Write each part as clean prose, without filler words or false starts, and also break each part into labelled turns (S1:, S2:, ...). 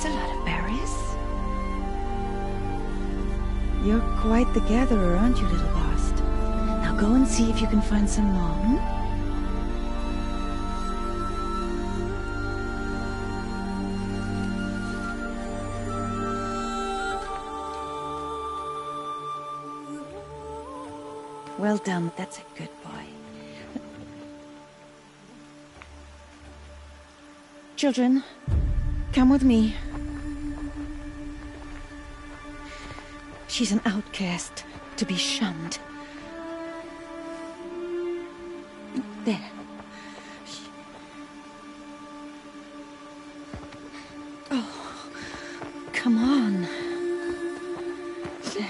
S1: That's a lot of berries. You're quite the gatherer, aren't you, little Bast? Now go and see if you can find some more, hmm? Well done, that's a good boy. Children, come with me. She's an outcast, to be shunned. There. Oh, come on. There.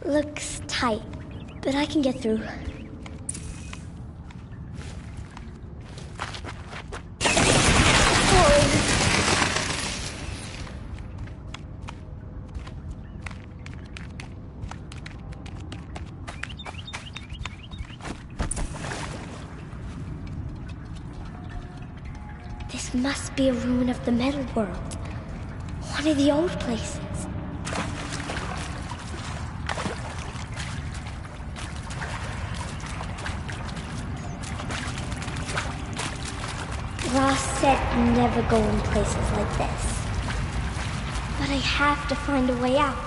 S2: Looks tight, but I can get through. This must be a ruin of the metal world. One of the old places. Ross said never go in places like this. But I have to find a way out.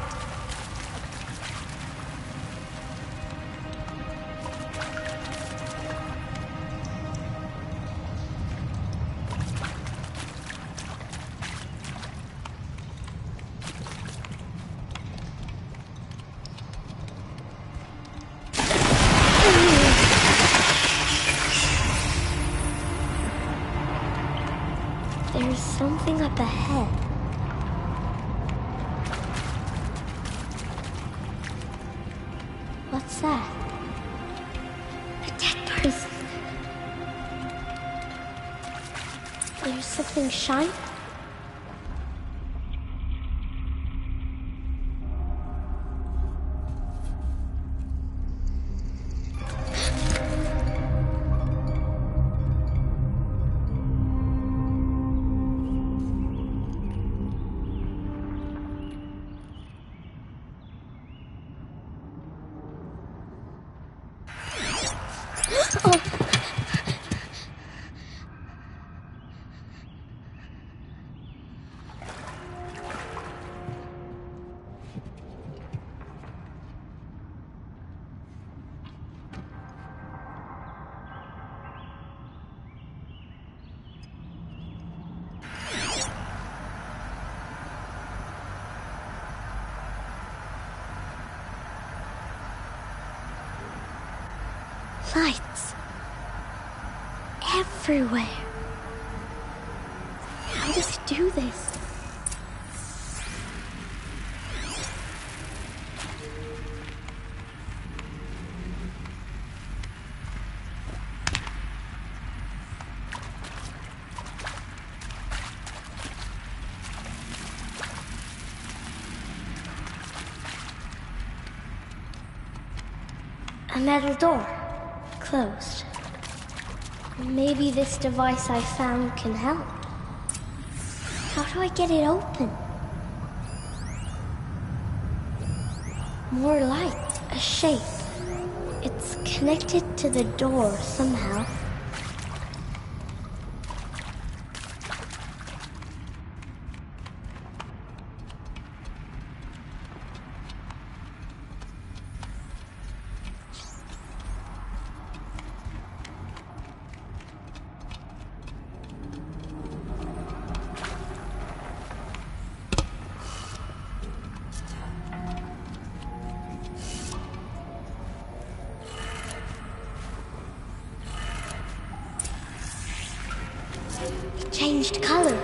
S2: There's something up ahead. What's that? A dead person. There's something shiny. Lights. Everywhere. How does he do this? A metal door. Closed. Maybe this device I found can help. How do I get it open? More light, a shape. It's connected to the door somehow. It changed color.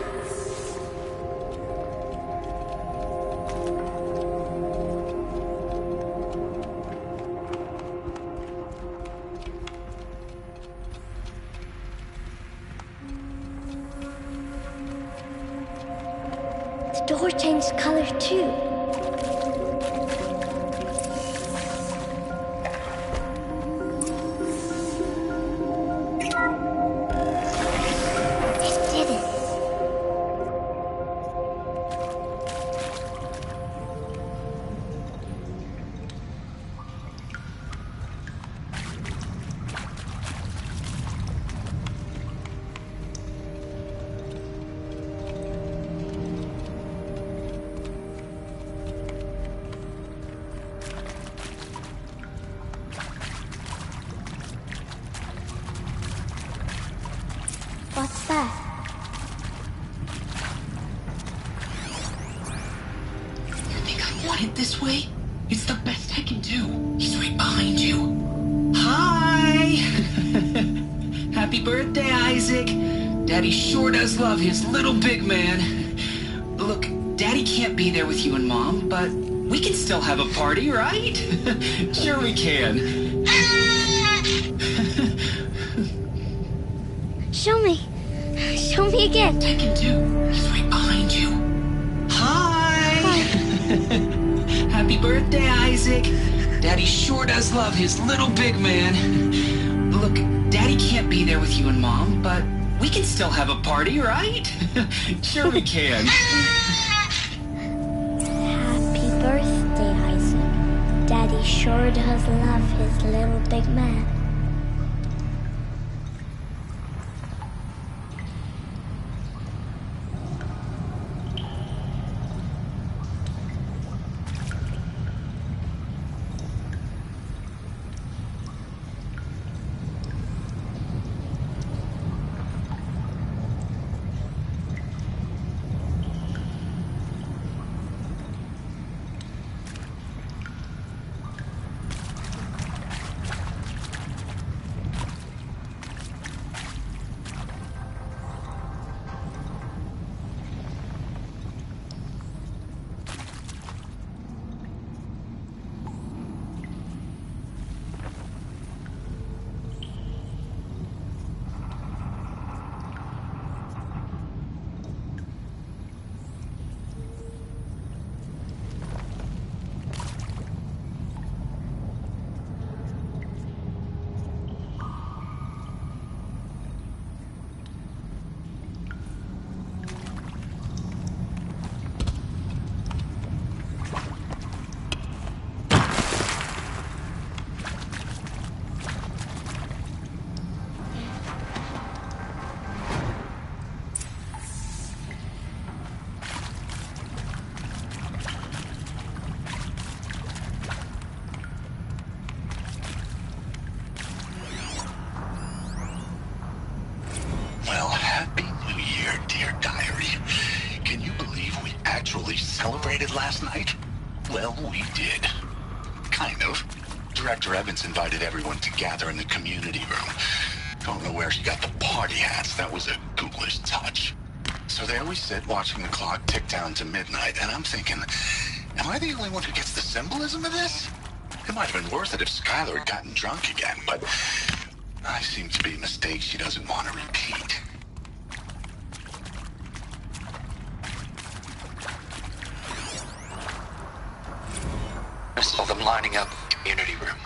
S2: The door changed color too. It did it. What's that?
S3: You think I want it this way? It's the best I can do. He's right behind you. Hi! Happy birthday, Isaac. Daddy sure does love his little big man. Look, Daddy can't be there with you and Mom, but we can still have a party, right? Sure we can.
S2: Show me. Show me again.
S3: I can do. He's right behind you. Hi! Happy birthday, Isaac. Daddy sure does love his little big man. Look, Daddy can't be there with you and Mom, but we can still have a party, right? Sure we can.
S2: Happy birthday, Isaac. Daddy sure does love his little big man.
S4: Well, happy New Year, dear diary. Can you believe we actually celebrated last night? Well, we did. Kind of. Director Evans invited everyone to gather in the community room. Don't know where she got the party hats. That was a ghoulish touch. So there we sit, watching the clock tick down to midnight, and I'm thinking, am I the only one who gets the symbolism of this? It might have been worth it if Skylar had gotten drunk again, but I seem to be a mistake she doesn't want to repeat.
S5: I saw them lining up in the community room.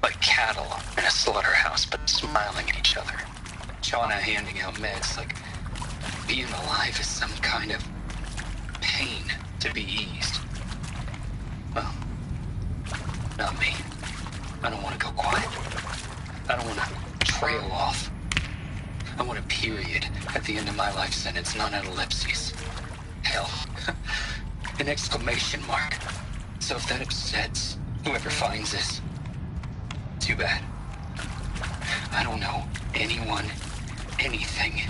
S5: Like cattle in a slaughterhouse, but smiling at each other. Shauna handing out meds like being alive is some kind of pain to be eased. Well, not me. I don't want to my life sentence, not an ellipses. Hell, an exclamation mark. So if that upsets whoever finds this, too bad. I don't know anyone, anything.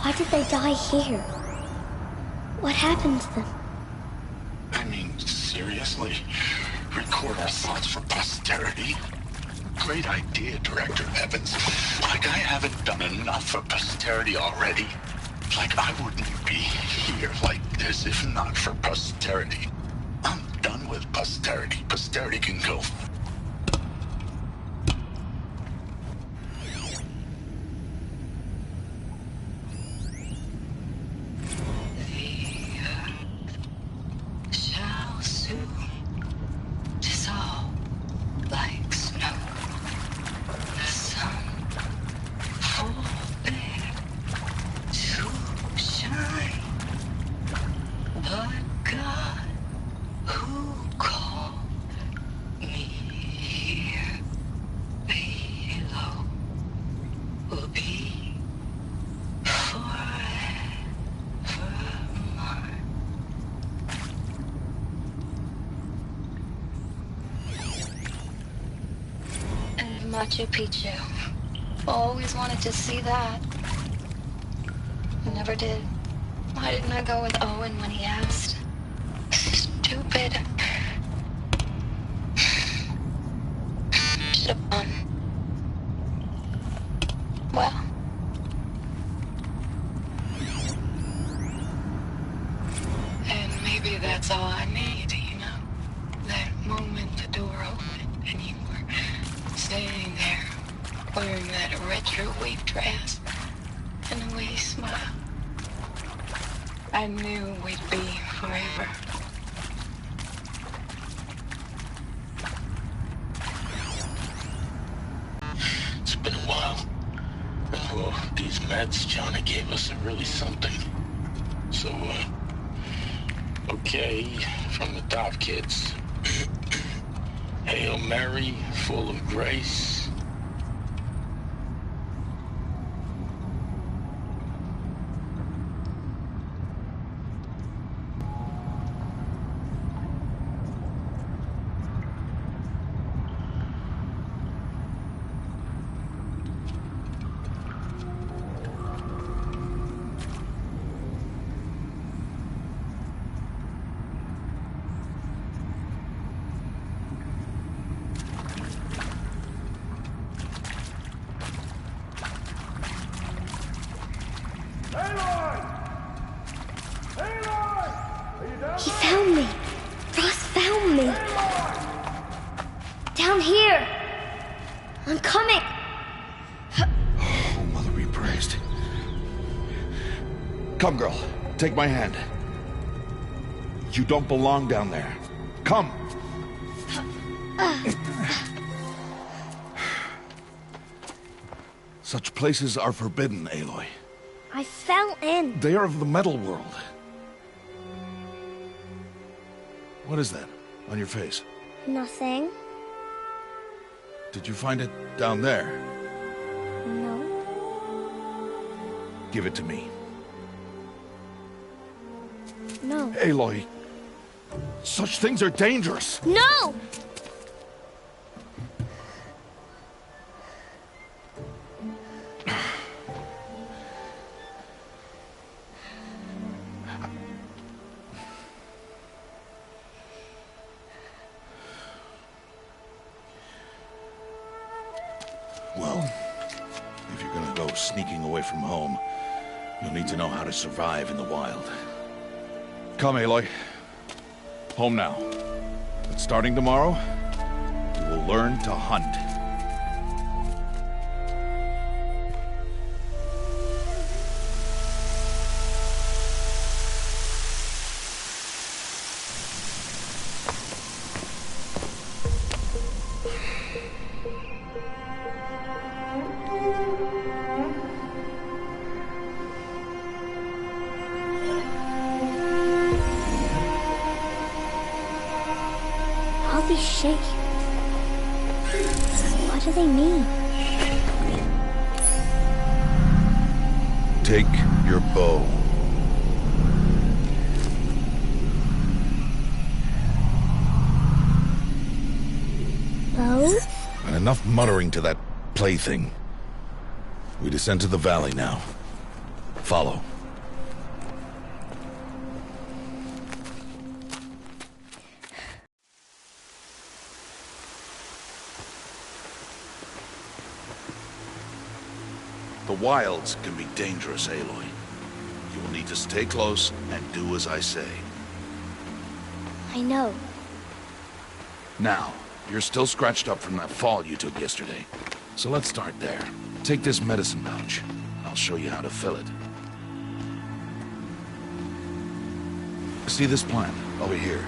S2: Why did they die here? What happened to them?
S4: I mean, seriously? Record our thoughts for posterity? Great idea, Director Evans. Like I haven't done enough for posterity already. Like I wouldn't be here like this if not for posterity. I'm done with posterity. Posterity can go.
S6: Machu Picchu. Always wanted to see that. Never did. Why didn't I go with Owen when he asked? Stupid. Should have gone. Well. And maybe that's all I need, you know? That moment the door opened and you were standing there, wearing that retro wave dress and a wee smile. I knew we'd be forever.
S4: It's been a while. Well, these meds Johnny gave us are really something. So, okay, from the top, kids. Hail Mary, full of grace.
S2: He found me. Ross found me. Down here. I'm coming.
S7: Oh, Mother be praised. Come, girl. Take my hand. You don't belong down there. Come. Such places are forbidden, Aloy.
S2: I fell in.
S7: They are of the metal world. What is that on your face?
S2: Nothing.
S7: Did you find it down there?
S2: No.
S7: Give it to me.
S2: No.
S7: Aloy, such things are dangerous.
S2: No!
S7: Well, if you're gonna go sneaking away from home, you'll need to know how to survive in the wild. Come, Aloy. Home now. But starting tomorrow, you will learn to hunt.
S2: these shape? What do they mean?
S7: Take your bow.
S2: Bow?
S7: And enough muttering to that plaything. We descend to the valley now. Follow. The wilds can be dangerous, Aloy. You will need to stay close and do as I say.
S2: I know.
S7: Now, you're still scratched up from that fall you took yesterday. So let's start there. Take this medicine pouch. I'll show you how to fill it. See this plant over here?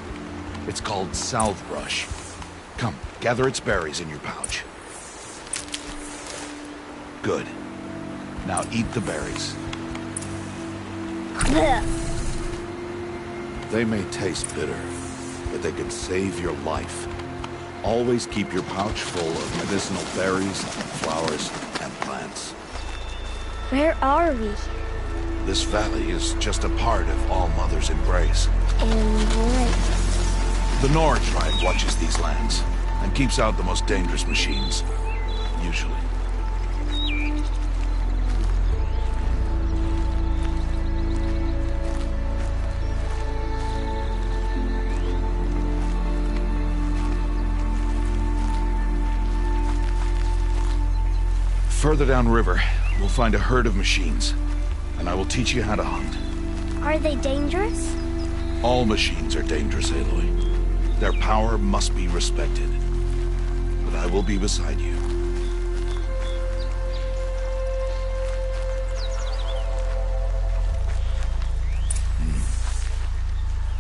S7: It's called salve brush. Come, gather its berries in your pouch. Good. Now eat the berries. They may taste bitter, but they can save your life. Always keep your pouch full of medicinal berries, flowers, and plants.
S2: Where are we?
S7: This valley is just a part of All Mother's embrace.
S2: Embrace.
S7: The Nora tribe watches these lands and keeps out the most dangerous machines. Usually. Further downriver, we'll find a herd of machines, and I will teach you how to hunt.
S2: Are they dangerous?
S7: All machines are dangerous, Aloy. Their power must be respected. But I will be beside you.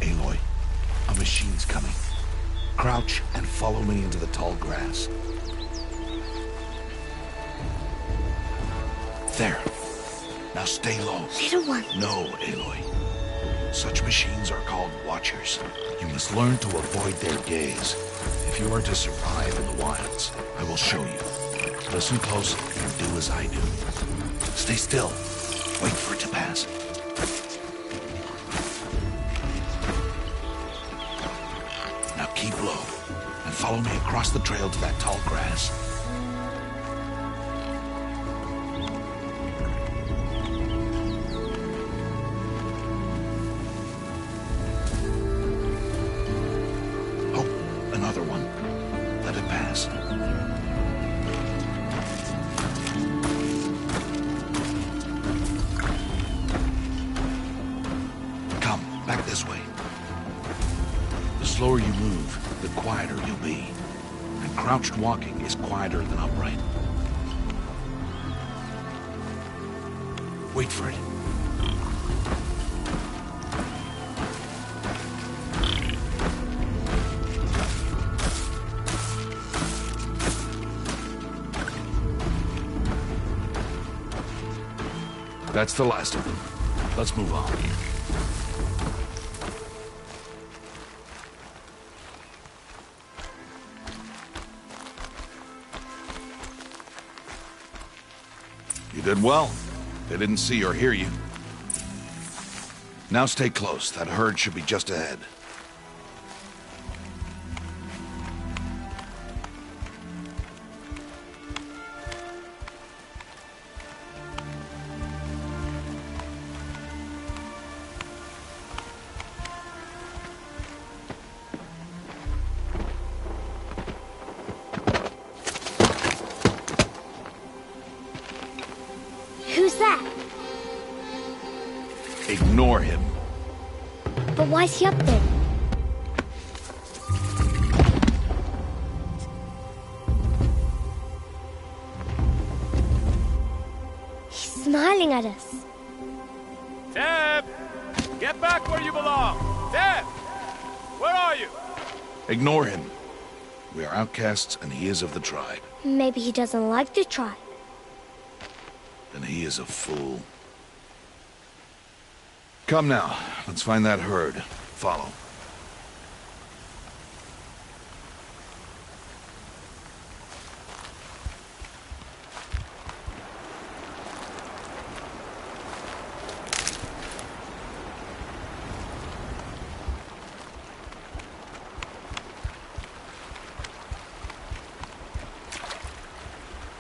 S7: Aloy, a machine's coming. Crouch and follow me into the tall grass. There. Now stay low.
S2: Little one.
S7: No, Aloy. Such machines are called Watchers. You must learn to avoid their gaze. If you are to survive in the wilds, I will show you. Listen close and do as I do. Stay still. Wait for it to pass. Now keep low and follow me across the trail to that tall grass. This way. The slower you move, the quieter you'll be. And crouched walking is quieter than upright. Wait for it. That's the last of them. Let's move on. You did well. They didn't see or hear you. Now stay close. That herd should be just ahead.
S2: Who's that?
S7: Ignore him.
S2: But why's he up there? He's smiling at us.
S8: Teb! Get back where you belong! Teb! Where are you?
S7: Ignore him. We are outcasts and he is of the tribe.
S2: Maybe he doesn't like the tribe.
S7: Then he is a fool. Come now, let's find that herd. Follow.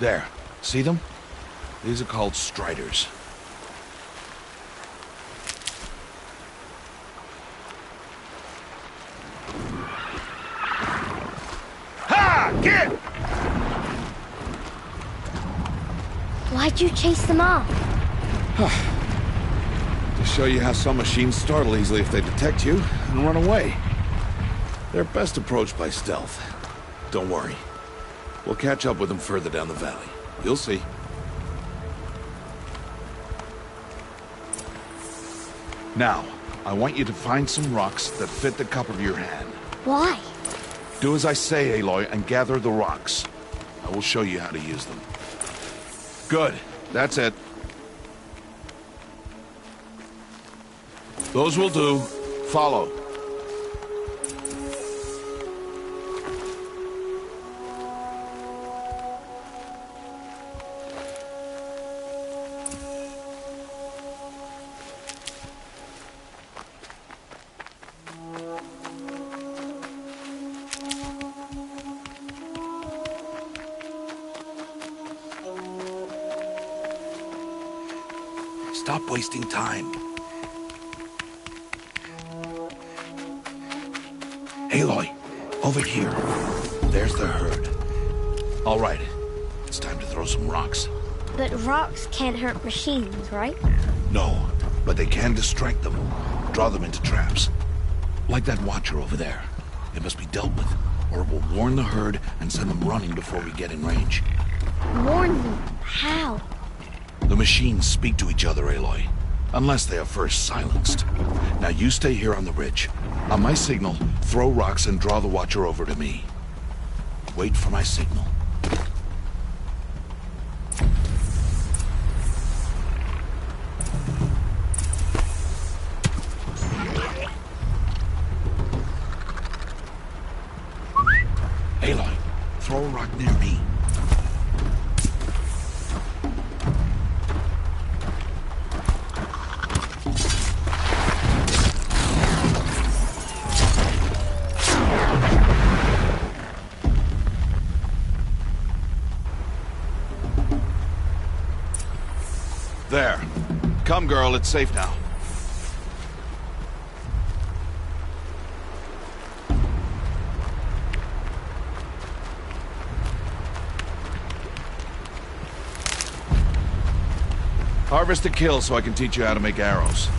S7: There. See them? These are called striders. Ha! Get!
S2: Why'd you chase them off?
S7: To show you how some machines startle easily if they detect you and run away. They're best approached by stealth. Don't worry. We'll catch up with them further down the valley. You'll see. Now, I want you to find some rocks that fit the cup of your hand.
S2: Why?
S7: Do as I say, Aloy, and gather the rocks. I will show you how to use them. Good. That's it. Those will do. Follow. Stop wasting time. Aloy, over here. There's the herd. All right, it's time to throw some rocks.
S2: But rocks can't hurt machines, right?
S7: No, but they can distract them. Draw them into traps. Like that watcher over there. It must be dealt with, or it will warn the herd and send them running before we get in range.
S2: Warn them? How?
S7: The machines speak to each other, Aloy. Unless they are first silenced. Now you stay here on the ridge. On my signal, throw rocks and draw the watcher over to me. Wait for my signal. Aloy, throw a rock near me. There. Come, girl, it's safe now. Harvest a kill so I can teach you how to make arrows.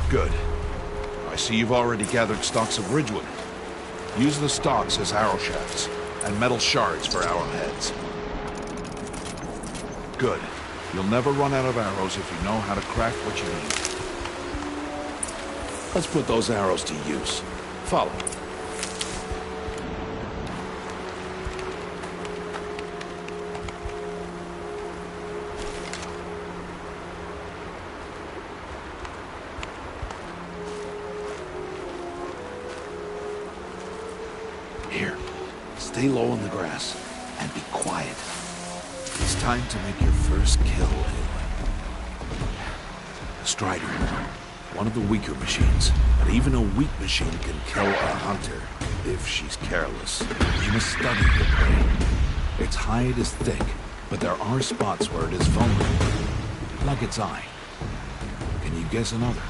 S7: Good. I see you've already gathered stalks of ridgewood. Use the stalks as arrow shafts, and metal shards for arrowheads. Good. You'll never run out of arrows if you know how to craft what you need. Let's put those arrows to use. Follow. Here. Stay low on the grass and be quiet. It's time to make your first kill, Aloy. A Strider. One of the weaker machines. But even a weak machine can kill a hunter, if she's careless. You must study the prey. Its hide is thick, but there are spots where it is vulnerable. Like its eye. Can you guess another?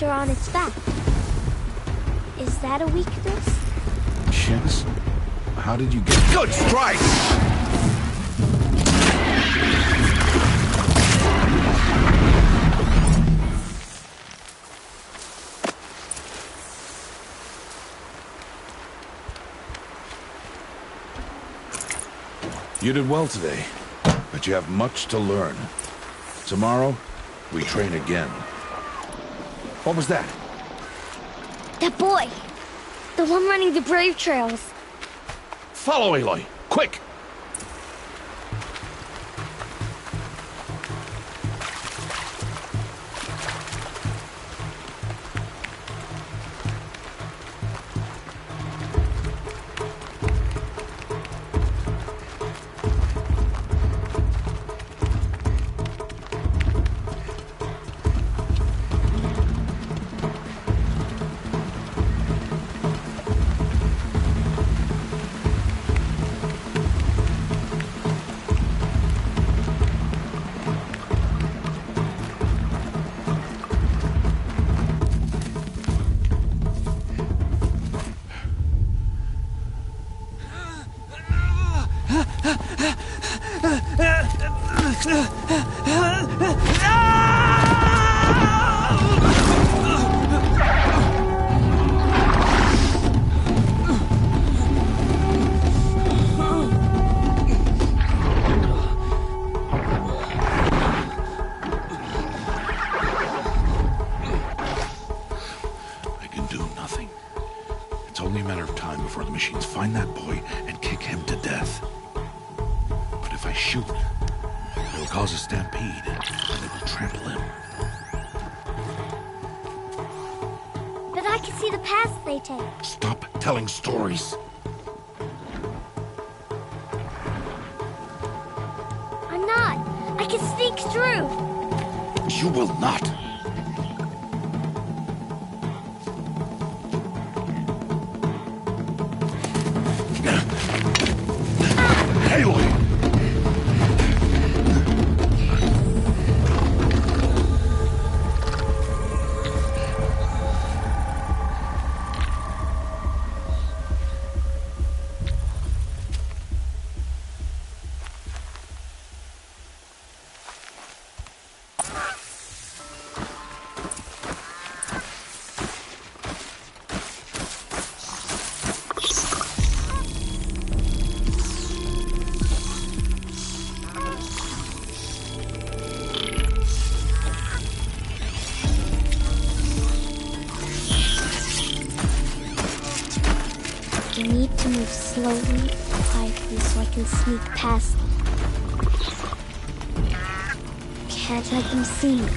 S2: On its back. Is that a weakness?
S7: Yes. How did you get... Good strike! You did well today, but you have much to learn. Tomorrow, we train again. What was that?
S2: That boy! The one running the brave trails.
S7: Follow, Aloy! Quick! I can do nothing. It's only a matter of time before the machines find that boy and kick him to death. But if I shoot, it'll cause a stampede, and it'll trample him.
S2: But I can see the paths they take.
S7: Stop telling stories.
S2: I'm not. I can sneak through.
S7: You will not. Aloy!
S2: I need to move slowly, quietly, so I can sneak past them. Can't let them see me.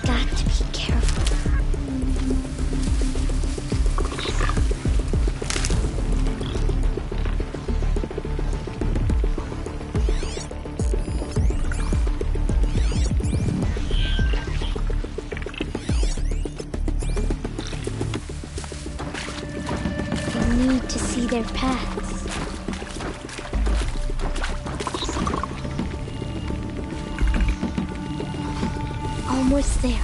S2: Got to be careful. Need to see their paths. Almost there.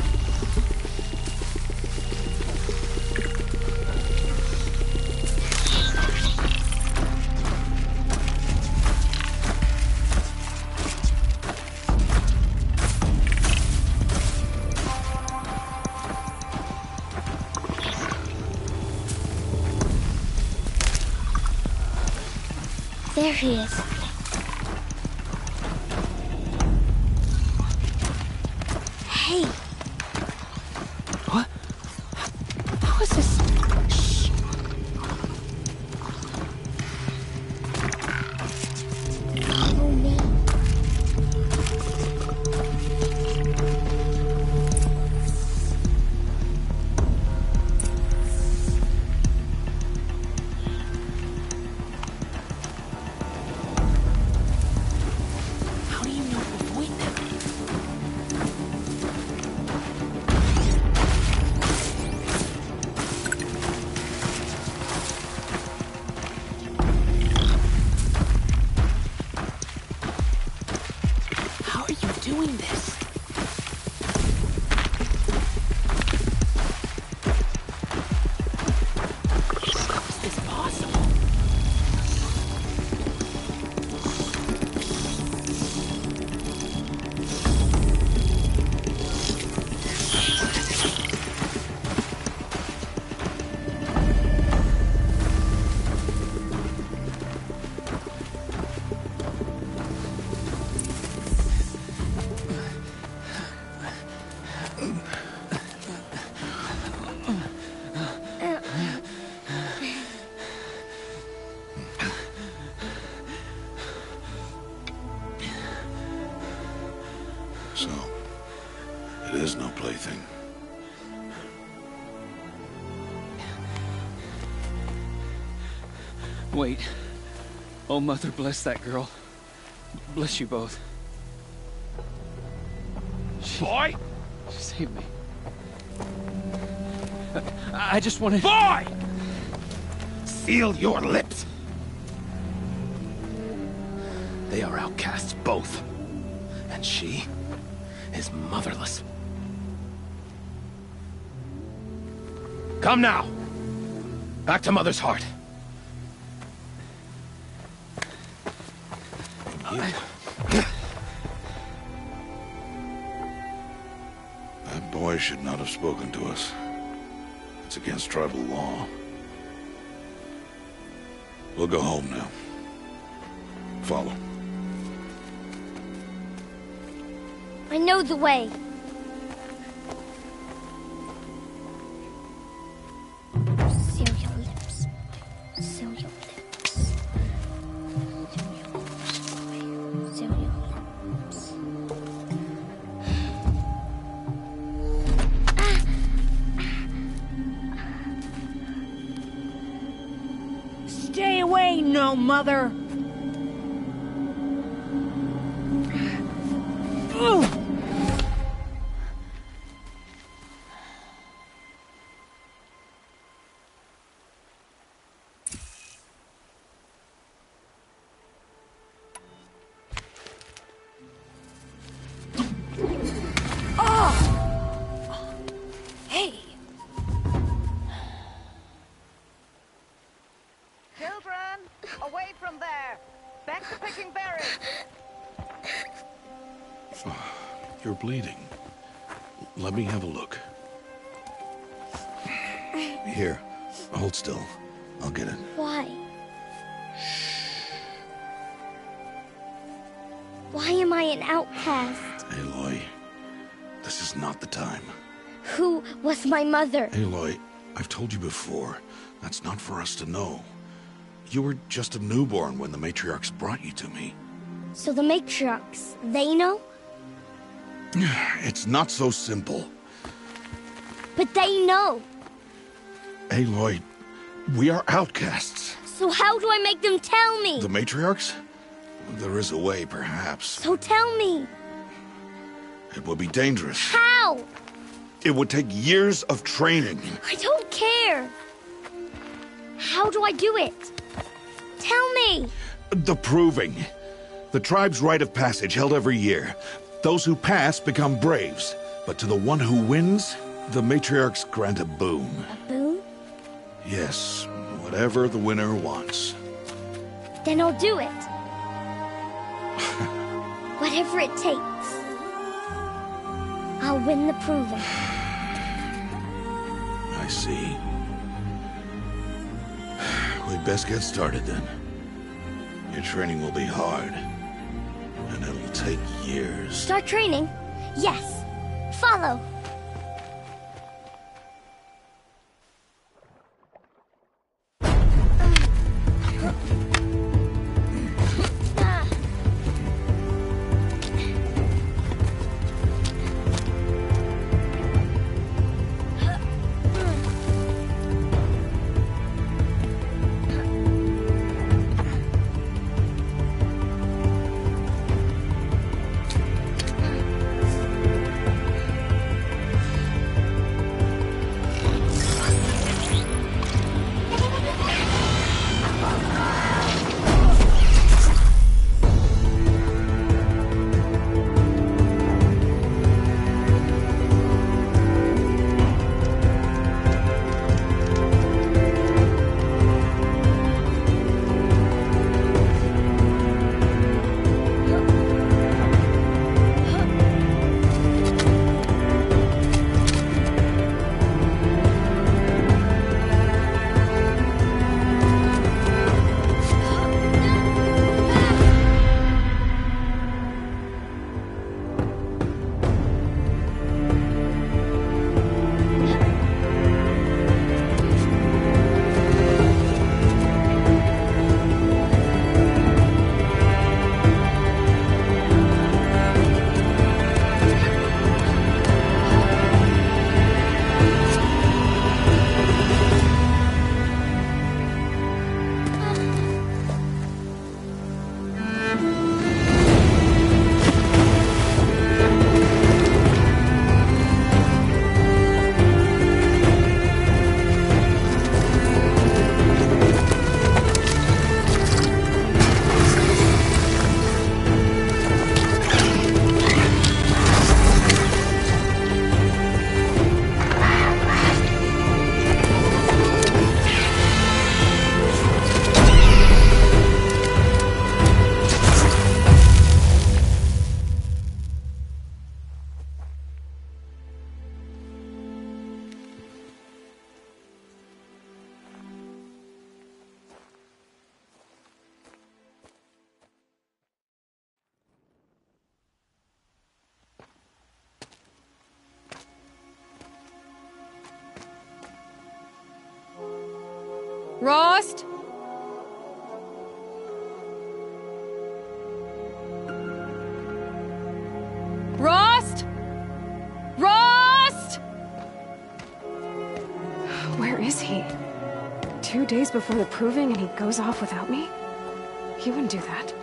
S2: There he is. Hey.
S3: What? How is this? Shh.
S2: Follow me.
S3: How do you know to avoid them? How are you doing this? How is this possible?
S7: So, it is no plaything.
S3: Wait. Oh, Mother, bless that girl. Bless you both.
S8: Boy!
S3: She saved me. I just wanted...
S8: Boy!
S7: Seal your lips! They are outcasts, both. And she
S8: is motherless. Come now! Back to Mother's heart.
S7: That boy should not have spoken to us. It's against tribal law. We'll go home now. Follow.
S2: I know the way. Seal your lips. Seal your lips. Seal your lips.
S1: Stay away, no mother! Hey!
S9: Children, away from there! Back to picking berries!
S7: You're bleeding. Let me have a look. Here, hold still. I'll get it.
S2: Why? Why am I an outcast?
S7: Aloy, this is not the time.
S2: Who was my mother?
S7: Aloy, I've told you before, that's not for us to know. You were just a newborn when the matriarchs brought you to me.
S2: So the matriarchs, they know?
S7: It's not so simple.
S2: But they know.
S7: Aloy, we are outcasts.
S2: So how do I make them tell me?
S7: The matriarchs? There is a way, perhaps.
S2: So tell me.
S7: It would be dangerous.
S2: How?
S7: It would take years of training.
S2: I don't care. How do I do it? Tell me.
S7: The proving. The tribe's rite of passage held every year. Those who pass become braves. But to the one who wins, the matriarchs grant a boon.
S2: A boon?
S7: Yes, whatever the winner wants.
S2: Then I'll do it. Whatever it takes. I'll win the proving.
S7: I see. We'd best get started then. Your training will be hard. And it'll take years.
S2: Start training? Yes. Follow.
S10: Rost? Rost? Rost?
S11: Where is he? 2 days before the proving and he goes off without me? He wouldn't do that.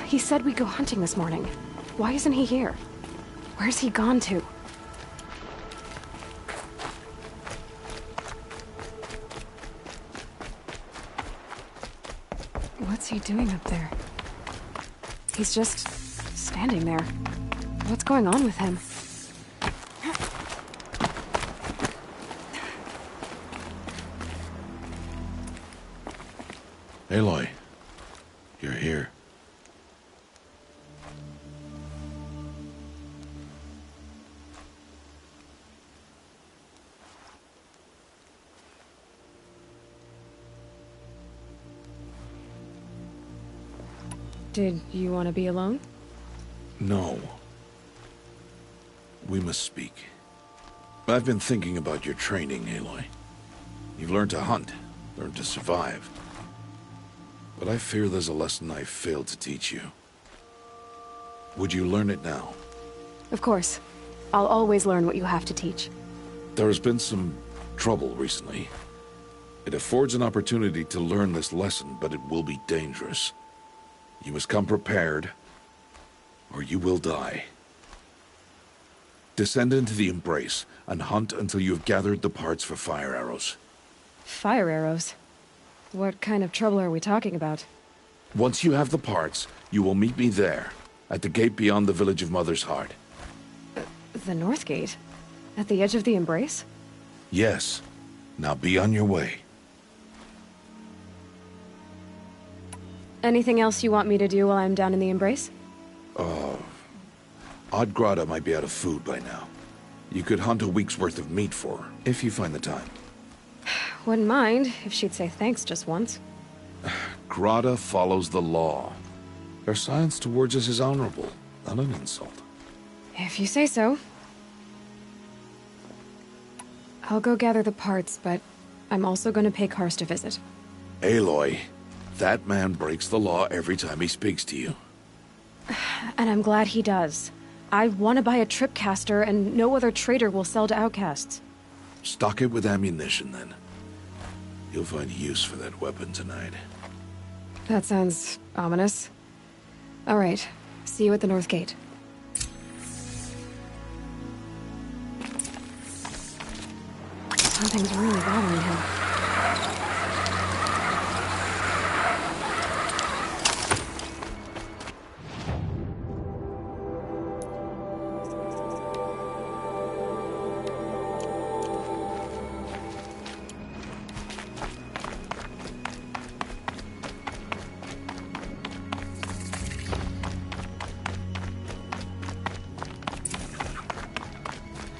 S11: He said we'd go hunting this morning. Why isn't he here? Where's he gone to? What's he doing up there? He's just standing there. What's going on with him?
S7: Aloy, you're here.
S11: Did you want to be alone?
S7: No. We must speak. I've been thinking about your training, Aloy. You've learned to hunt, learned to survive. But I fear there's a lesson I've failed to teach you. Would you learn it now?
S11: Of course. I'll always learn what you have to teach.
S7: There has been some trouble recently. It affords an opportunity to learn this lesson, but it will be dangerous. You must come prepared, or you will die. Descend into the Embrace, and hunt until you have gathered the parts for fire arrows.
S11: Fire arrows? What kind of trouble are we talking about?
S7: Once you have the parts, you will meet me there, at the gate beyond the village of Mother's Heart.
S11: The North Gate? At the edge of the Embrace?
S7: Yes. Now be on your way.
S11: Anything else you want me to do while I'm down in the Embrace?
S7: Odgrada might be out of food by now. You could hunt a week's worth of meat for her, if you find the time.
S11: Wouldn't mind, if she'd say thanks just once.
S7: Grada follows the law. Her science towards us is honorable, not an insult.
S11: If you say so. I'll go gather the parts, but I'm also gonna pay Karst a visit.
S7: Aloy, that man breaks the law every time he speaks to you.
S11: And I'm glad he does. I want to buy a tripcaster, and no other trader will sell to outcasts.
S7: Stock it with ammunition, then. You'll find use for that weapon tonight.
S11: That sounds ominous. All right. See you at the North Gate. Something's really bothering him.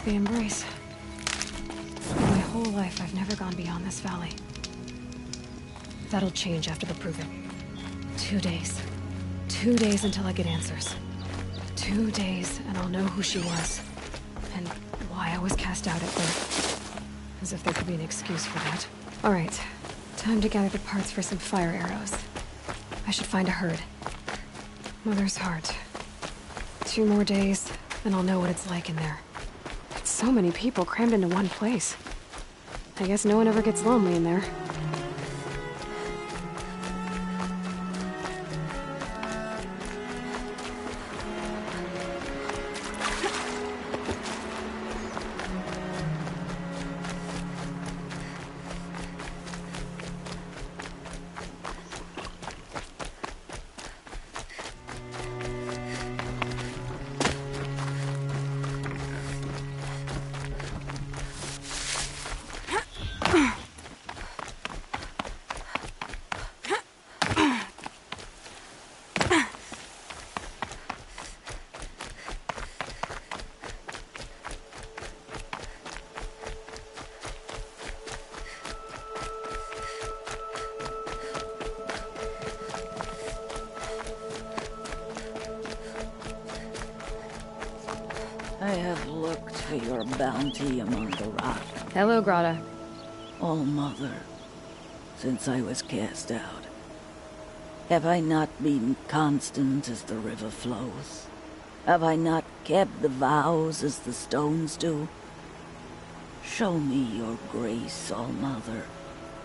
S11: The Embrace. My whole life, I've never gone beyond this valley. That'll change after the proving. 2 days. 2 days until I get answers. 2 days, and I'll know who she was. And why I was cast out at birth. As if there could be an excuse for that. Alright. Time to gather the parts for some fire arrows. I should find a herd. Mother's Heart. 2 more days, and I'll know what it's like in there. So many people crammed into one place. I guess no one ever gets lonely in there.
S1: have looked for your bounty among the rocks.
S11: Hello, Grata.
S1: All Mother, since I was cast out, have I not been constant as the river flows? Have I not kept the vows as the stones do? Show me your grace, All Mother,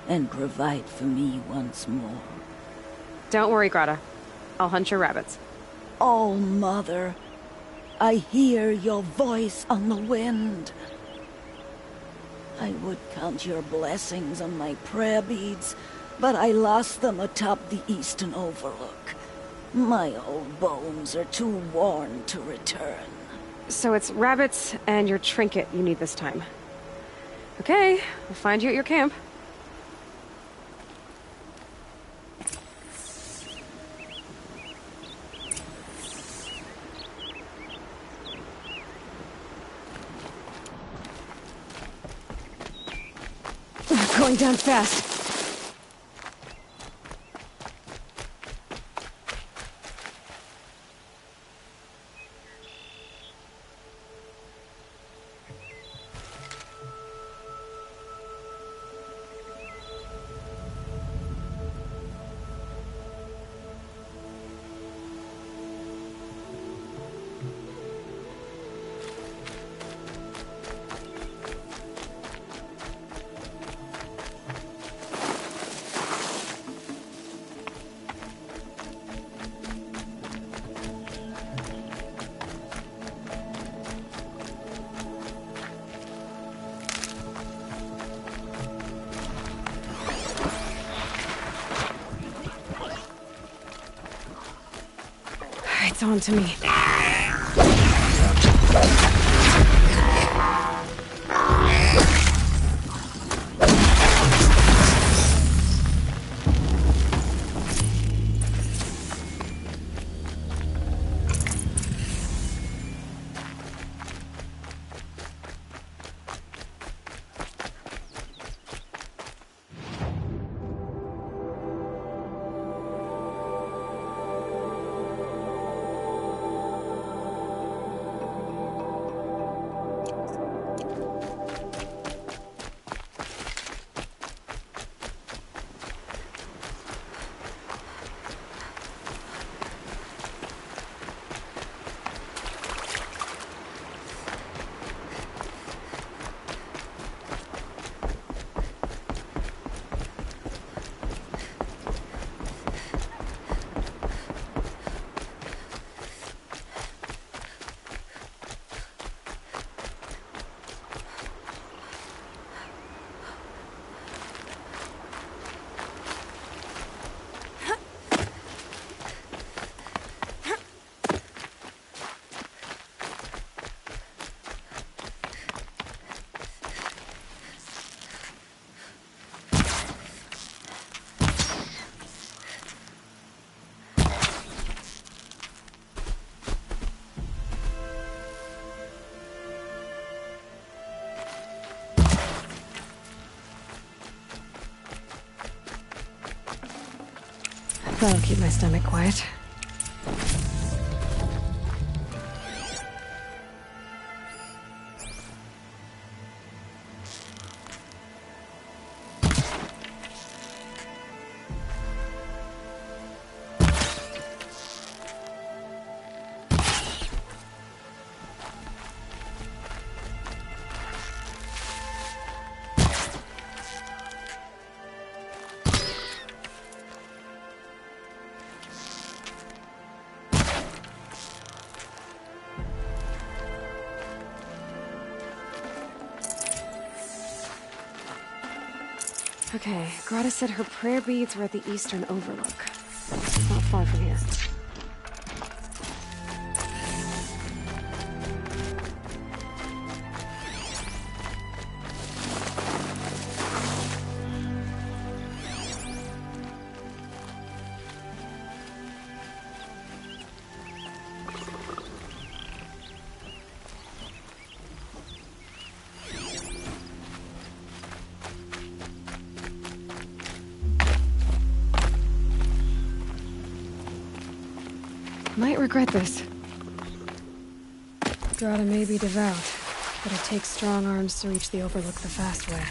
S1: and provide for me once more.
S11: Don't worry, Grata. I'll hunt your rabbits.
S1: All Mother, I hear your voice on the wind. I would count your blessings on my prayer beads, but I lost them atop the eastern overlook. My old bones are too worn to return.
S11: So it's rabbits and your trinket you need this time. Okay, I'll find you at your camp. Going down fast. It's on to me. That'll keep my stomach quiet. Okay, Grata said her prayer beads were at the Eastern Overlook. It's not far from here. Might regret this. Grata may be devout, but it takes strong arms to reach the Overlook the fast way.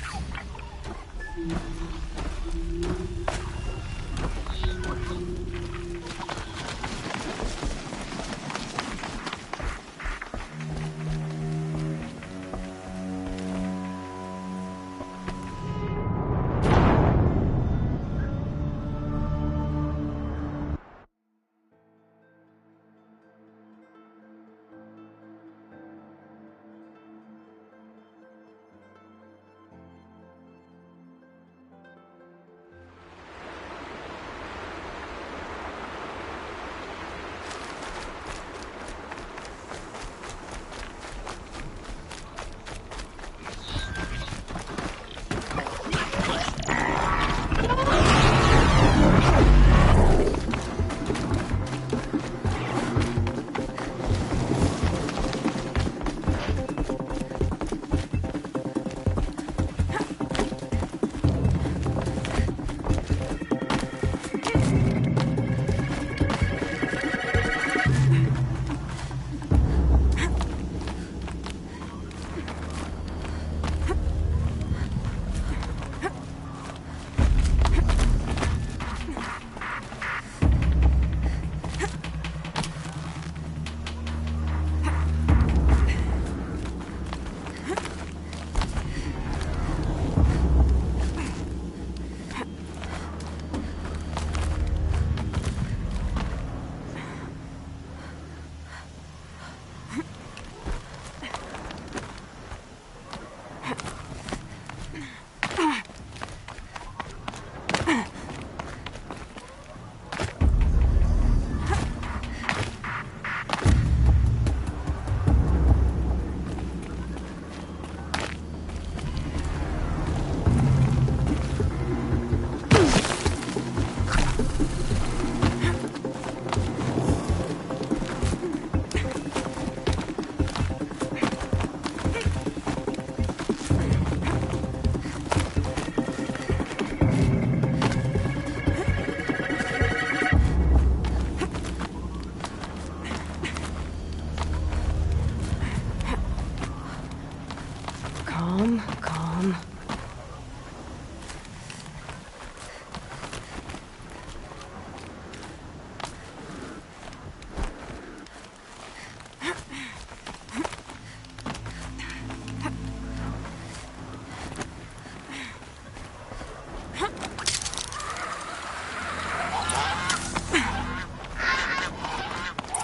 S11: Calm.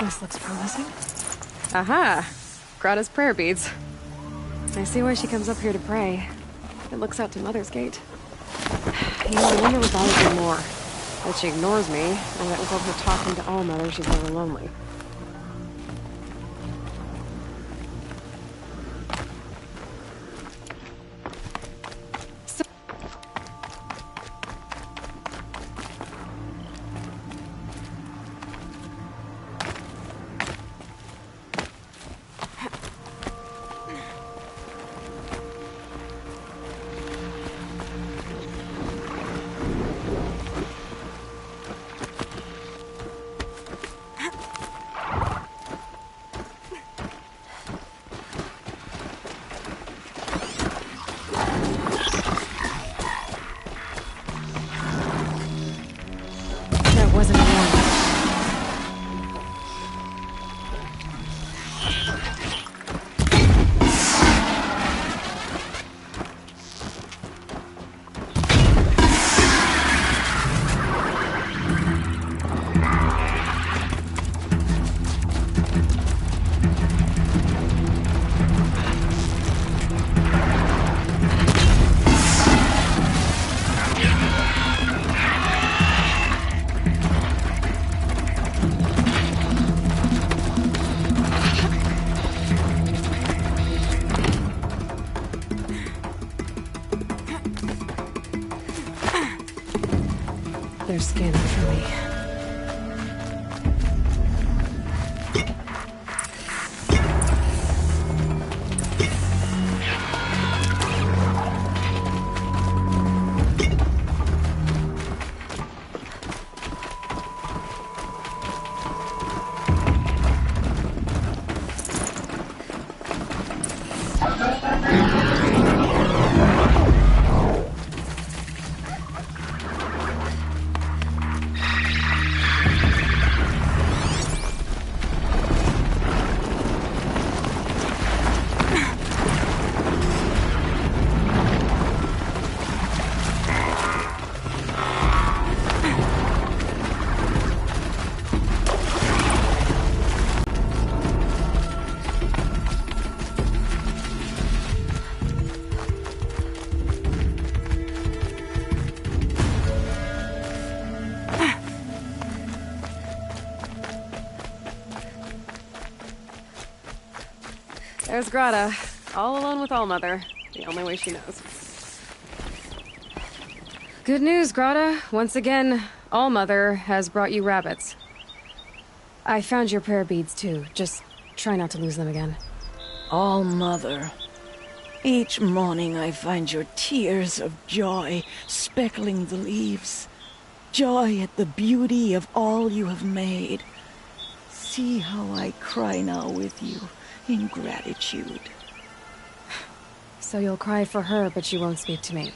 S11: This looks promising.
S10: Aha! Grata's prayer beads. I see why she comes up here to pray. It looks out to Mother's Gate. You know, I wonder what bothers me more. That she ignores me, or that without her talking to All Mother, she's never lonely. They're scanning for me. There's Grata, all alone with Allmother, the only way she knows. Good news, Grata. Once again, Allmother has brought you rabbits. I found your prayer beads, too. Just try not to lose them again.
S1: All-Mother. Each morning I find your tears of joy speckling the leaves. Joy at the beauty of all you have made. See how I cry now with you in gratitude.
S11: So you'll cry for her, but you won't speak to me.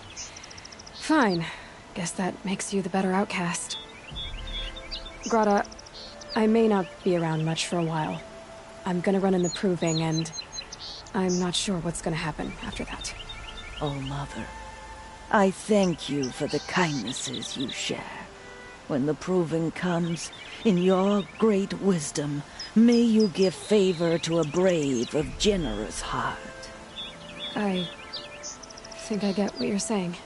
S11: Fine. Guess that makes you the better outcast. Grata, I may not be around much for a while. I'm gonna run in the proving, and I'm not sure what's gonna happen after that.
S1: All-Mother, I thank you for the kindnesses you share. When the proving comes, in your great wisdom, may you give favor to a brave of generous heart.
S11: I think I get what you're saying.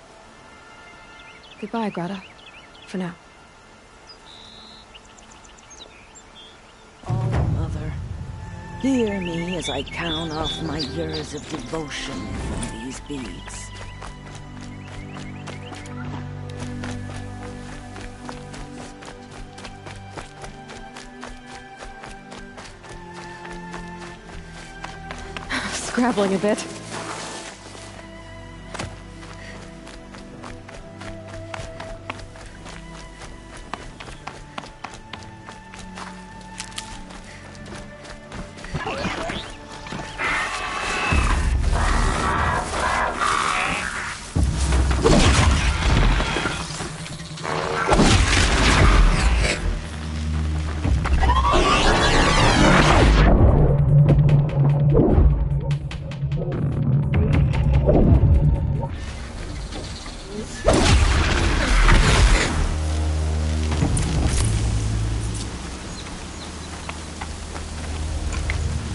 S11: Goodbye, Grata. For now.
S1: All-Mother, hear me as I count off my years of devotion from these beads.
S11: Scrabbling a bit.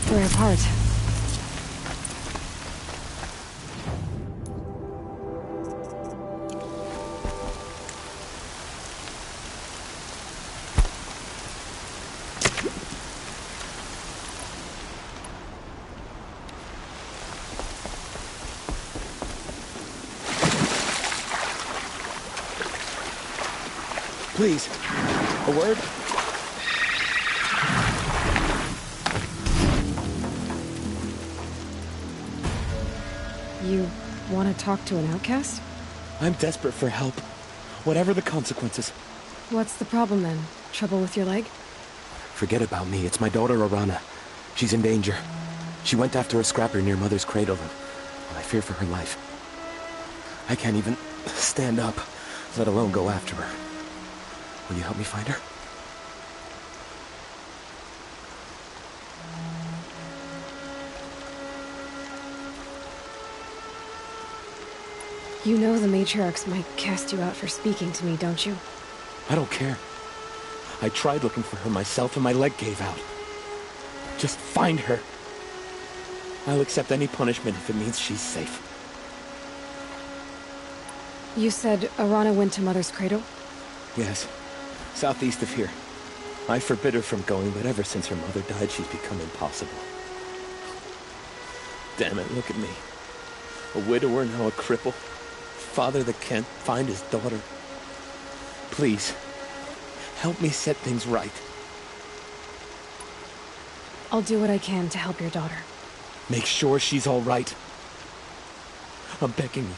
S11: We're apart.
S12: Please, a word?
S11: You want to talk to an outcast?
S12: I'm desperate for help. Whatever the consequences.
S11: What's the problem then? Trouble with your leg?
S12: Forget about me. It's my daughter, Arana. She's in danger. She went after a scrapper near Mother's cradle, and I fear for her life. I can't even stand up, let alone go after her. Will you help me find her?
S11: You know the matriarchs might cast you out for speaking to me, don't you?
S12: I don't care. I tried looking for her myself and my leg gave out. Just find her. I'll accept any punishment if it means she's safe.
S11: You said Arana went to Mother's cradle?
S12: Yes. Southeast of here. I forbid her from going, but ever since her mother died, she's become impossible. Damn it, look at me. A widower, now a cripple. Father that can't find his daughter. Please, help me set things right.
S11: I'll do what I can to help your daughter.
S12: Make sure she's all right. I'm begging you.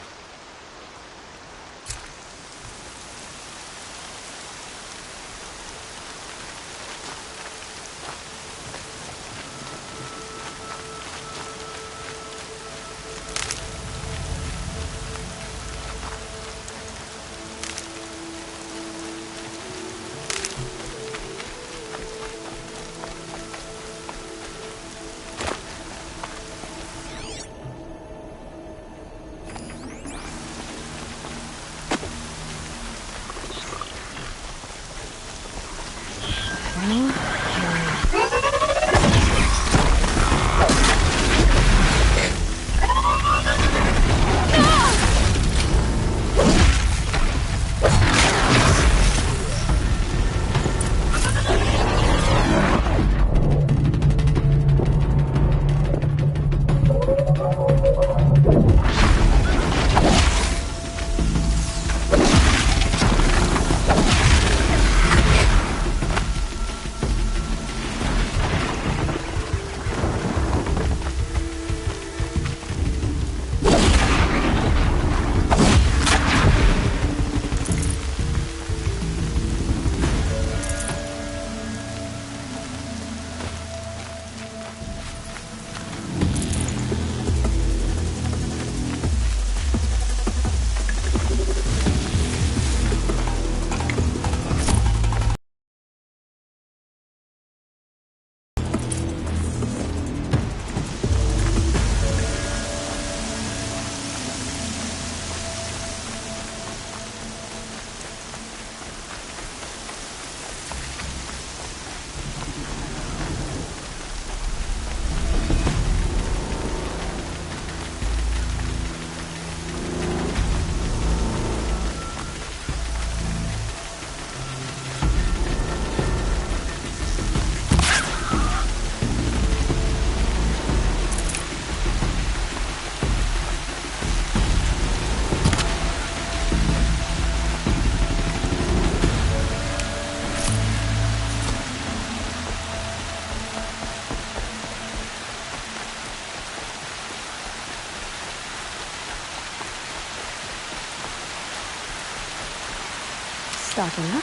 S11: Restocking, huh?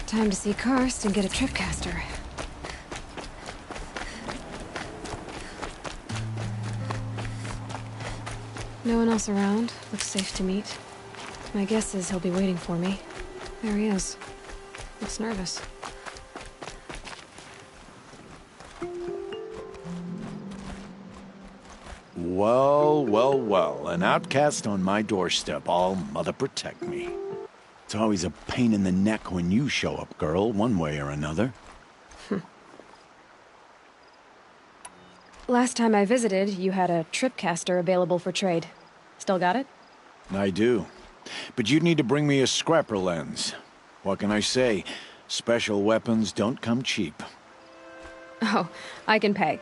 S11: Time to see Karst and get a tripcaster. No one else around. Looks safe to meet. My guess is he'll be waiting for me. There he is. Looks nervous.
S13: Well, well, well. An outcast on my doorstep. All mother protect me. It's always a pain in the neck when you show up, girl, one way or another.
S11: Last time I visited, you had a tripcaster available for trade. Still got it?
S13: I do. But you'd need to bring me a scrapper lens. What can I say? Special weapons don't come cheap.
S11: Oh, I can pay.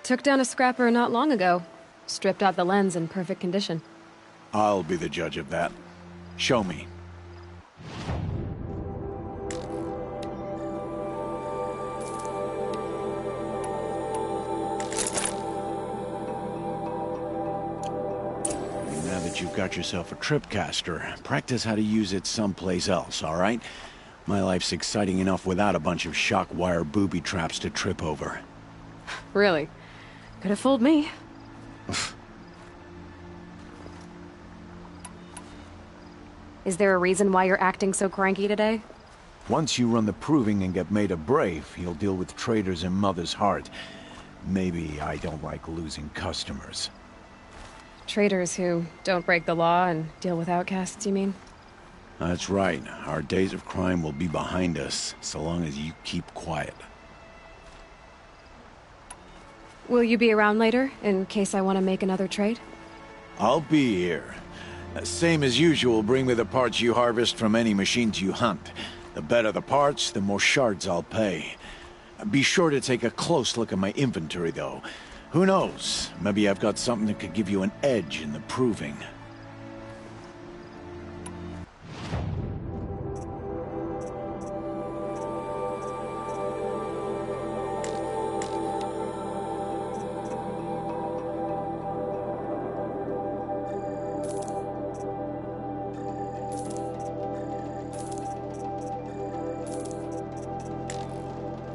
S11: Took down a scrapper not long ago. Stripped out the lens in perfect condition.
S13: I'll be the judge of that. Show me. Now that you've got yourself a tripcaster, practice how to use it someplace else, all right? My life's exciting enough without a bunch of shock wire booby traps to trip over.
S11: Really? Could have fooled me. Is there a reason why you're acting so cranky today?
S13: Once you run the proving and get made a brave, you'll deal with traitors in Mother's Heart. Maybe I don't like losing customers.
S11: Traitors who don't break the law and deal with outcasts, you mean?
S13: That's right. Our days of crime will be behind us, so long as you keep quiet.
S11: Will you be around later, in case I want to make another trade?
S13: I'll be here. Same as usual, bring me the parts you harvest from any machines you hunt. The better the parts, the more shards I'll pay. Be sure to take a close look at my inventory, though. Who knows? Maybe I've got something that could give you an edge in the proving.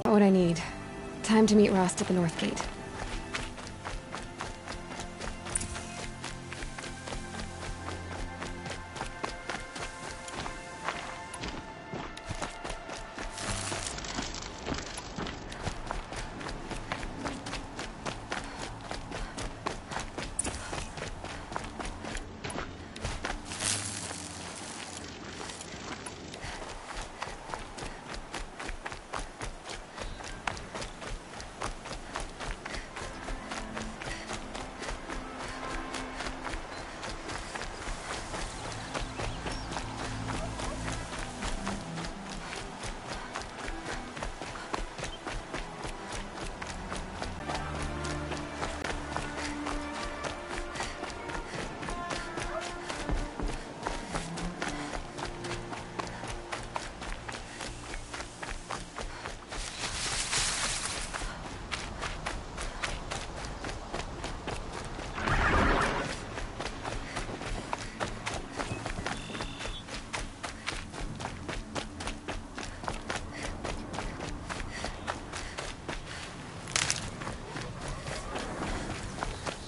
S11: What I need. Time to meet Rost at the North Gate.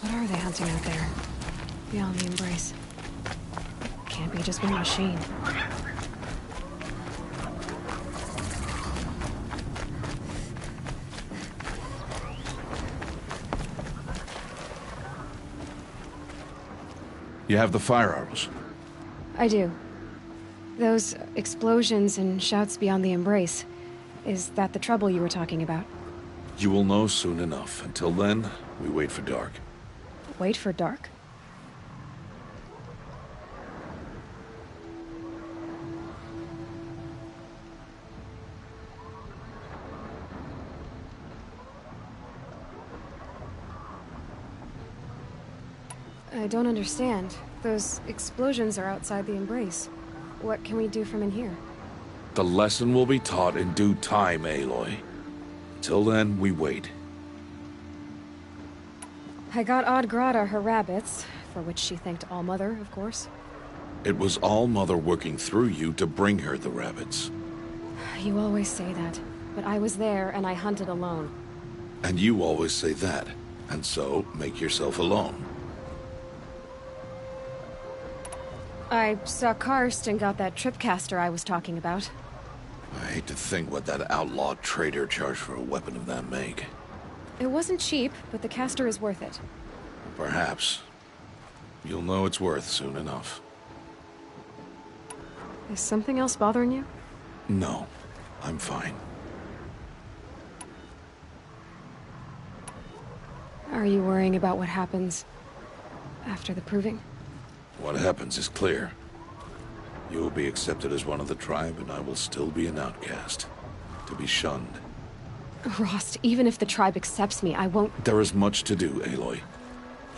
S11: What are they hunting out there? Beyond the Embrace. Can't be just one machine.
S7: You have the fire arrows?
S11: I do. Those explosions and shouts beyond the Embrace. Is that the trouble you were talking about?
S7: You will know soon enough. Until then, we wait for dark.
S11: Wait for dark? I don't understand. Those explosions are outside the Embrace. What can we do from in here?
S7: The lesson will be taught in due time, Aloy. Till then, we wait.
S11: I got Odd-Grata her rabbits, for which she thanked All-Mother, of course.
S7: It was All-Mother working through you to bring her the rabbits.
S11: You always say that, but I was there and I hunted alone.
S7: And you always say that, and so make yourself alone.
S11: I saw Karst and got that tripcaster I was talking about.
S7: I hate to think what that outlaw trader charged for a weapon of that make.
S11: It wasn't cheap, but the caster is worth it.
S7: Perhaps. You'll know it's worth soon enough.
S11: Is something else bothering you?
S7: No, I'm fine.
S11: Are you worrying about what happens after the proving?
S7: What happens is clear. You will be accepted as one of the tribe, and I will still be an outcast. To be shunned.
S11: Rost, even if the tribe accepts me, I won't...
S7: There is much to do, Aloy.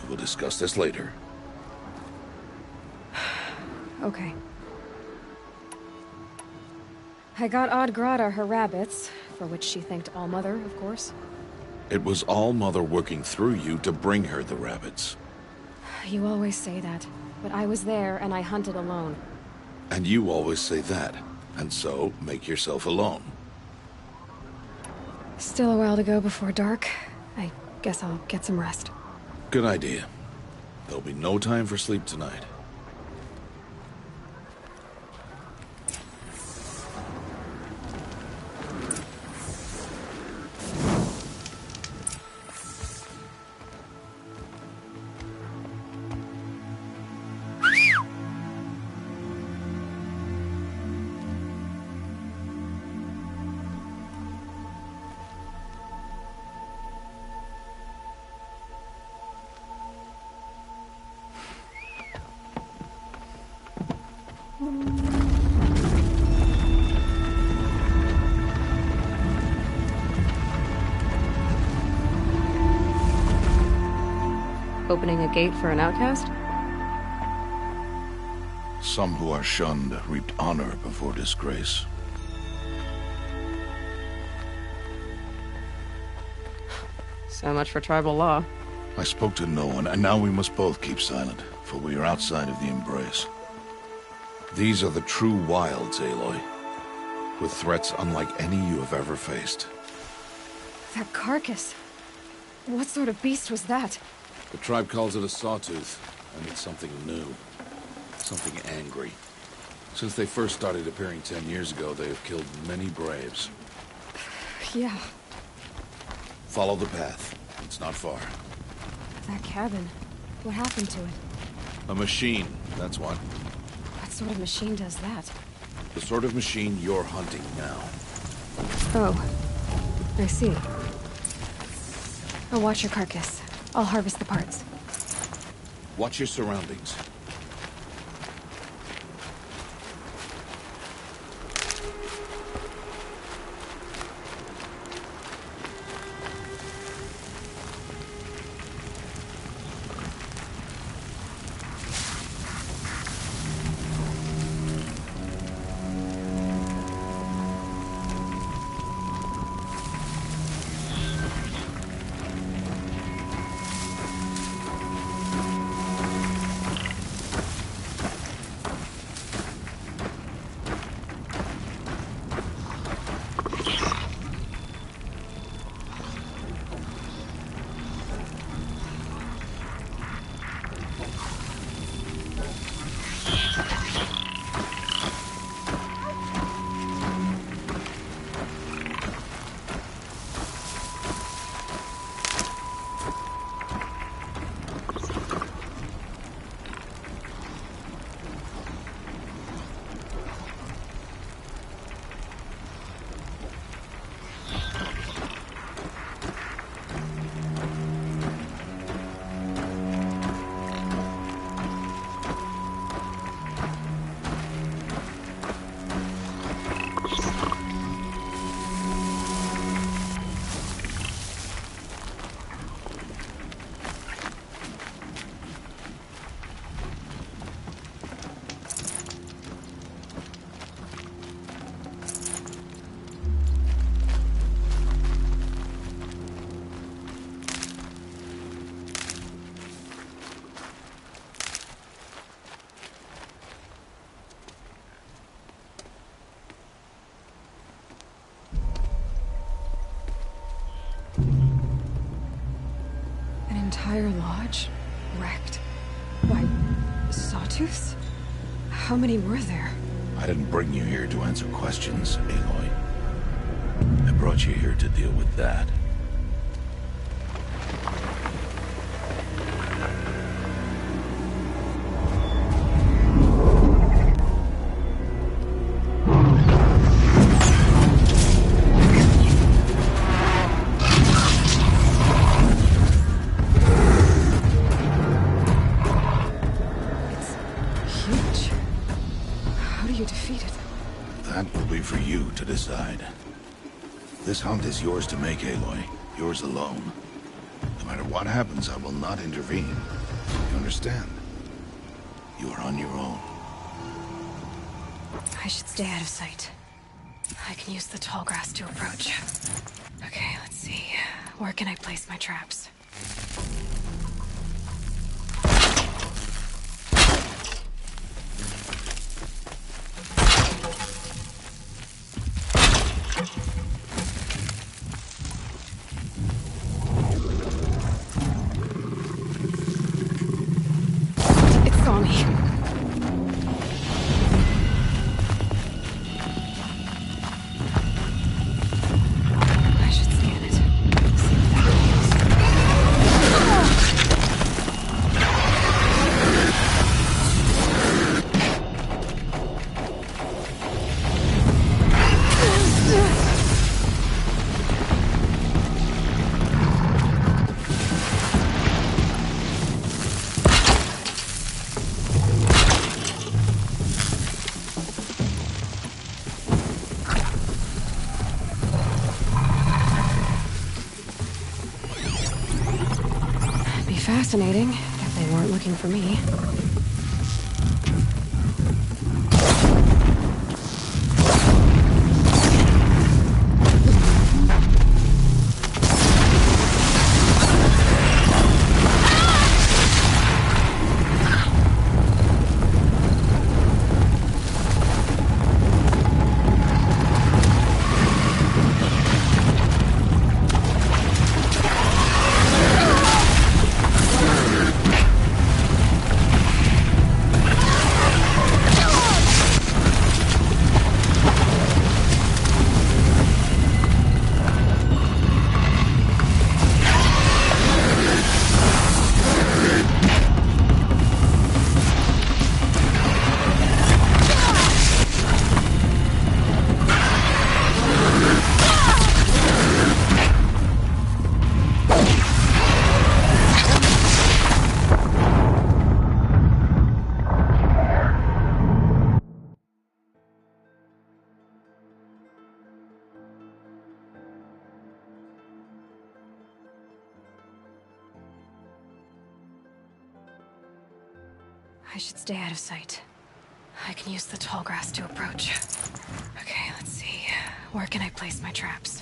S7: We will discuss this later.
S11: Okay. I got Odd-Grata her rabbits, for which she thanked All-Mother, of course.
S7: It was All-Mother working through you to bring her the rabbits.
S11: You always say that, but I was there and I hunted alone.
S7: And you always say that, and so make yourself alone.
S11: Still a while to go before dark. I guess I'll get some rest.
S7: Good idea. There'll be no time for sleep tonight.
S10: Opening a gate for an outcast?
S7: Some who are shunned reaped honor before disgrace.
S10: So much for tribal law.
S7: I spoke to no one, and now we must both keep silent, for we are outside of the Embrace. These are the true wilds, Aloy, with threats unlike any you have ever faced.
S11: That carcass. What sort of beast was that?
S7: The tribe calls it a sawtooth, and it's something new. Something angry. Since they first started appearing 10 years ago, they have killed many braves.
S11: Yeah.
S7: Follow the path. It's not far.
S11: That cabin. What happened to it?
S7: A machine, that's what.
S11: What sort of machine does that?
S7: The sort of machine you're hunting now.
S11: Oh. I see. I'll watch your carcass. I'll harvest the parts.
S7: Watch your surroundings.
S11: Sawtooths? How many were there?
S7: I didn't bring you here to answer questions, Aloy. I brought you here to deal with that. Decide. This hunt is yours to make, Aloy. Yours alone. No matter what happens, I will not intervene. You understand? You are on your own.
S11: I should stay out of sight. I can use the tall grass to approach. Okay, let's see. Where can I place my traps? Fascinating, if they weren't looking for me. I should stay out of sight. I can use the tall grass to approach. Okay, let's see. Where can I place my traps?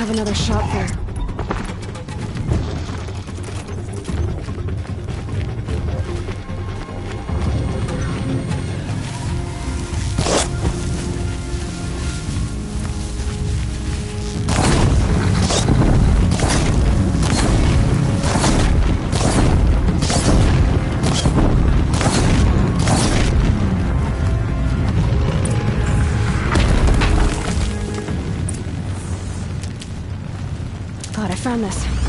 S11: Another shot there. found this.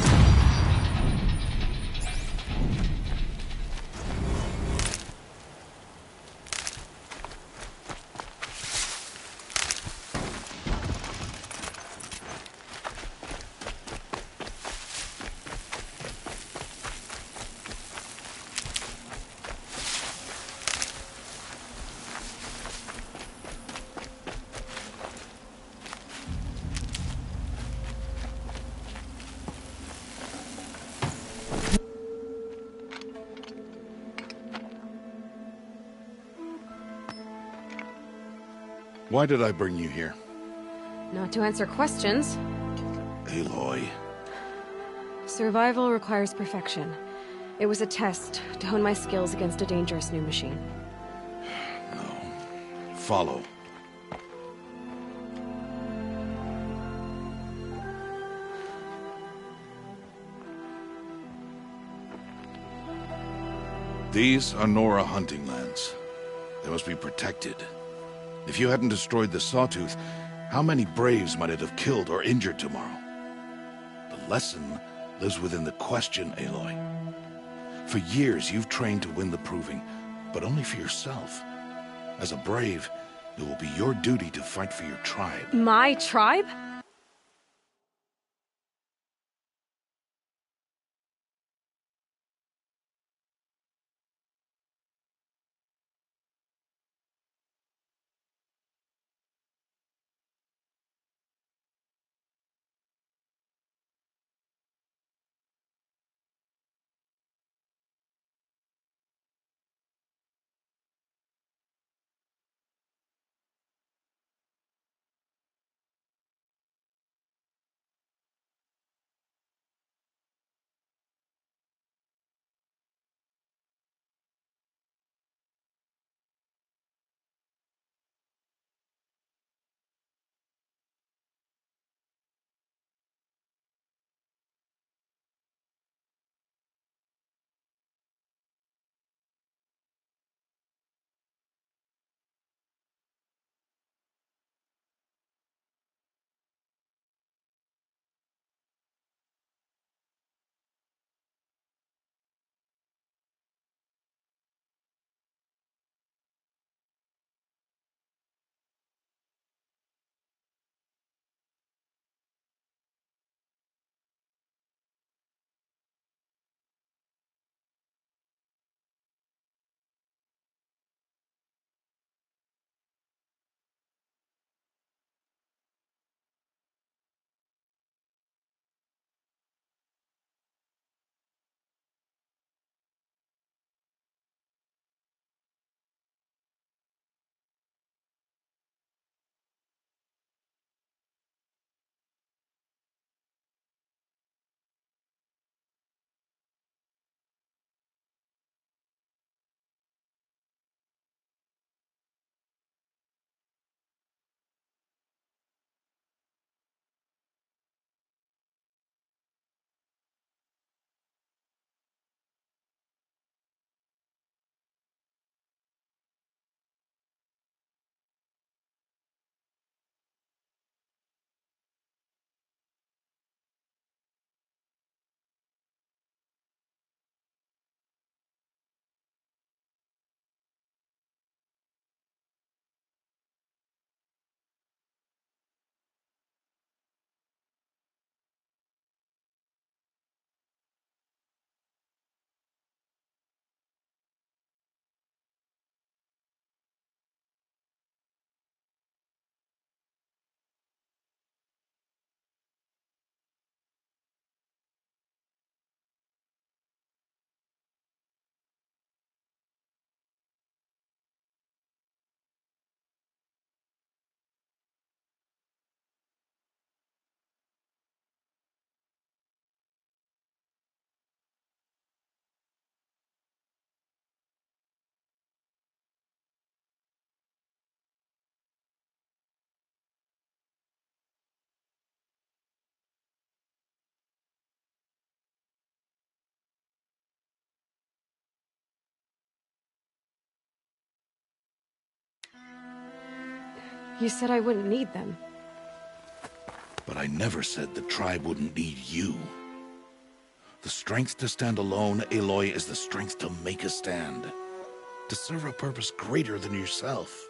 S7: Why did I bring you here?
S11: Not to answer questions.
S7: Aloy.
S11: Survival requires perfection. It was a test to hone my skills against a dangerous new machine.
S7: No. Follow. These are Nora hunting lands. They must be protected. If you hadn't destroyed the Sawtooth, how many Braves might it have killed or injured tomorrow? The lesson lives within the question, Aloy. For years, you've trained to win the Proving, but only for yourself. As a Brave, it will be your duty to fight for your tribe.
S11: My tribe? You said I wouldn't need them.
S7: But I never said the tribe wouldn't need you. The strength to stand alone, Aloy, is the strength to make a stand. To serve a purpose greater than yourself.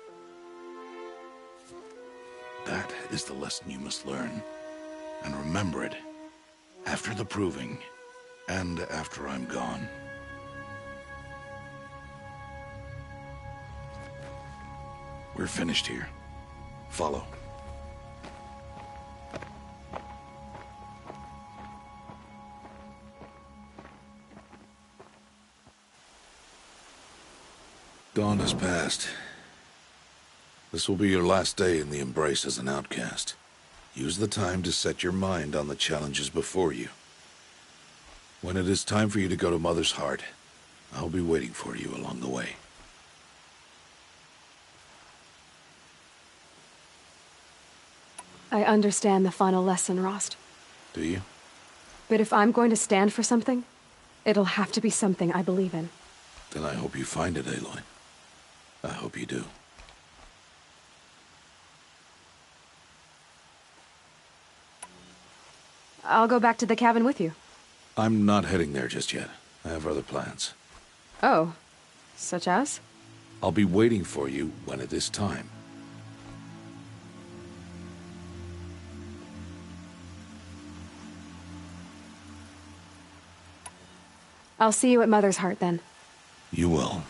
S7: That is the lesson you must learn. And remember it. After the proving. And after I'm gone. We're finished here. Follow. Dawn has passed. This will be your last day in the Embrace as an outcast. Use the time to set your mind on the challenges before you. When it is time for you to go to Mother's Heart, I'll be waiting for you along the way.
S11: I understand the final lesson, Rost.
S7: Do you?
S11: But if I'm going to stand for something, it'll have to be something I believe in.
S7: Then I hope you find it, Aloy. I hope you do.
S11: I'll go back to the cabin with you.
S7: I'm not heading there just yet. I have other plans.
S11: Oh. Such as?
S7: I'll be waiting for you when it is time.
S11: I'll see you at Mother's Heart, then.
S7: You will.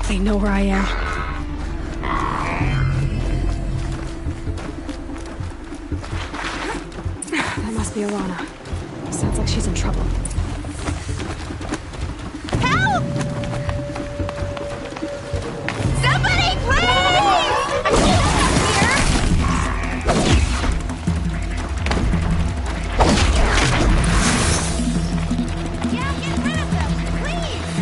S11: They know where I am. That must be Alana. Sounds like she's in trouble.
S14: Help! Somebody, please! I Yeah, get rid of them, please!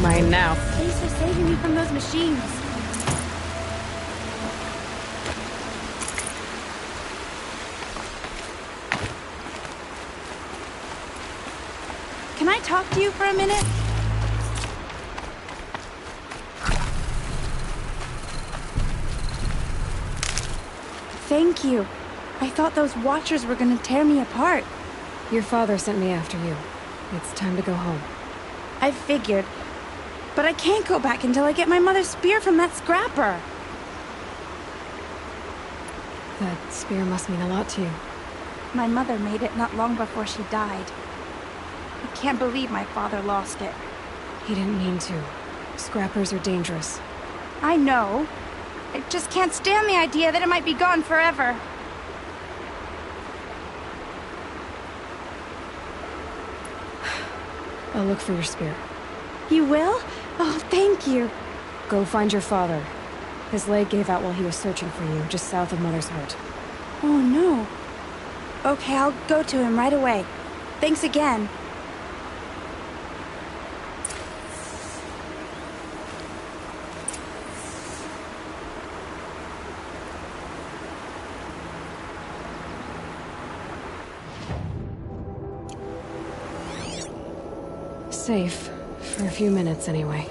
S11: Mine now.
S14: Thanks for saving me from those machines. Can I talk to you for a minute? Thank you. I thought those Watchers were gonna tear me apart.
S11: Your father sent me after you. It's time to go home.
S14: I figured. But I can't go back until I get my mother's spear from that scrapper.
S11: That spear must mean a lot to you.
S14: My mother made it not long before she died. I can't believe my father lost it.
S11: He didn't mean to. Scrappers are dangerous.
S14: I know. I just can't stand the idea that it might be gone forever.
S11: I'll look for your spear.
S14: You will? Oh, thank you.
S11: Go find your father. His leg gave out while he was searching for you, just south of Mother's Heart.
S14: Oh, no. Okay, I'll go to him right away. Thanks again.
S11: Safe. For a few minutes, anyway.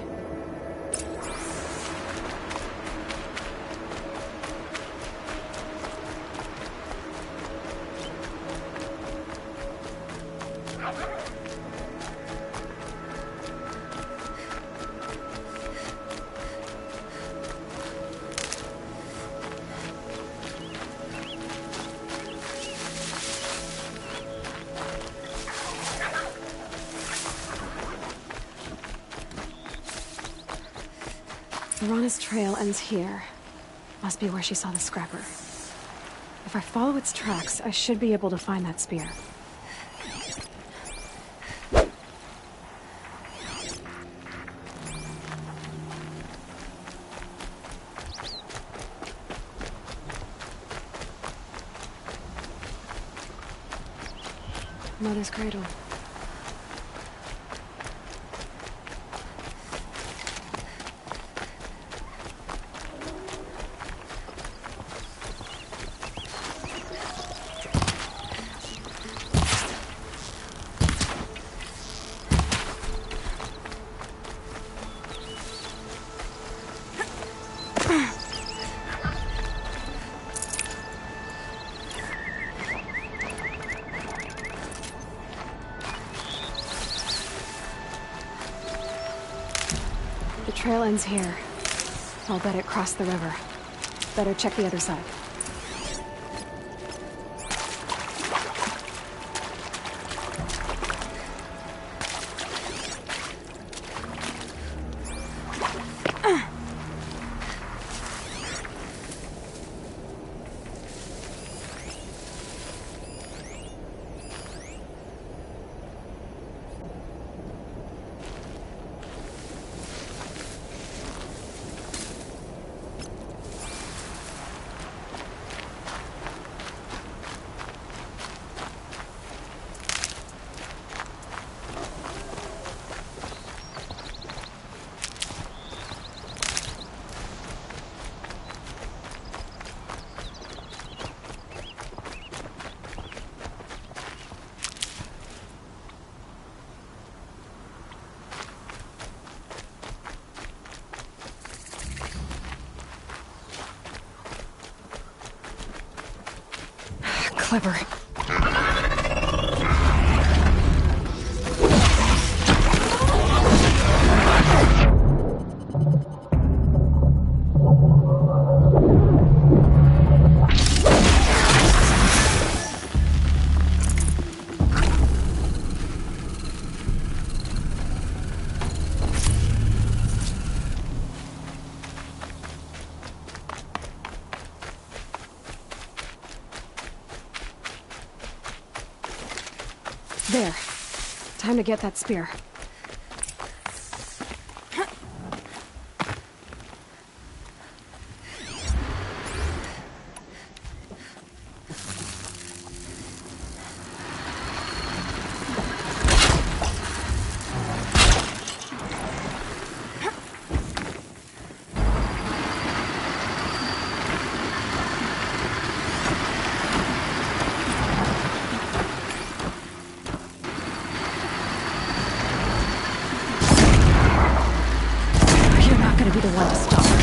S11: Arana's trail ends here. Must be where she saw the scrapper. If I follow its tracks, I should be able to find that spear. Mother's cradle. The trail ends here. I'll bet it crossed the river. Better check the other side. Clever. There. Time to get that spear. Be the one to stop her.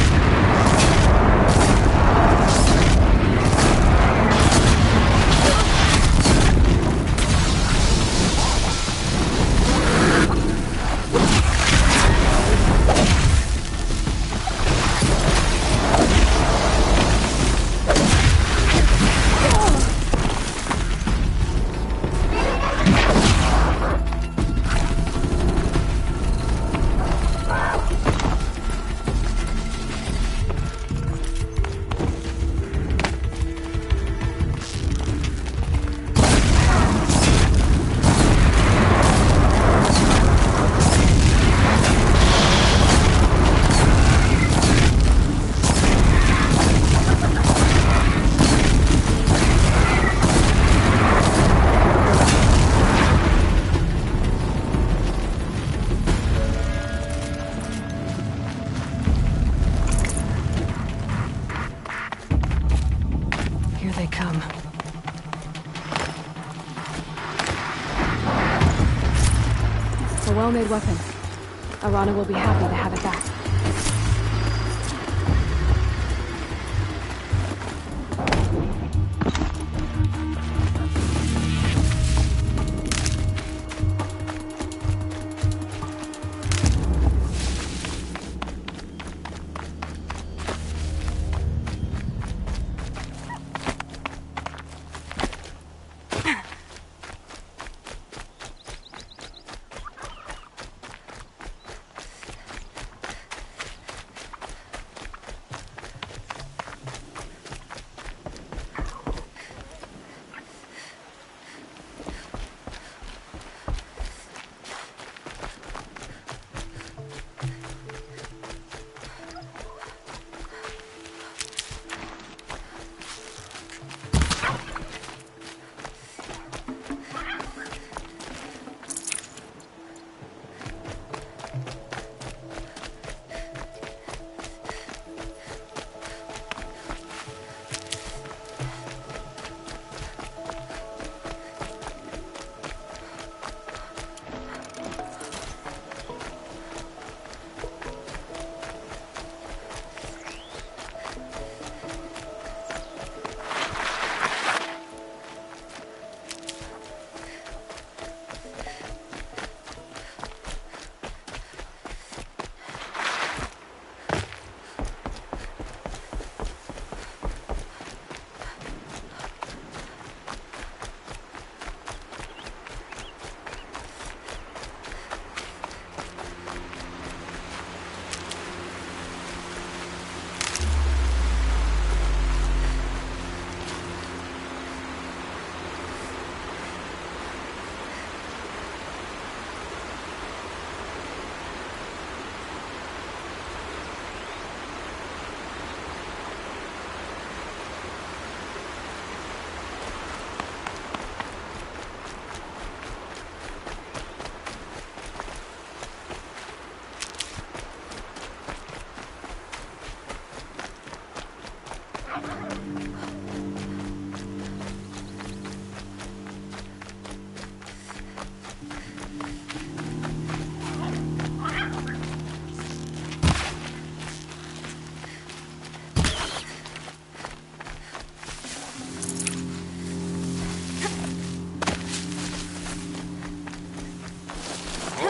S11: A well-made weapon. Arana will be happy to have it back.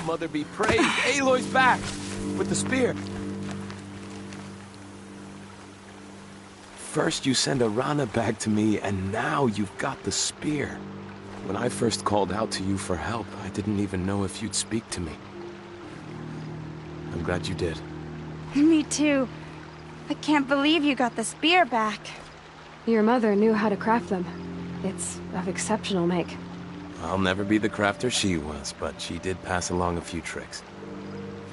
S12: Mother be praised. Aloy's back! With the spear. First you send Arana back to me, and now you've got the spear. When I first called out to you for help, I didn't even know if you'd speak to me. I'm glad you did.
S14: Me too. I can't believe you got the spear back.
S11: Your mother knew how to craft them. It's of exceptional make.
S12: I'll never be the crafter she was, but she did pass along a few tricks.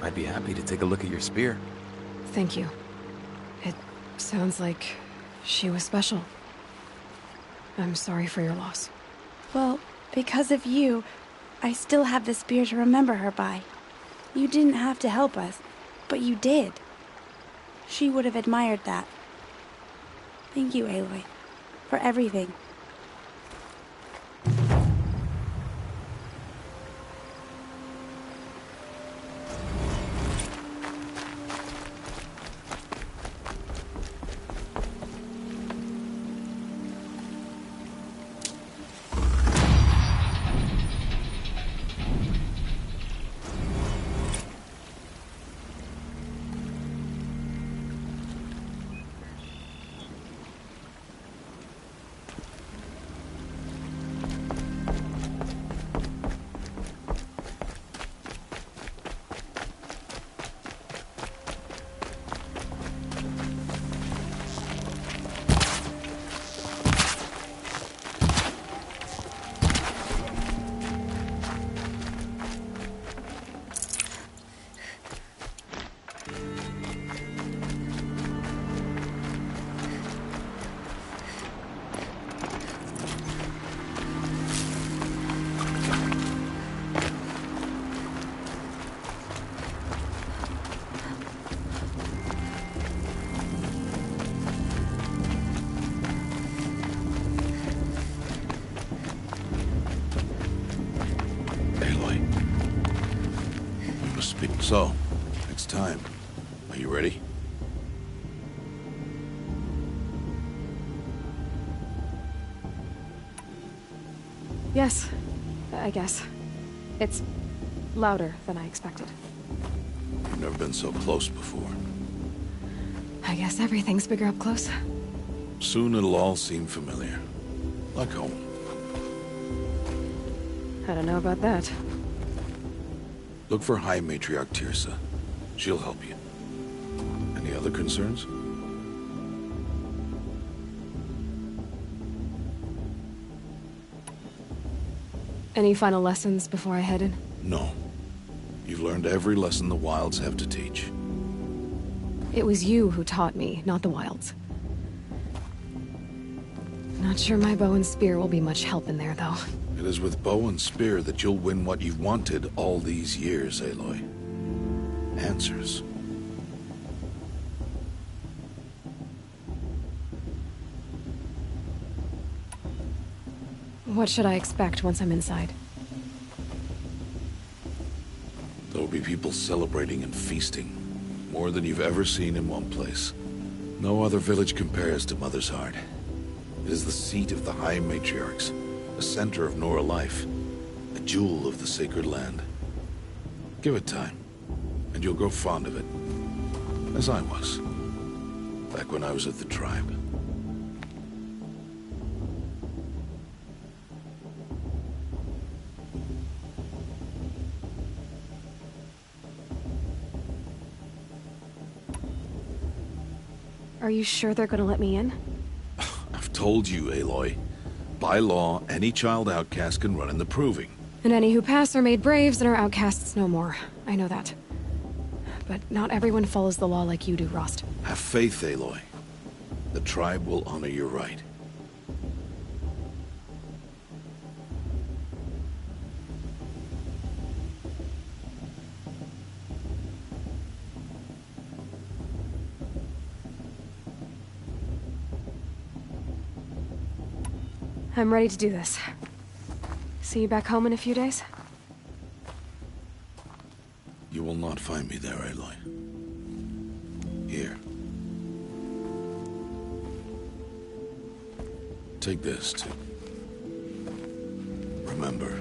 S12: I'd be happy to take a look at your spear.
S11: Thank you. It sounds like she was special. I'm sorry for your loss.
S14: Well, because of you, I still have the spear to remember her by. You didn't have to help us, but you did. She would have admired that. Thank you, Aloy, for everything.
S7: So, it's time. Are you ready?
S11: Yes, I guess. It's louder than I expected.
S7: You've never been so close before.
S11: I guess everything's bigger up close.
S7: Soon it'll all seem familiar. Like home.
S11: I don't know about that.
S7: Look for High Matriarch Tirsa. She'll help you. Any other concerns?
S11: Any final lessons before I head in?
S7: No. You've learned every lesson the Wilds have to teach.
S11: It was you who taught me, not the Wilds. Not sure my bow and spear will be much help in there, though.
S7: It is with bow and spear that you'll win what you've wanted all these years, Aloy. Answers.
S11: What should I expect once I'm inside?
S7: There will be people celebrating and feasting. More than you've ever seen in one place. No other village compares to Mother's Heart. It is the seat of the High Matriarchs, the center of Nora life, a jewel of the sacred land. Give it time, and you'll grow fond of it. As I was, back when I was at the tribe.
S11: Are you sure they're gonna let me in?
S7: I've told you, Aloy. By law, any child outcast can run in the Proving.
S11: And any who pass are made braves and are outcasts no more. I know that. But not everyone follows the law like you do, Rost.
S7: Have faith, Aloy. The tribe will honor your right.
S11: I'm ready to do this. See you back home in a few days?
S7: You will not find me there, Aloy. Here. Take this to remember.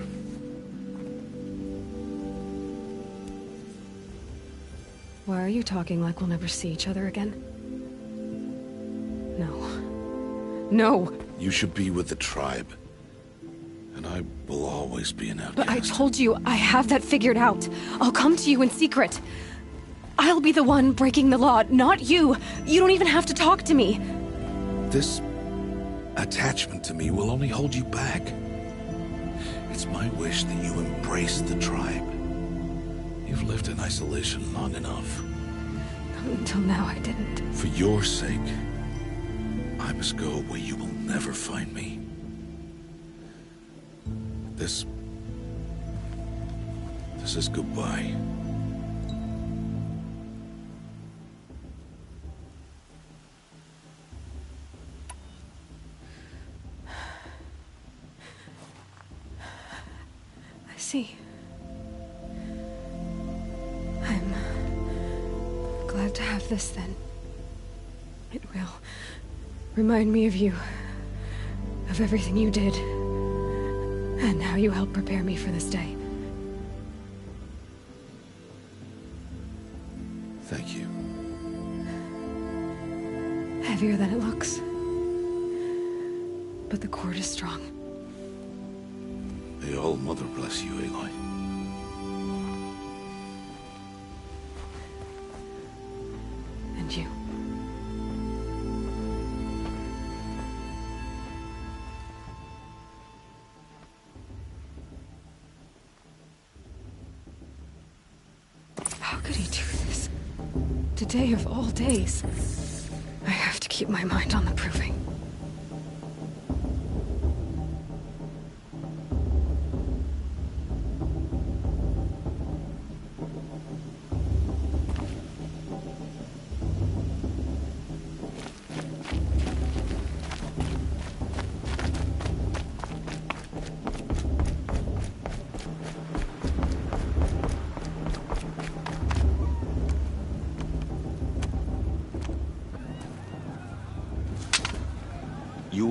S11: Why are you talking like we'll never see each other again? No. No!
S7: You should be with the tribe. And I will always be an outcast.
S11: But I told you, I have that figured out. I'll come to you in secret. I'll be the one breaking the law, not you. You don't even have to talk to me.
S7: This attachment to me will only hold you back. It's my wish that you embrace the tribe. You've lived in isolation long enough.
S11: Until now, I didn't.
S7: For your sake, I must go where you will never find me. This is goodbye.
S11: I see. I'm glad to have this then. It will remind me of you, of everything you did, and how you helped prepare me for this day.
S7: Thank you.
S11: Heavier than it looks. But the cord is strong.
S7: May All Mother bless you, Aloy.
S11: And you. How could he do this? Today of all days. I have to keep my mind on the Proving.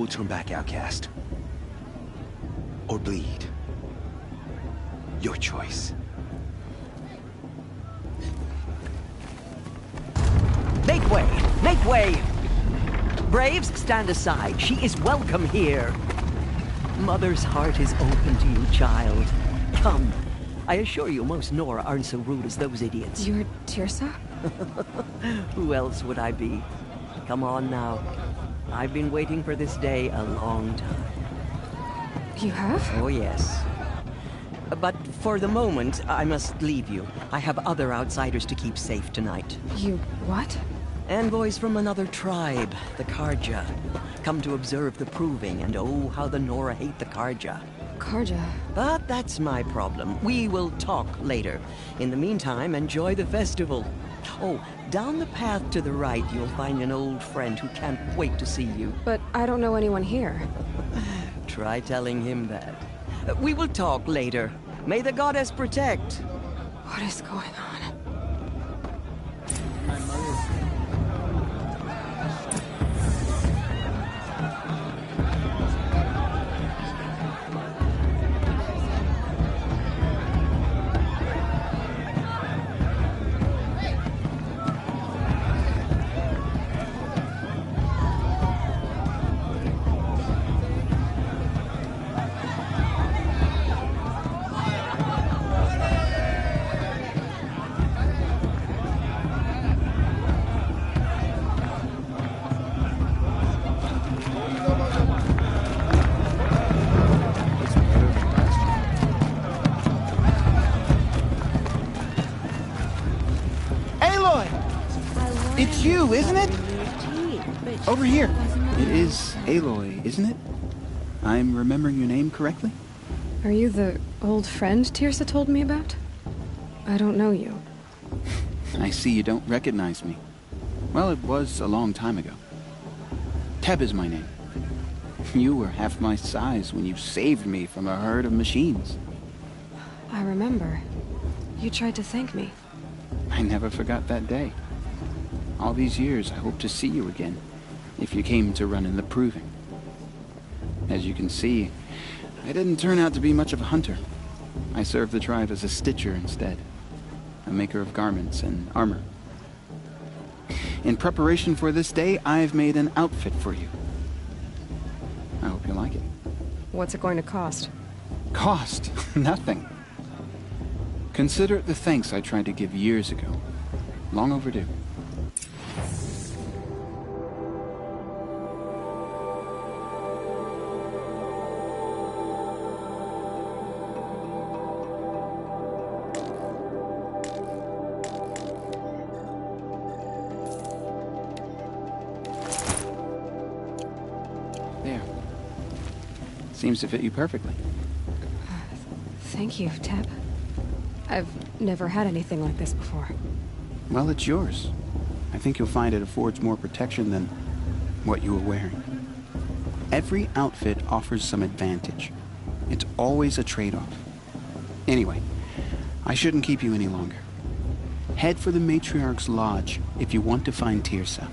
S12: will turn back outcast. Or bleed. Your choice.
S15: Make way! Make way! Braves, stand aside. She is welcome here. Mother's heart is open to you, child. Come. I assure you, most Nora aren't so rude as those idiots.
S11: You're Teersa?
S15: Who else would I be? Come on now. I've been waiting for this day a long time.
S11: You have?
S15: Oh, yes. But for the moment, I must leave you. I have other outsiders to keep safe tonight.
S11: You what?
S15: Envoys from another tribe, the Carja. Come to observe the proving, and oh, how the Nora hate the Carja.
S11: Carja?
S15: But that's my problem. We will talk later. In the meantime, enjoy the festival. Oh, down the path to the right, you'll find an old friend who can't wait to see you.
S11: But I don't know anyone here.
S15: Try telling him that. We will talk later. May the goddess protect.
S11: What is going on?
S1: My mother's...
S16: It's you, isn't it? Over here. It is Aloy, isn't it? I'm remembering your name correctly?
S11: Are you the old friend Teersa told me about? I don't know you.
S16: I see you don't recognize me. Well, it was a long time ago. Teb is my name. You were half my size when you saved me from a herd of machines.
S11: I remember. You tried to thank me.
S16: I never forgot that day. All these years, I hope to see you again, if you came to run in the proving. As you can see, I didn't turn out to be much of a hunter. I served the tribe as a stitcher instead, a maker of garments and armor. In preparation for this day, I've made an outfit for you. I hope you like it.
S11: What's it going to cost?
S16: Cost? Nothing. Consider it the thanks I tried to give years ago. Long overdue. There. Seems to fit you perfectly.
S11: Thank you, Teb. I've never had anything like this before.
S16: Well, it's yours. I think you'll find it affords more protection than what you were wearing. Every outfit offers some advantage. It's always a trade-off. Anyway, I shouldn't keep you any longer. Head for the Matriarch's Lodge if you want to find Teersa.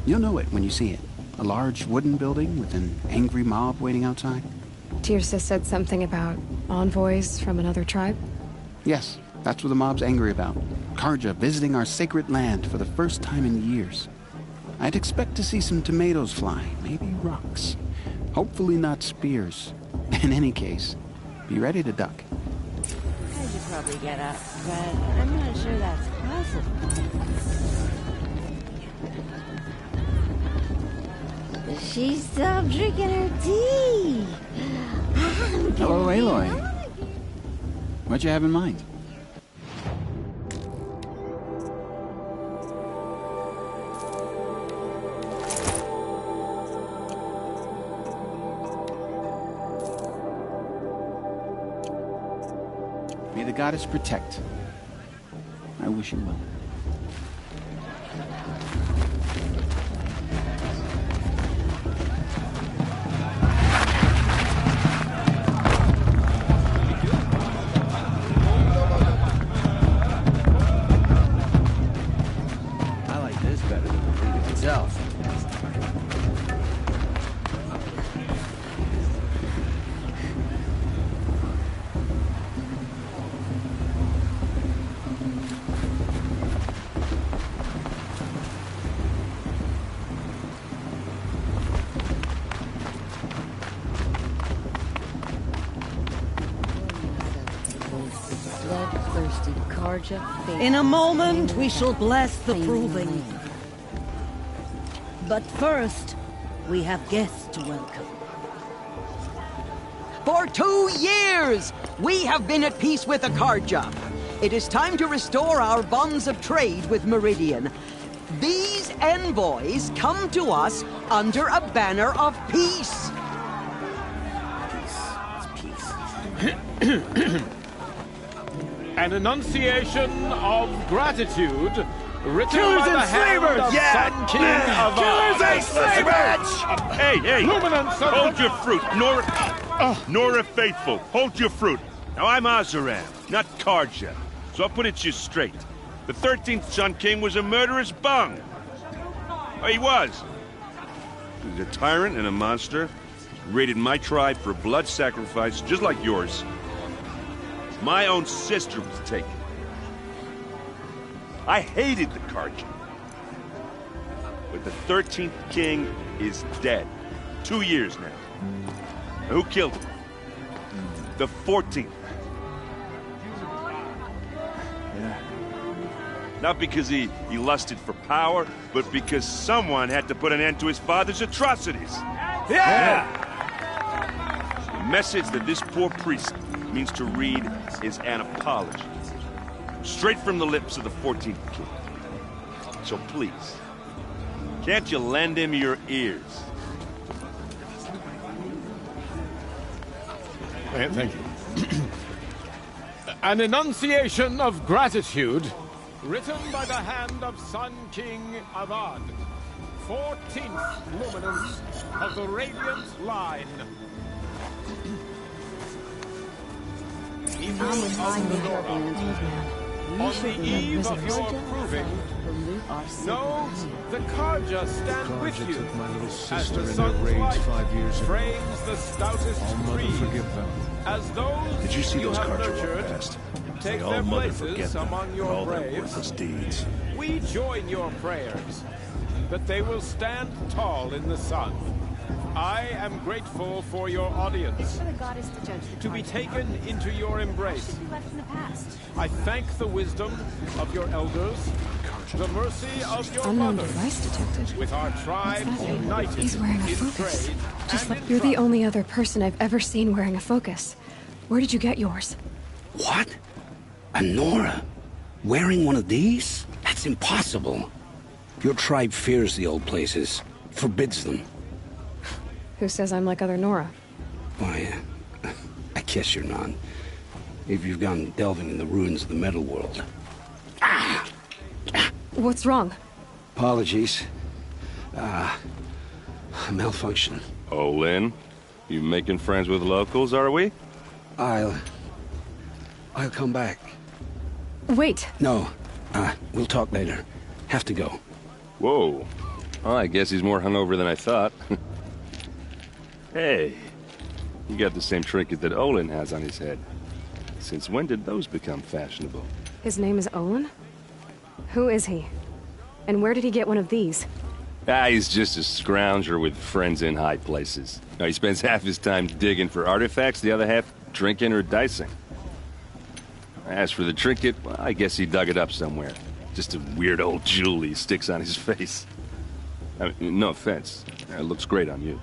S16: You'll know it when you see it. A large wooden building with an angry mob waiting outside.
S11: Teersa said something about envoys from another tribe?
S16: Yes, that's what the mob's angry about. Carja visiting our sacred land for the first time in years. I'd expect to see some tomatoes fly, maybe rocks. Hopefully not spears. In any case, be ready to duck.
S1: I should probably get up, but I'm not sure that's possible. She stopped drinking her tea.
S16: Hello, Aloy. What you have in mind? May the goddess protect. I wish you well.
S1: Boasted Karja.
S17: In a moment, we shall bless the proving. But first, we have guests to welcome.
S15: For 2 years, we have been at peace with Akarja. It is time to restore our bonds of trade with Meridian. These envoys come to us under a banner of peace.
S8: An enunciation of gratitude written
S18: Killers
S8: by the
S18: and
S8: hand
S18: slavers!
S8: of
S18: Yeah!
S8: Sun King Avad.
S18: Killers and slavers!
S19: Hey, hey!
S8: Luminance of
S19: Hold your fruit, Nora Faithful, hold your fruit. Now, I'm Azaram, not Karja, so I'll put it to you straight. The 13th Sun King was a murderous bung. Oh, he was. He was a tyrant and a monster. He raided my tribe for blood sacrifice, just like yours. My own sister was taken. I hated the Karja. But the 13th King is dead. 2 years now. Now, who killed him? The 14th. Not because he lusted for power, but because someone had to put an end to his father's atrocities.
S18: Yeah!
S19: The message that this poor priest means to read is an apology. Straight from the lips of the 14th King. So please, can't you lend him your ears?
S8: Thank you. An enunciation of gratitude written by the hand of Sun King Avad, 14th luminance of the Radiant Line. People of the Nora, on the eve of your proving, know the Karja stand with you as the sun's light frames the stoutest trees, as those
S7: Did you see those
S8: have
S7: Karja
S8: nurtured
S7: walk past?
S8: take
S7: They all
S8: their
S7: mother
S8: places
S7: forget them
S8: among
S7: and
S8: your
S7: all their
S8: braves.
S7: worthless deeds.
S8: We join your prayers that they will stand tall in the sun. I am grateful for your audience, to be taken into your embrace. I thank the wisdom of your elders, the mercy of your
S11: Unknown
S8: mothers,
S11: device detected.
S8: with our tribes united
S11: He's wearing a
S8: in
S11: focus.
S8: trade
S11: Just
S8: and
S11: like
S8: in
S11: you're the
S8: trust.
S11: only other person I've ever seen wearing a focus. Where did you get yours?
S20: What? A Nora? Wearing one of these? That's impossible. Your tribe fears the old places, forbids them.
S11: Who says I'm like other Nora?
S20: Why, I guess you're not. If you've gone delving in the ruins of the metal world.
S11: What's wrong?
S20: Apologies. A malfunction.
S19: Oh, Lynn, you making friends with locals, are we?
S20: I'll come back.
S11: Wait.
S20: No, we'll talk later. Have to go.
S19: Whoa. Well, I guess he's more hungover than I thought. Hey, you got the same trinket that Olin has on his head. Since when did those become fashionable?
S11: His name is Olin? Who is he? And where did he get one of these?
S19: He's just a scrounger with friends in high places. Now, he spends half his time digging for artifacts, the other half drinking or dicing. As for the trinket, well, I guess he dug it up somewhere. Just a weird old jewel he sticks on his face. I mean, no offense. It looks great on you.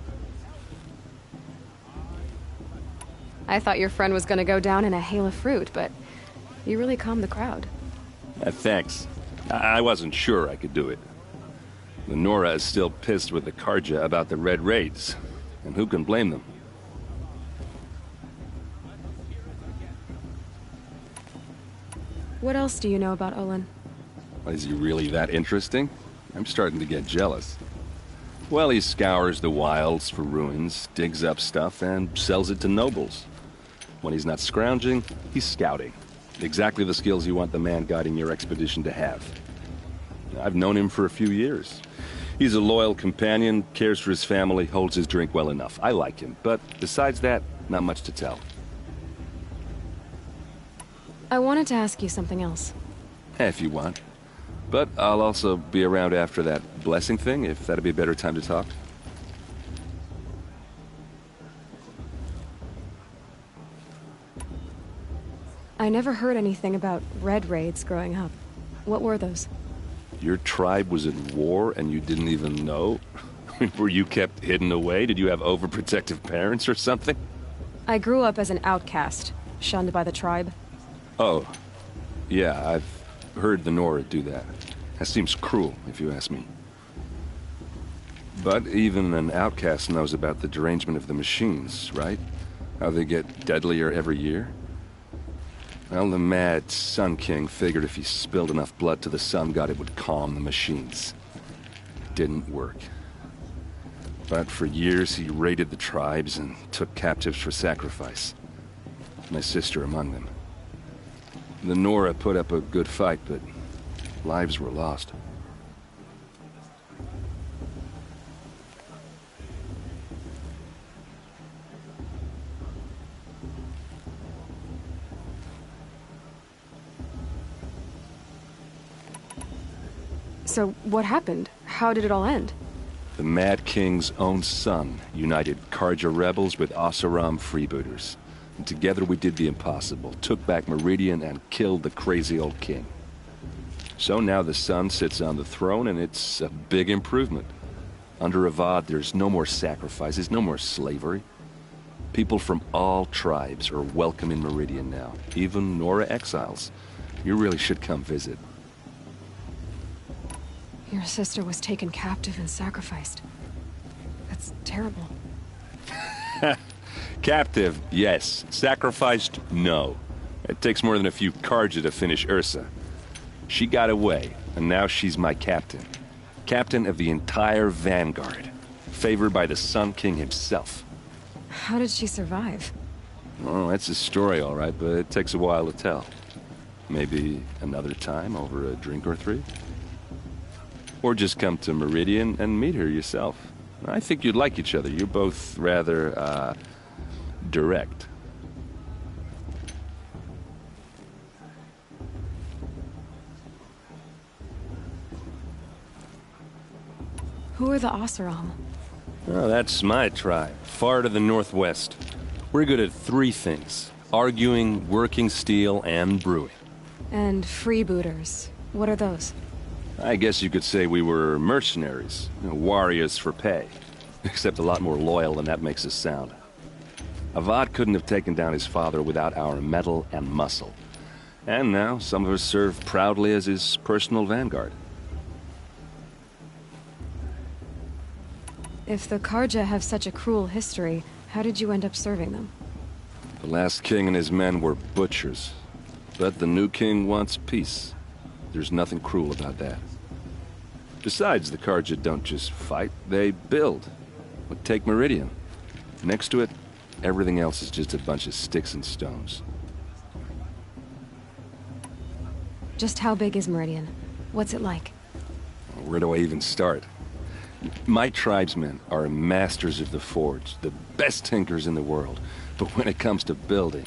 S11: I thought your friend was gonna go down in a hail of fruit, but you really calmed the crowd.
S19: Thanks. I wasn't sure I could do it. The Nora is still pissed with the Karja about the Red Raids, and who can blame them?
S11: What else do you know about Olin?
S19: Is he really that interesting? I'm starting to get jealous. Well, he scours the wilds for ruins, digs up stuff, and sells it to nobles. When he's not scrounging, he's scouting. Exactly the skills you want the man guiding your expedition to have. I've known him for a few years. He's a loyal companion, cares for his family, holds his drink well enough. I like him, but besides that, not much to tell.
S11: I wanted to ask you something else.
S19: If you want. But I'll also be around after that blessing thing, if that'd be a better time to talk.
S11: I never heard anything about Red Raids growing up. What were those?
S19: Your tribe was at war and you didn't even know? Were you kept hidden away? Did you have overprotective parents or something?
S11: I grew up as an outcast, shunned by the tribe.
S19: Oh, yeah, I've heard the Nora do that. That seems cruel, if you ask me. But even an outcast knows about the derangement of the machines, right? How they get deadlier every year? Well, the mad Sun King figured if he spilled enough blood to the Sun God, it would calm the machines. It didn't work. But for years, he raided the tribes and took captives for sacrifice. My sister among them. The Nora put up a good fight, but lives were lost.
S11: So, what happened? How did it all end?
S19: The Mad King's own son united Carja rebels with Oseram freebooters. And together we did the impossible, took back Meridian and killed the crazy old king. So now the son sits on the throne and it's a big improvement. Under Avad, there's no more sacrifices, no more slavery. People from all tribes are welcome in Meridian now, even Nora exiles. You really should come visit.
S11: Your sister was taken captive and sacrificed. That's terrible.
S19: Captive, yes. Sacrificed, no. It takes more than a few Carja to finish Ursa. She got away, and now she's my captain. Captain of the entire Vanguard. Favored by the Sun King himself.
S11: How did she survive?
S19: Oh, that's a story, all right, but it takes a while to tell. Maybe another time over a drink or three? Or just come to Meridian and meet her yourself. I think you'd like each other. You're both rather, direct.
S11: Who are the Oseram?
S19: Oh, that's my tribe, far to the northwest. We're good at three things: arguing, working steel, and brewing.
S11: And freebooters. What are those?
S19: I guess you could say we were mercenaries, warriors for pay. Except a lot more loyal than that makes us sound. Avad couldn't have taken down his father without our metal and muscle. And now, some of us serve proudly as his personal vanguard.
S11: If the Carja have such a cruel history, how did you end up serving them?
S19: The last king and his men were butchers. But the new king wants peace. There's nothing cruel about that. Besides, the Carja don't just fight, they build. But take Meridian. Next to it, everything else is just a bunch of sticks and stones.
S11: Just how big is Meridian? What's it like?
S19: Where do I even start? My tribesmen are masters of the forge, the best tinkers in the world. But when it comes to building,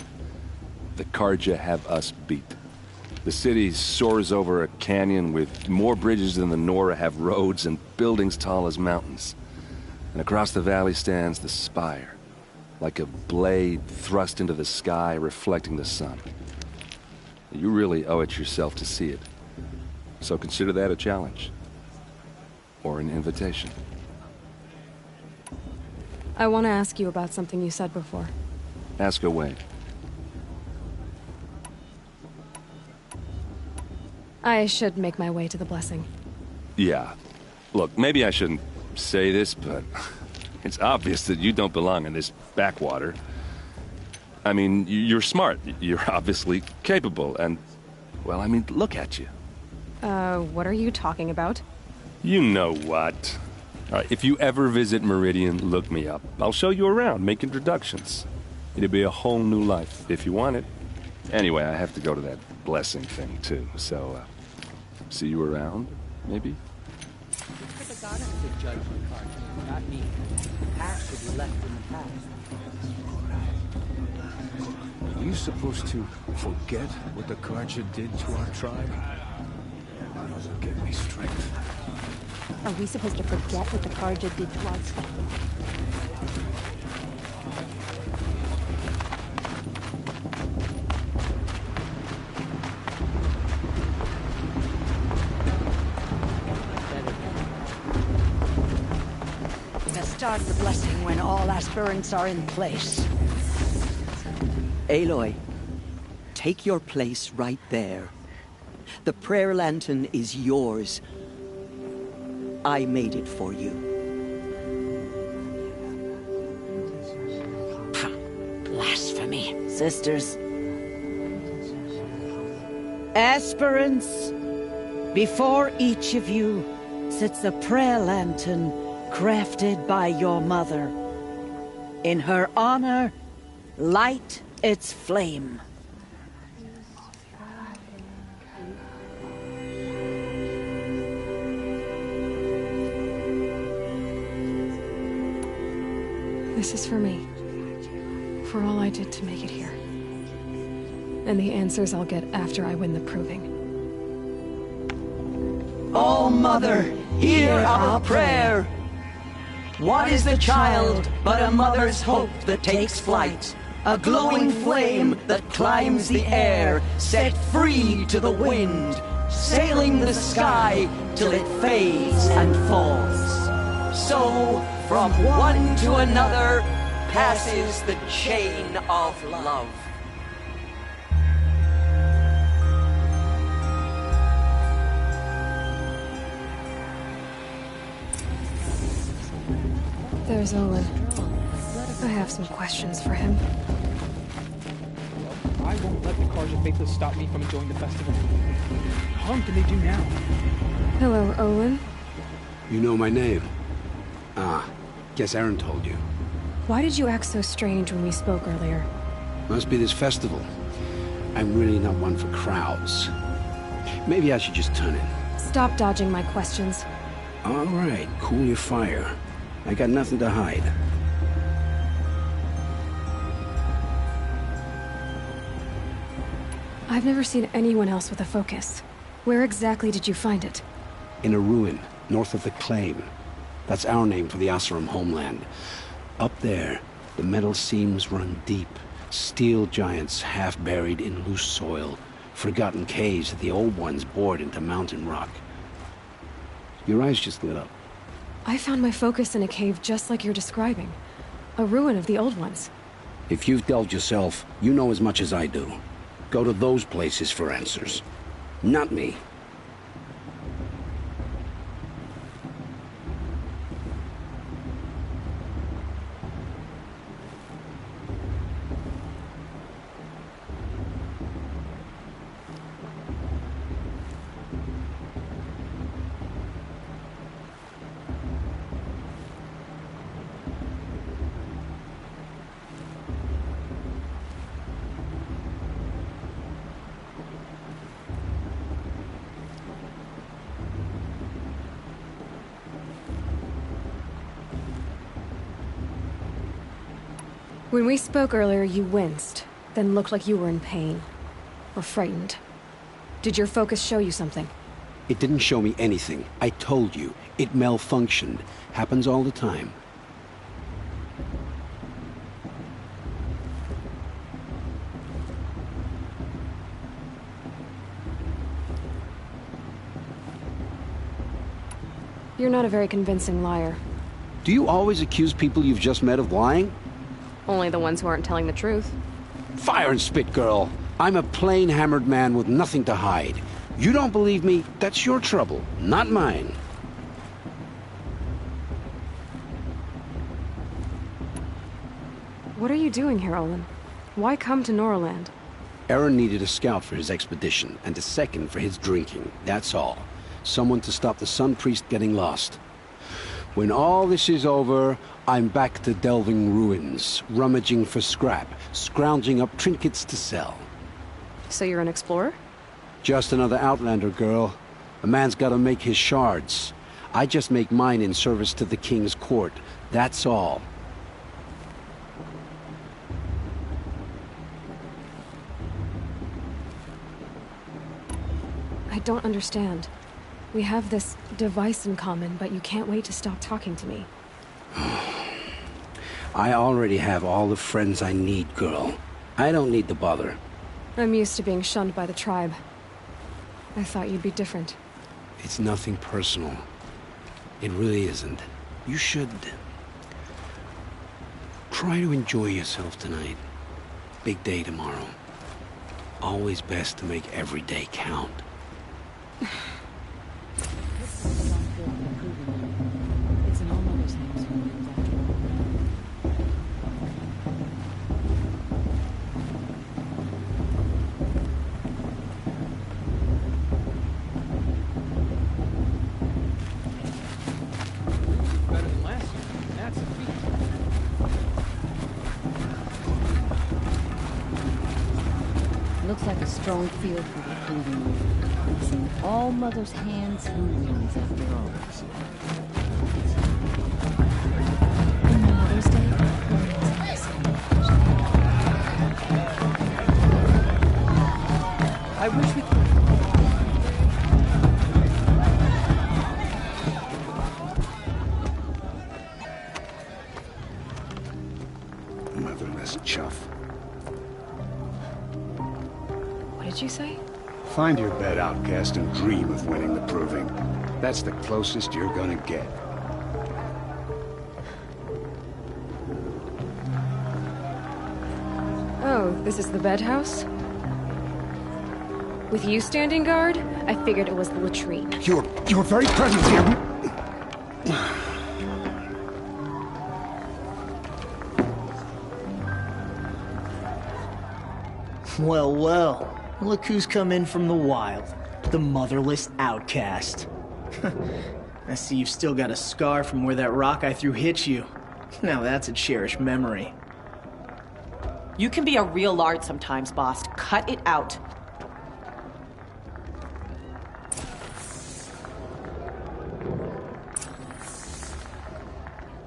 S19: the Carja have us beat. The city soars over a canyon with more bridges than the Nora have roads and buildings tall as mountains. And across the valley stands the spire, like a blade thrust into the sky reflecting the sun. You really owe it yourself to see it. So consider that a challenge. Or an invitation.
S11: I want to ask you about something you said before.
S19: Ask away.
S11: I should make my way to the blessing.
S19: Yeah. Look, maybe I shouldn't say this, but it's obvious that you don't belong in this backwater. I mean, you're smart. You're obviously capable, and, well, I mean, look at you.
S11: What are you talking about?
S19: You know what. All right, if you ever visit Meridian, look me up. I'll show you around, make introductions. It'll be a whole new life, if you want it. Anyway, I have to go to that blessing thing, too, so, see you around, maybe?
S21: The goddess to judge the Carja, not me. The past should be left in the past.
S22: Are you supposed to forget what the Carja did to our tribe? That doesn't give me strength.
S2: Are we supposed to forget what the Carja did to our tribe?
S17: start the blessing when all aspirants are in place.
S15: Aloy, take your place right there. The prayer lantern is yours. I made it for you.
S17: Blasphemy.
S1: Sisters.
S17: Aspirants, before each of you sits a prayer lantern crafted by your mother. In her honor, light its flame.
S11: This is for me. For all I did to make it here. And the answers I'll get after I win the proving.
S15: Oh, Mother, hear our prayer! What is the child but a mother's hope that takes flight? A glowing flame that climbs the air, set free to the wind, sailing the sky till it fades and falls. So, from one to another, passes the chain of love.
S11: There's Olin. I have some questions for him.
S5: I won't let the Carja Faithless stop me from enjoying the festival. What harm can they do now?
S11: Hello, Olin.
S20: You know my name? Ah, guess Aaron told you.
S11: Why did you act so strange when we spoke earlier?
S20: Must be this festival. I'm really not one for crowds. Maybe I should just turn in.
S11: Stop dodging my questions.
S20: All right, cool your fire. I got nothing to hide.
S11: I've never seen anyone else with a focus. Where exactly did you find it?
S20: In a ruin, north of the Claim. That's our name for the Oseram homeland. Up there, the metal seams run deep. Steel giants half buried in loose soil. Forgotten caves that the old ones bored into mountain rock. Your eyes just lit up.
S11: I found my focus in a cave just like you're describing. A ruin of the old ones.
S20: If you've delved yourself, you know as much as I do. Go to those places for answers. Not me.
S11: When we spoke earlier, you winced, then looked like you were in pain. Or frightened. Did your focus show you something?
S20: It didn't show me anything. I told you. It malfunctioned. Happens all the time.
S11: You're not a very convincing liar.
S20: Do you always accuse people you've just met of lying?
S11: Only the ones who aren't telling the truth.
S20: Fire and spit, girl. I'm a plain hammered man with nothing to hide. You don't believe me? That's your trouble, not mine.
S11: What are you doing here, Olin? Why come to Norland?
S20: Aaron needed a scout for his expedition, and a second for his drinking. That's all. Someone to stop the Sun Priest getting lost. When all this is over, I'm back to delving ruins, rummaging for scrap, scrounging up trinkets to sell.
S11: So you're an explorer?
S20: Just another Outlander, girl. A man's gotta make his shards. I just make mine in service to the King's court. That's all.
S11: I don't understand. We have this device in common, but you can't wait to stop talking to me.
S20: I already have all the friends I need, girl. I don't need the bother.
S11: I'm used to being shunned by the tribe. I thought you'd be different.
S20: It's nothing personal. It really isn't. You should Try to enjoy yourself tonight. Big day tomorrow. Always best to make every day count.
S11: It's in all mother's hands for me, after all.
S5: Better than last year. That's a feat.
S1: Looks like a strong field for the proving. It's in all Mother's hands who wins after all. In Mother's Day,
S15: I wish we could.
S20: Motherless chuff.
S11: What did you say?
S20: Find your bed, outcast, and dream of winning the proving. That's the closest you're gonna get.
S11: Oh, this is the bed house? With you standing guard, I figured it was the latrine.
S20: Your very presence here...
S4: Well, well. Look who's come in from the wild. The motherless outcast. I see you've still got a scar from where that rock I threw hit you. Now that's a cherished memory.
S6: You can be a real lard sometimes, boss. Cut it out.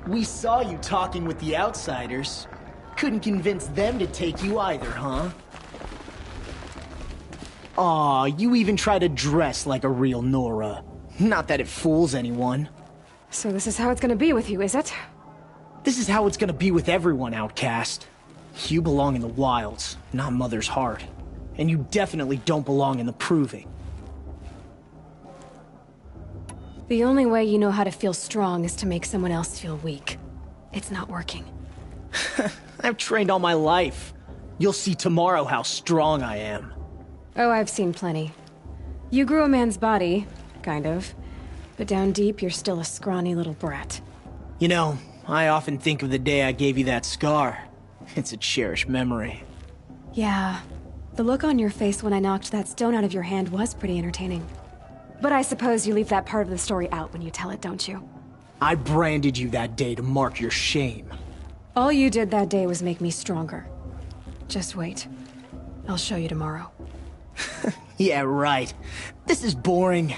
S4: We saw you talking with the outsiders. Couldn't convince them to take you either, huh? Aw, you even try to dress like a real Nora. Not that it fools anyone.
S11: So this is how it's gonna be with you, is it?
S4: This is how it's gonna be with everyone, outcast. You belong in the wilds, not Mother's heart. And you definitely don't belong in the proving.
S11: The only way you know how to feel strong is to make someone else feel weak. It's not working.
S4: I've trained all my life. You'll see tomorrow how strong I am.
S11: Oh, I've seen plenty. You grew a man's body, kind of. But down deep, you're still a scrawny little brat.
S4: You know, I often think of the day I gave you that scar. It's a cherished memory.
S11: Yeah. The look on your face when I knocked that stone out of your hand was pretty entertaining. But I suppose you leave that part of the story out when you tell it, don't you?
S4: I branded you that day to mark your shame.
S11: All you did that day was make me stronger. Just wait. I'll show you tomorrow.
S4: Yeah, right. This is boring.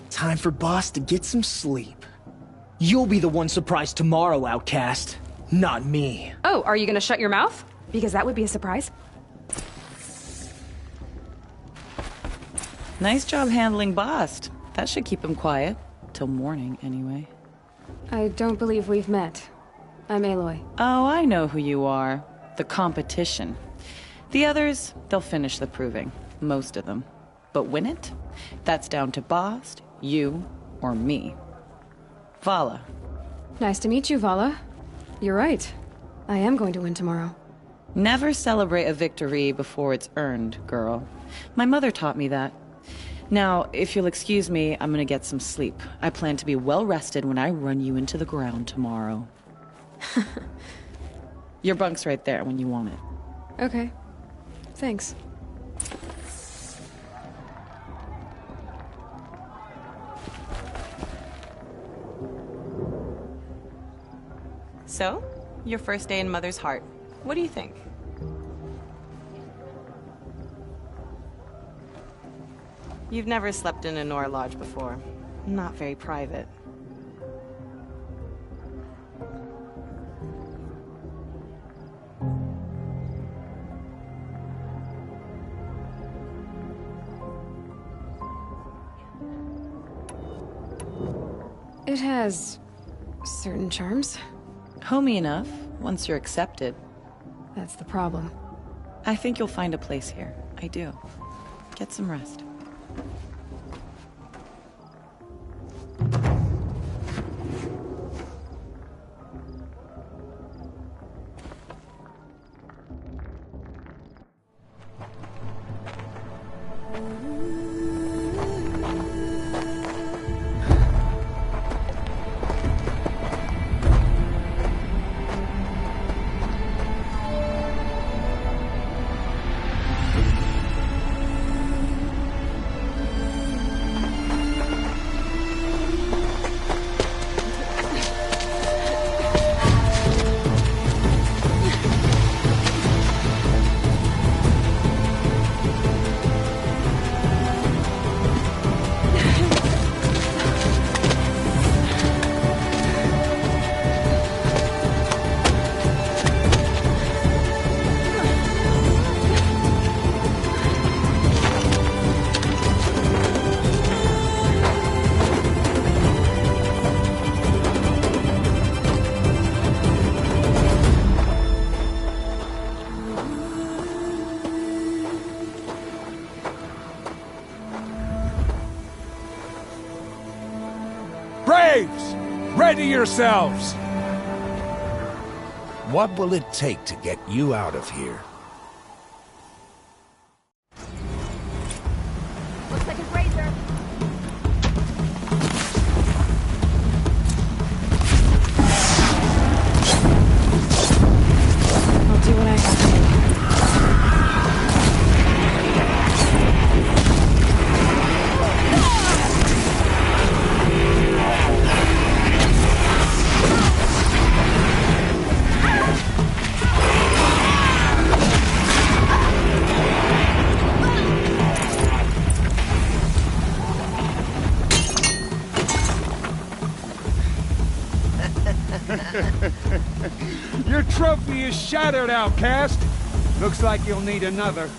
S4: Time for Boss to get some sleep. You'll be the one surprised tomorrow, outcast. Not me.
S11: Oh, are you gonna shut your mouth? Because that would be a surprise.
S6: Nice job handling Bast. That should keep him quiet. Till morning, anyway.
S11: I don't believe we've met. I'm Aloy.
S6: Oh, I know who you are. The competition. The others, they'll finish the proving. Most of them. But win it? That's down to Bast, you, or me. Vala.
S11: Nice to meet you, Vala. You're right. I am going to win tomorrow.
S6: Never celebrate a victory before it's earned, girl. My mother taught me that. Now, if you'll excuse me, I'm gonna get some sleep. I plan to be well rested when I run you into the ground tomorrow. Your bunk's right there when you want it.
S11: Okay. Thanks.
S6: So, your first day in Mother's heart. What do you think? You've never slept in a Nora lodge before. Not very private.
S11: It has certain charms.
S6: Homey enough, once you're accepted.
S11: That's the problem.
S6: I think you'll find a place here. I do. Get some rest.
S18: Braves! Ready yourselves!
S3: What will it take to get you out of here?
S9: Looks like a razor.
S11: I'll do what I have to do.
S18: Your trophy is shattered, outcast. Looks like you'll need another.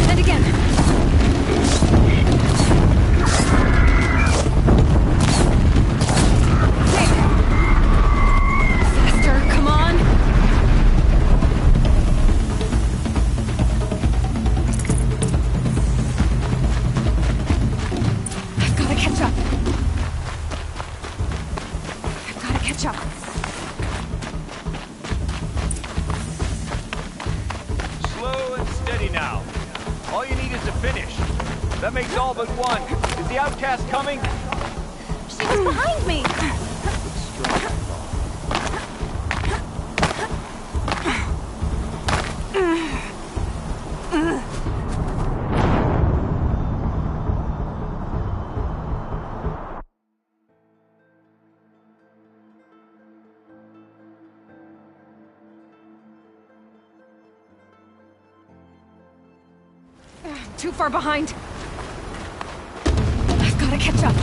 S11: And again. Faster, come on. I've got to catch up. I've got to catch up.
S23: Slow and steady now. All you need is to finish. That makes all but one. Is the outcast coming?
S9: She was behind me!
S11: Too far behind. I've got to catch up.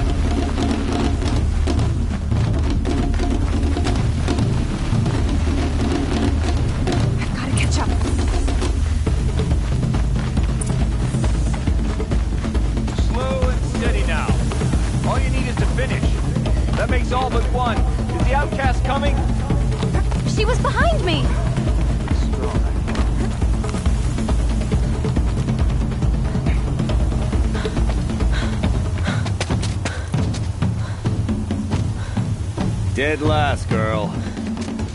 S11: I've got to catch up.
S23: Slow and steady now. All you need is to finish. That makes all but one. Is the outcast coming?
S9: She was behind me!
S23: Dead last, girl.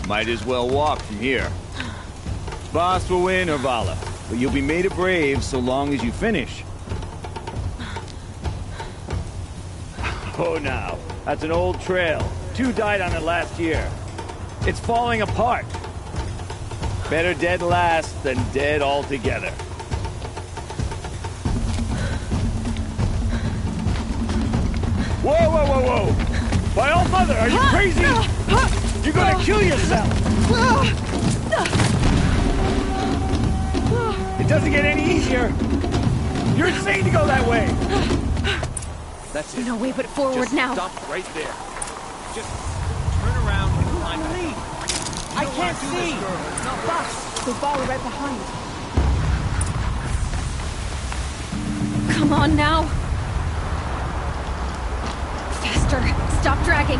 S23: Might as well walk from here. Boss will win, Urvala, but you'll be made a brave so long as you finish. Oh, now. That's an old trail. 2 died on it last year. It's falling apart. Better dead last than dead altogether. Whoa, whoa, whoa, whoa! By all mother, are you crazy? You're gonna kill yourself! It doesn't get any easier! You're insane to go that way! That's it.
S11: No way but forward
S23: Just
S11: now.
S23: stop right there. Just turn around and climb me.
S15: I can't see! Boss, the ball right behind.
S11: Come on now. Faster. Stop dragging.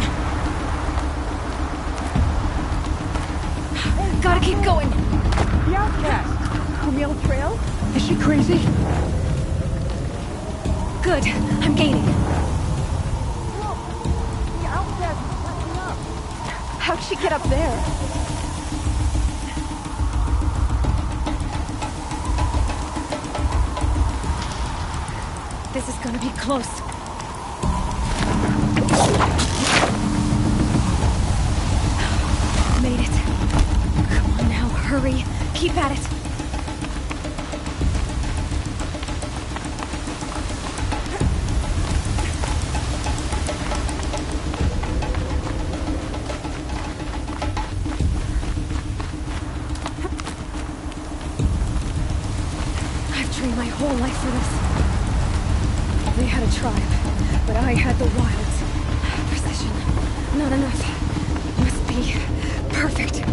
S11: Gotta keep going.
S15: The outcast! Camille Trail? Is she crazy?
S11: Good. I'm gaining.
S15: The outcast is catching up. How'd she get up there?
S11: This is gonna be close. Made it. Come on now, hurry. Keep at it. I've trained my whole life for this. They had a tribe, but I had the wilds. Precision. Not enough. Must be perfect.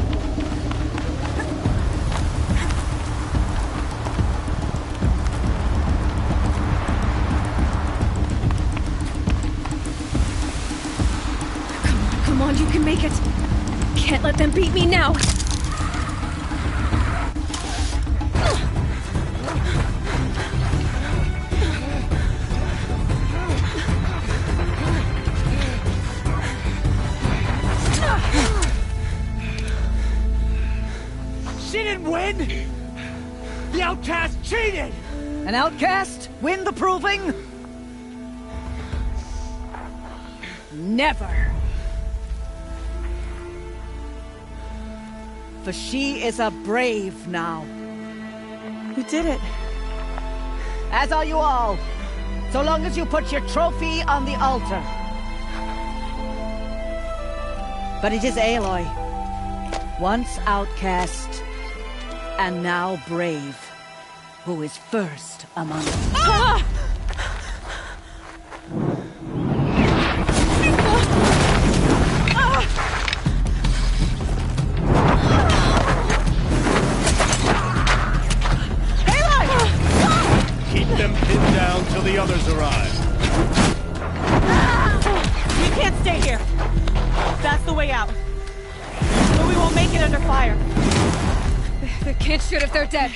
S11: Come on, you can make it. Can't let them beat me now.
S10: win? The outcast cheated!
S17: An outcast win the proving? Never. For she is a brave now.
S6: You did it.
S17: As are you all. So long as you put your trophy on the altar. But it is Aloy, once outcast, and now brave, who is first among us.
S11: Ah!
S8: Keep them pinned down till the others arrive.
S6: We can't stay here. That's the way out. But we won't make it under fire.
S11: They can't shoot if they're dead.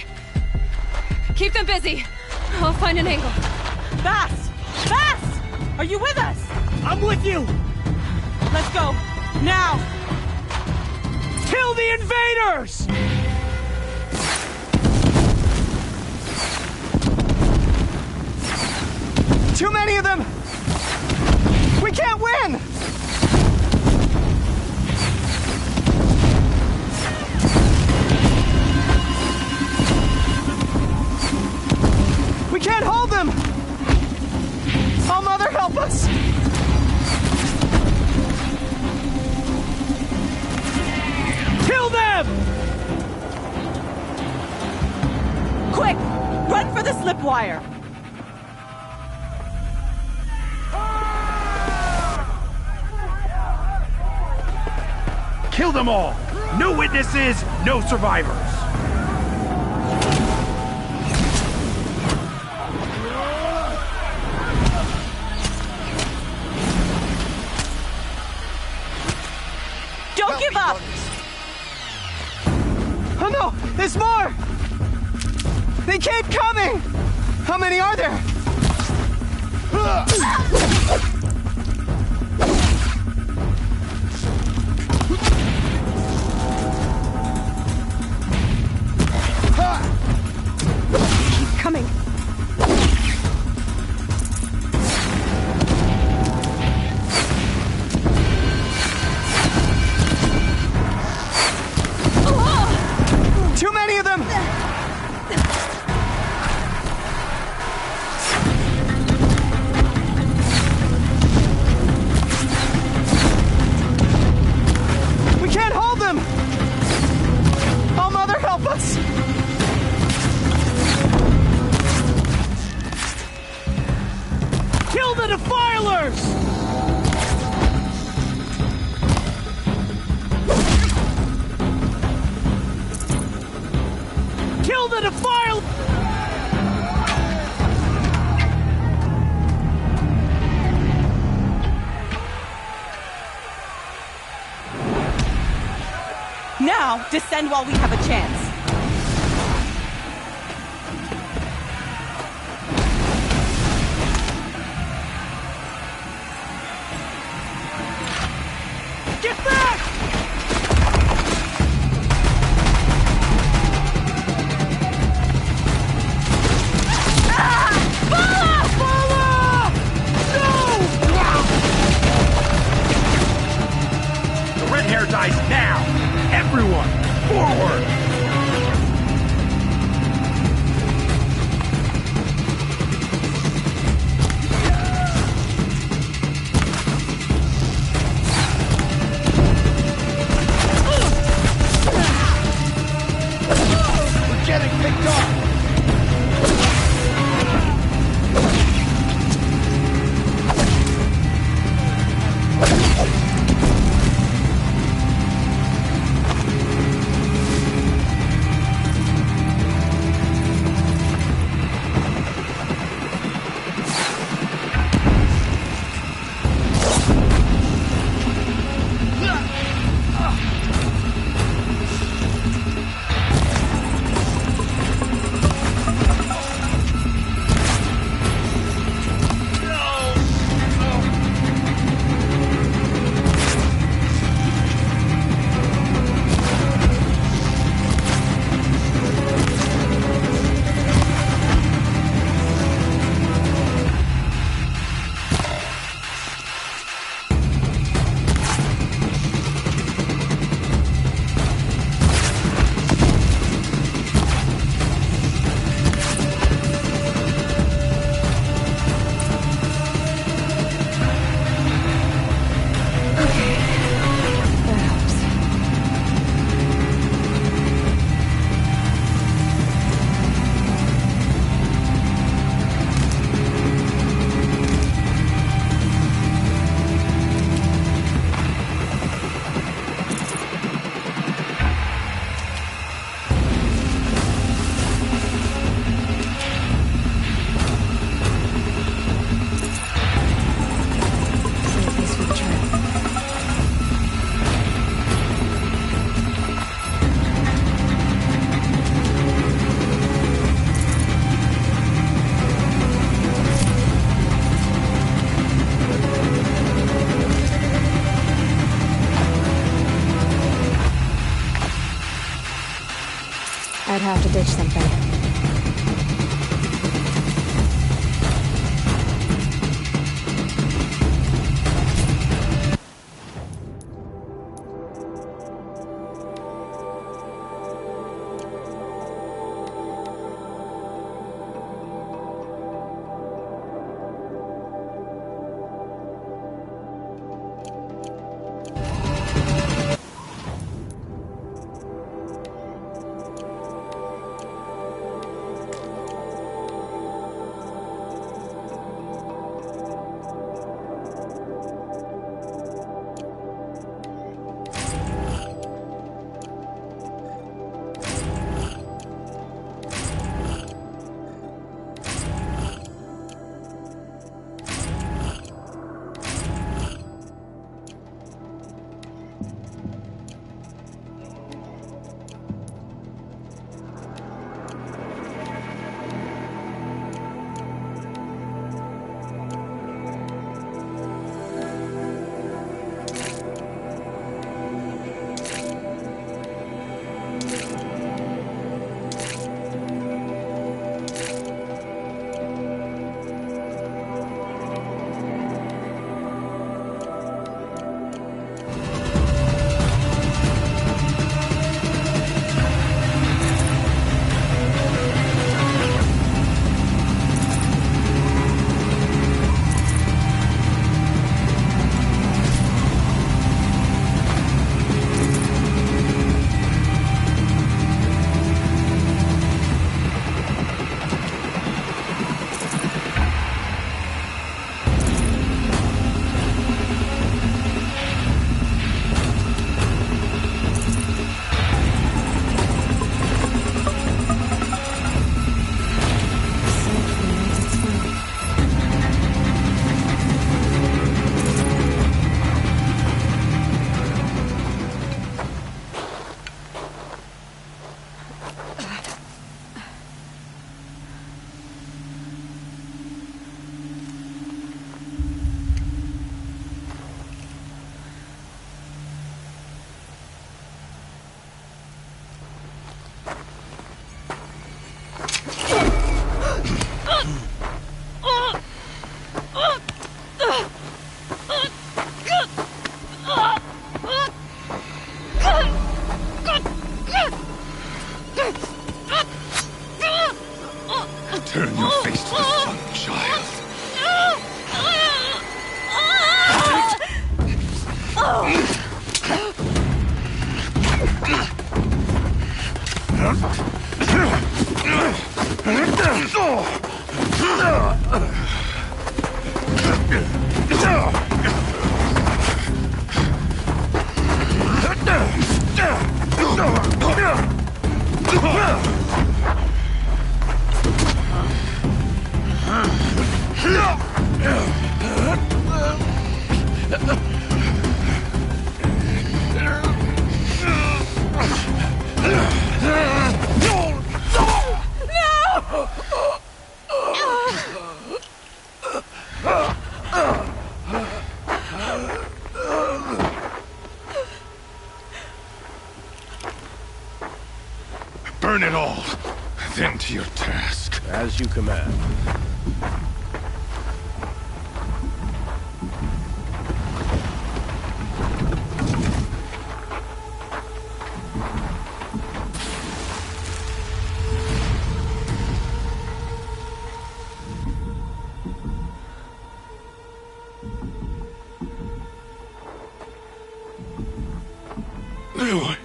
S11: Keep them busy. I'll find an angle.
S6: Fast! Fast! Are you with us?
S10: I'm with you!
S6: Let's go. Now!
S10: Kill the invaders!
S13: Too many of them! We can't win! We can't hold them! Oh, Mother, help us!
S10: Kill them!
S6: Quick! Run for the slip wire!
S10: Kill them all! No witnesses, no survivors!
S6: Don't give up!
S13: Oh no! There's more! They keep coming! How many are there?
S11: Keep coming.
S13: Too many of them! We can't hold them! Oh, Mother, help us!
S10: Kill the defilers! Kill the defile!
S6: Now, descend while we have a chance.
S10: Get back! The red hair dies now! Everyone, forward! We're getting picked up!
S11: I'd have to ditch something.
S7: Turn your face to the sun, child. Burn it all, then to your task.
S22: As you command.
S7: Aloy.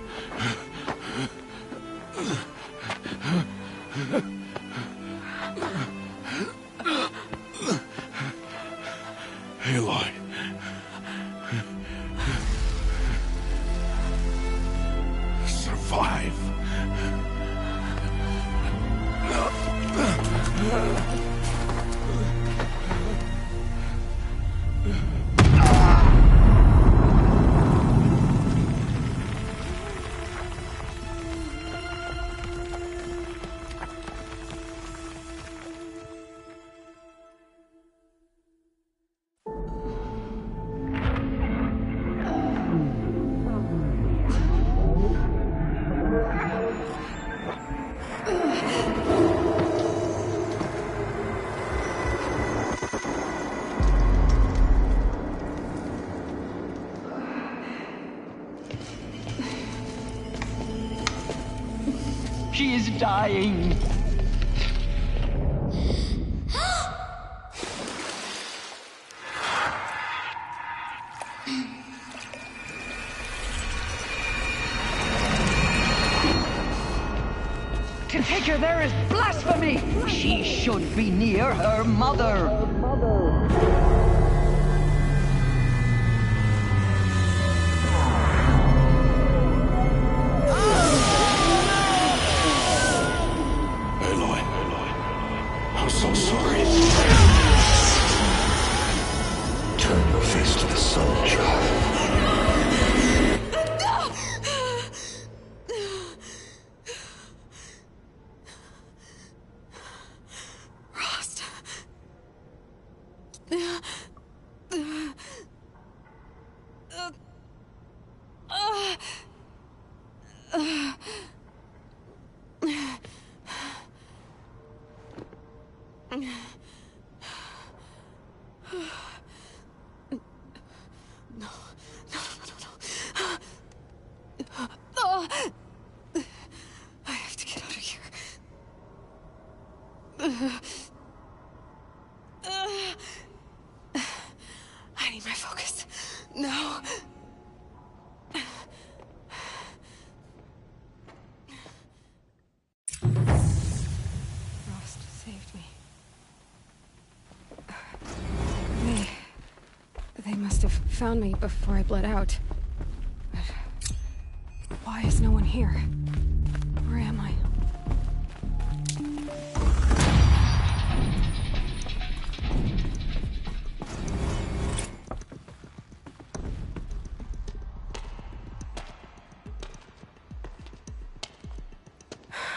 S7: Aloy. Survive.
S15: She is dying. To take her there is blasphemy! She should be near her mother.
S3: Aloy, I'm so sorry. Turn your face to the sun, child.
S11: I have to get out of here. I need my focus. No. Frost saved me. They must have found me before I bled out. But why is no one here? Where am I?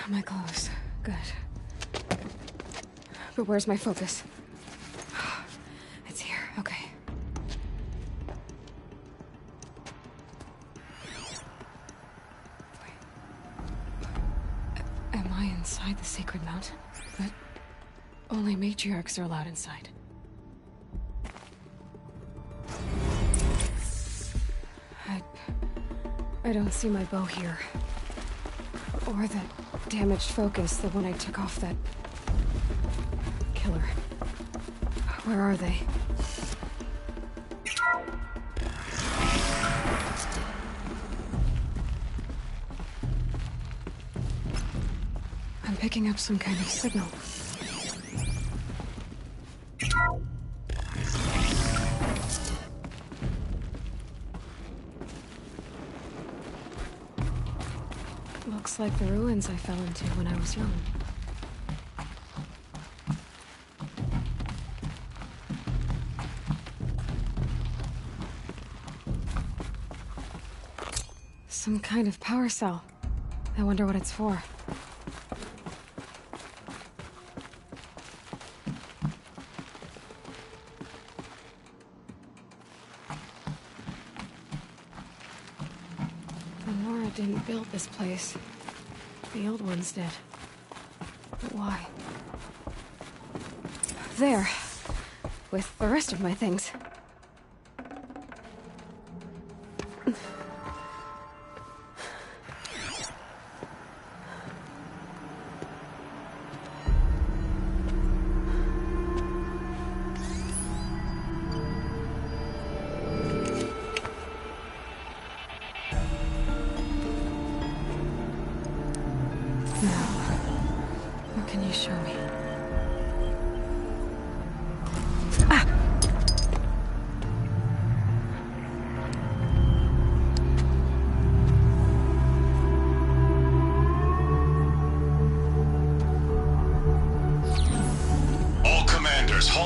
S11: My clothes. Good. But where's my focus? It's here. Okay. Am I inside the sacred mountain? But only matriarchs are allowed inside. I don't see my bow here. Or the damaged focus, the one I took off that killer. Where are they? I'm picking up some kind of signal. Looks like the ruins I fell into when I was young. Some kind of power cell. I wonder what it's for. Nora didn't build this place. The old ones did. But why? There. With the rest of my things.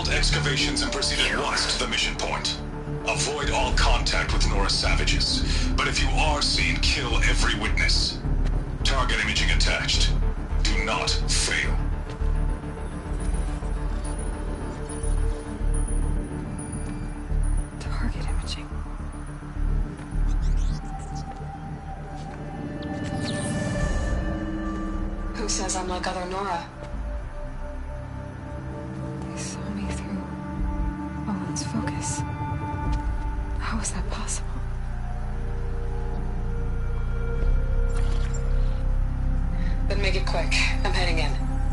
S12: Excavations and proceed at once to the mission point. Avoid all contact with Nora savages, but if you are seen, kill every witness. Target imaging attached. Do not fail.
S11: Target imaging. Who says I'm like other Nora? Focus. How is that possible? Then make it
S14: quick. I'm heading in.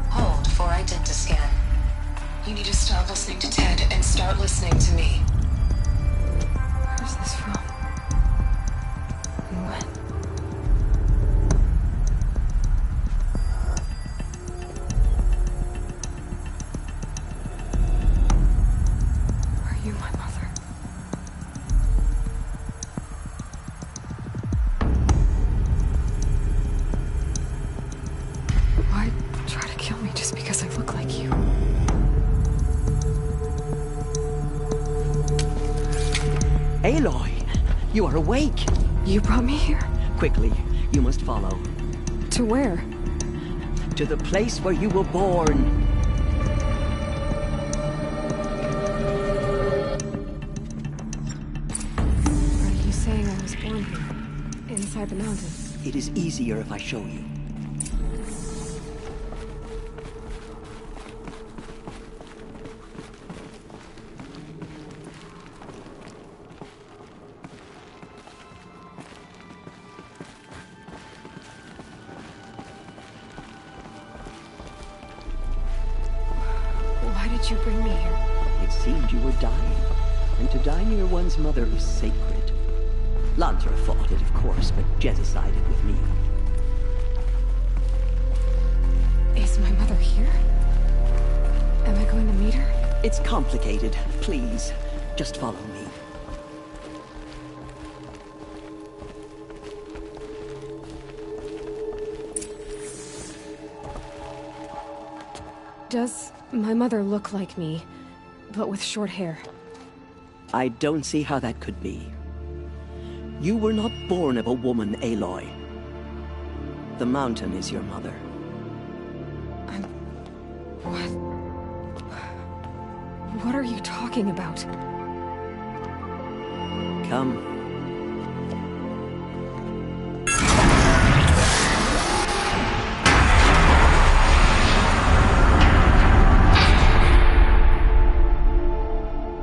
S14: Hold for identiscan. You need to stop listening to Ted and start listening to me.
S11: Where's this from? And when? Are you my mother? Why try to kill me just because I look like you?
S15: Aloy, you are awake.
S11: You brought me here?
S15: Quickly, you must follow.
S11: To where?
S15: To the place where you were born.
S11: Are you saying I was born here? Inside the mountain?
S15: It is easier if I show you.
S11: Why did you bring me here?
S15: It seemed you were dying, and to die near one's mother is sacred. Lantra fought it, of course, but Jezza sided with me.
S11: Is my mother here? Am I going to meet her?
S15: It's complicated. Please, just follow me.
S11: Does my mother look like me, but with short hair?
S15: I don't see how that could be. You were not born of a woman, Aloy. The mountain is your mother.
S11: What are you talking about?
S15: Come.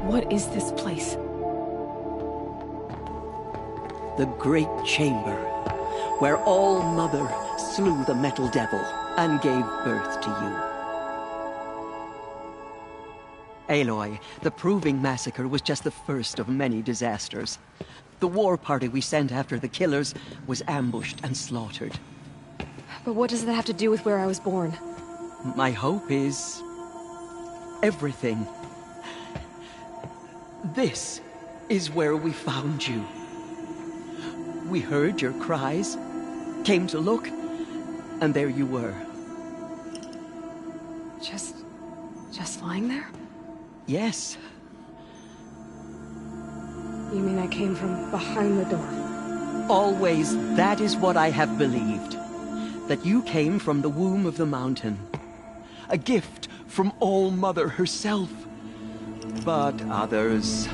S11: What is this place?
S15: The Great Chamber, where All-Mother slew the Metal Devil and gave birth to you. Aloy, the Proving Massacre was just the first of many disasters. The war party we sent after the killers was ambushed and slaughtered.
S11: But what does that have to do with where I was born?
S15: My hope is... everything. This is where we found you. We heard your cries, came to look, and there you were.
S11: Just lying there?
S15: Yes.
S11: You mean I came from behind the door?
S15: Always, that is what I have believed. That you came from the womb of the mountain. A gift from All-Mother herself. But others,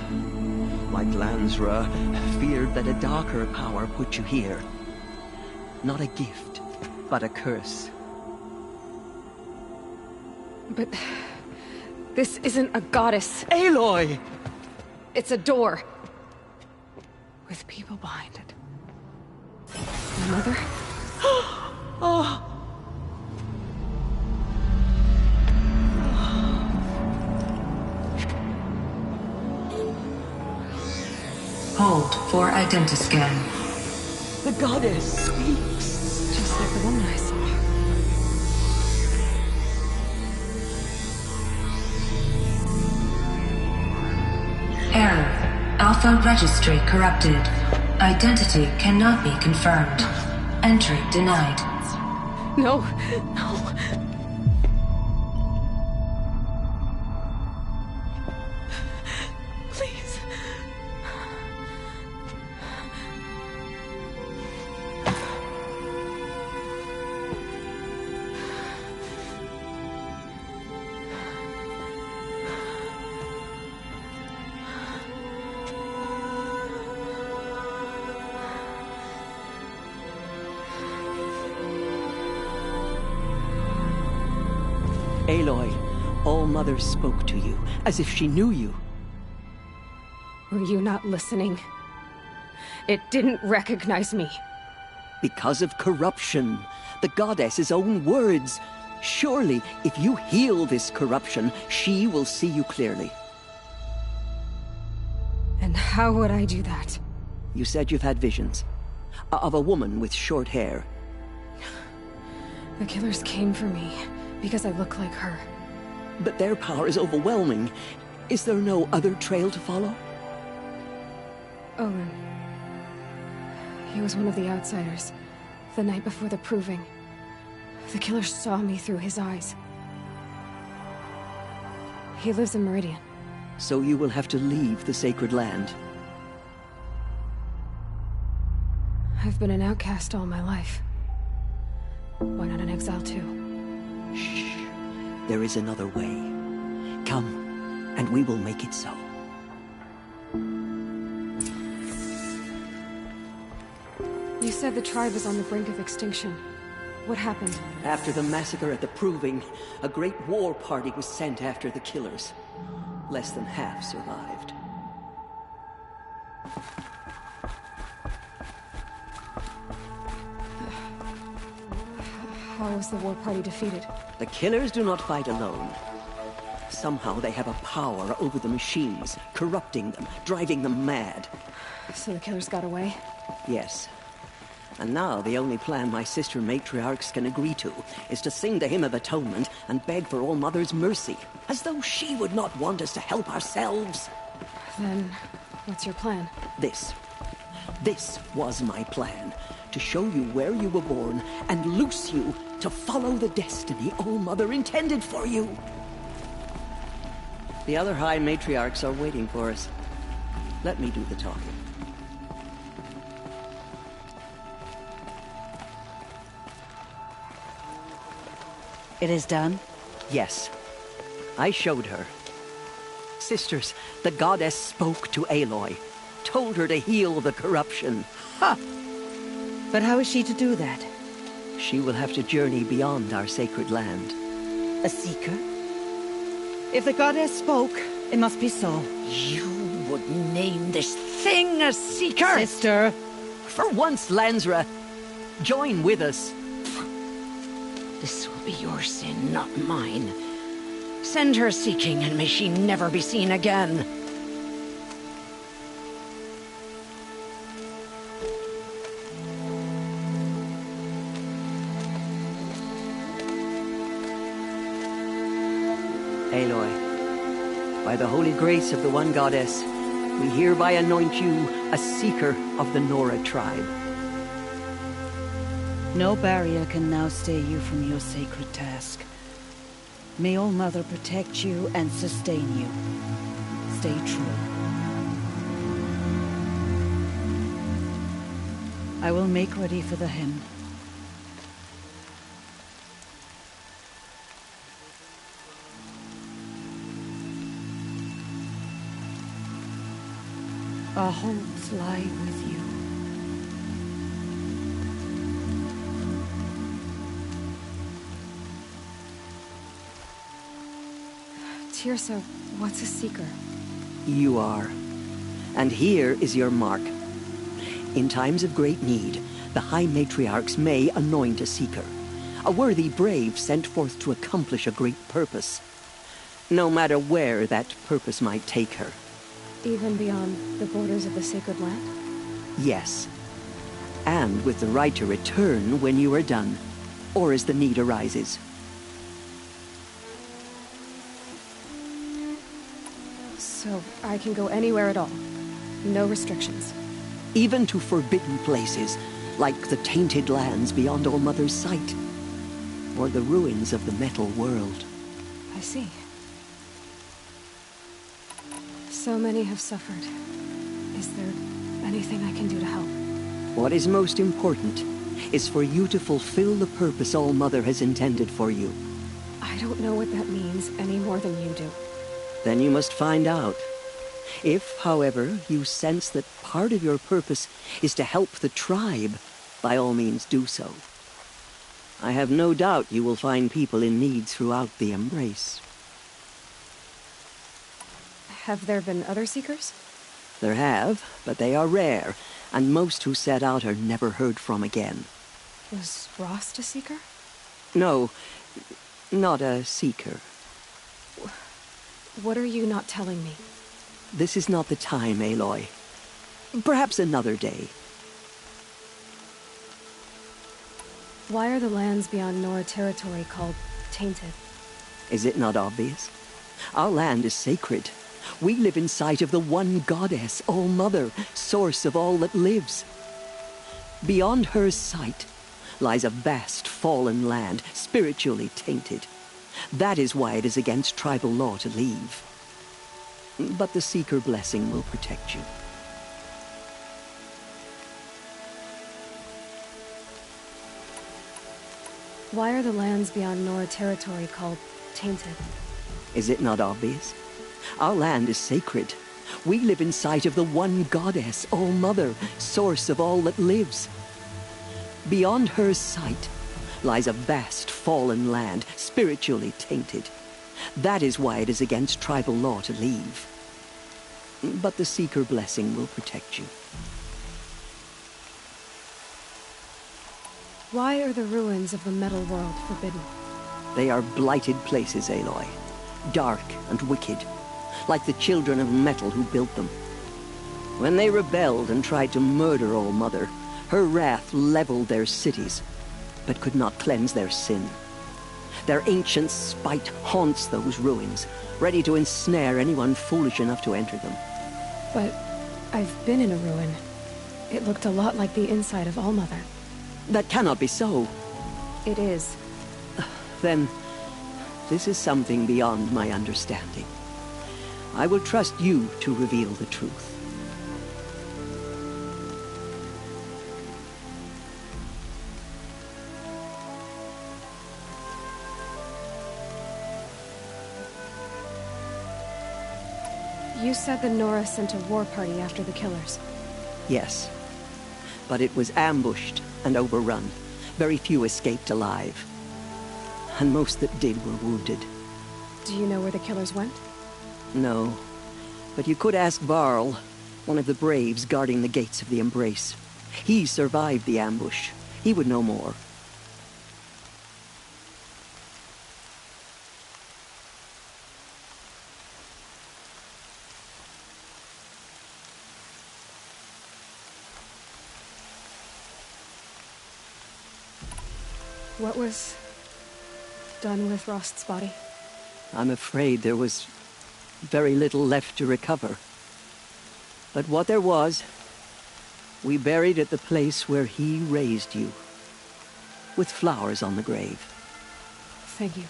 S15: like Lansra, feared that a darker power put you here. Not a gift, but a curse.
S11: But... this isn't a goddess.
S15: Aloy!
S11: It's a door. With people behind it. My mother?
S15: Oh!
S14: Hold for identiscan.
S15: The goddess speaks.
S11: Just like the woman I saw.
S14: Error. Alpha registry corrupted. Identity cannot be confirmed. Entry denied.
S11: No, no. Please.
S15: Aloy, All-Mother spoke to you, as if she knew you.
S11: Were you not listening? It didn't recognize me.
S15: Because of corruption. The goddess's own words. Surely, if you heal this corruption, she will see you clearly.
S11: And how would I do that?
S15: You said you've had visions. Of a woman with short hair.
S11: The killers came for me because I look like her.
S15: But their power is overwhelming. Is there no other trail to follow?
S11: Owen. He was one of the outsiders. The night before the proving. The killers saw me through his eyes. He lives in Meridian.
S15: So you will have to leave the sacred land.
S11: I've been an outcast all my life. Why not an exile too?
S15: Shh. There is another way. Come, and we will make it so.
S11: You said the tribe is on the brink of extinction. What happened?
S15: After the massacre at the Proving, a great war party was sent after the killers. Less than half survived.
S11: How was the war party defeated?
S15: The killers do not fight alone. Somehow they have a power over the machines, corrupting them, driving them mad.
S11: So the killers got away?
S15: Yes. And now the only plan my sister matriarchs can agree to is to sing the Hymn of Atonement and beg for All Mother's mercy, as though she would not want us to help ourselves.
S11: Then, what's your plan?
S15: This was my plan. To show you where you were born and loose you to follow the destiny All Mother intended for you. The other High Matriarchs are waiting for us. Let me do the talking.
S17: It is done?
S15: Yes. I showed her. Sisters, the goddess spoke to Aloy. Told her to heal the corruption.
S17: Ha! But how is she to do that?
S15: She will have to journey beyond our sacred land.
S17: A seeker? If the goddess spoke, it must be so.
S15: You would name this thing a seeker?
S17: Sister!
S15: For once, Lansra, join with us.
S16: This will be your sin, not mine. Send her seeking, and may she never be seen again.
S15: Aloy, by the holy grace of the One Goddess, we hereby anoint you a seeker of the Nora tribe.
S17: No barrier can now stay you from your sacred task. May All Mother protect you and sustain you. Stay true. I will make ready for the hymn. Our hopes lie with you.
S11: Teersa, what's a seeker?
S15: You are. And here is your mark. In times of great need, the High Matriarchs may anoint a seeker. A worthy brave sent forth to accomplish a great purpose. No matter where that purpose might take her.
S11: Even beyond the borders of the sacred land?
S15: Yes. And with the right to return when you are done, or as the need arises.
S11: So I can go anywhere at all? No restrictions?
S15: Even to forbidden places, like the tainted lands beyond All Mother's sight. Or the ruins of the metal world.
S11: I see. So many have suffered. Is there anything I can do to help?
S15: What is most important is for you to fulfill the purpose All Mother has intended for you.
S11: I don't know what that means any more than you do.
S15: Then you must find out. If, however, you sense that part of your purpose is to help the tribe, by all means do so. I have no doubt you will find people in need throughout the Embrace.
S11: Have there been other Seekers?
S15: There have, but they are rare, and most who set out are never heard from again.
S11: Was Rost a seeker?
S15: No, not a seeker.
S11: What are you not telling me?
S15: This is not the time, Aloy. Perhaps another day.
S11: Why are the lands beyond Nora territory called tainted?
S15: Is it not obvious? Our land is sacred. We live in sight of the one goddess, All-Mother, source of all that lives. Beyond her sight lies a vast fallen land, spiritually tainted. That is why it is against tribal law to leave. But the Seeker blessing will protect you.
S11: Why are the lands beyond Nora territory called tainted?
S15: Is it not obvious? Our land is sacred. We live in sight of the one goddess, All-Mother, source of all that lives. Beyond her sight lies a vast fallen land, spiritually tainted. That is why it is against tribal law to leave. But the Seeker blessing will protect you.
S11: Why are the ruins of the Metal World forbidden?
S15: They are blighted places, Aloy. Dark and wicked, like the children of metal who built them. When they rebelled and tried to murder All-Mother, her wrath leveled their cities, but could not cleanse their sin. Their ancient spite haunts those ruins, ready to ensnare anyone foolish enough to enter them.
S11: But I've been in a ruin. It looked a lot like the inside of All-Mother.
S15: That cannot be so.
S11: It is.
S15: Then, this is something beyond my understanding. I will trust you to reveal the truth.
S11: You said the Nora sent a war party after the killers.
S15: Yes. But it was ambushed and overrun. Very few escaped alive. And most that did were wounded.
S11: Do you know where the killers went?
S15: No. But you could ask Varl, one of the Braves guarding the gates of the Embrace. He survived the ambush. He would know more.
S11: What was done with Rost's body?
S15: I'm afraid there was very little left to recover. But what there was, we buried at the place where he raised you, with flowers on the grave.
S11: Thank you.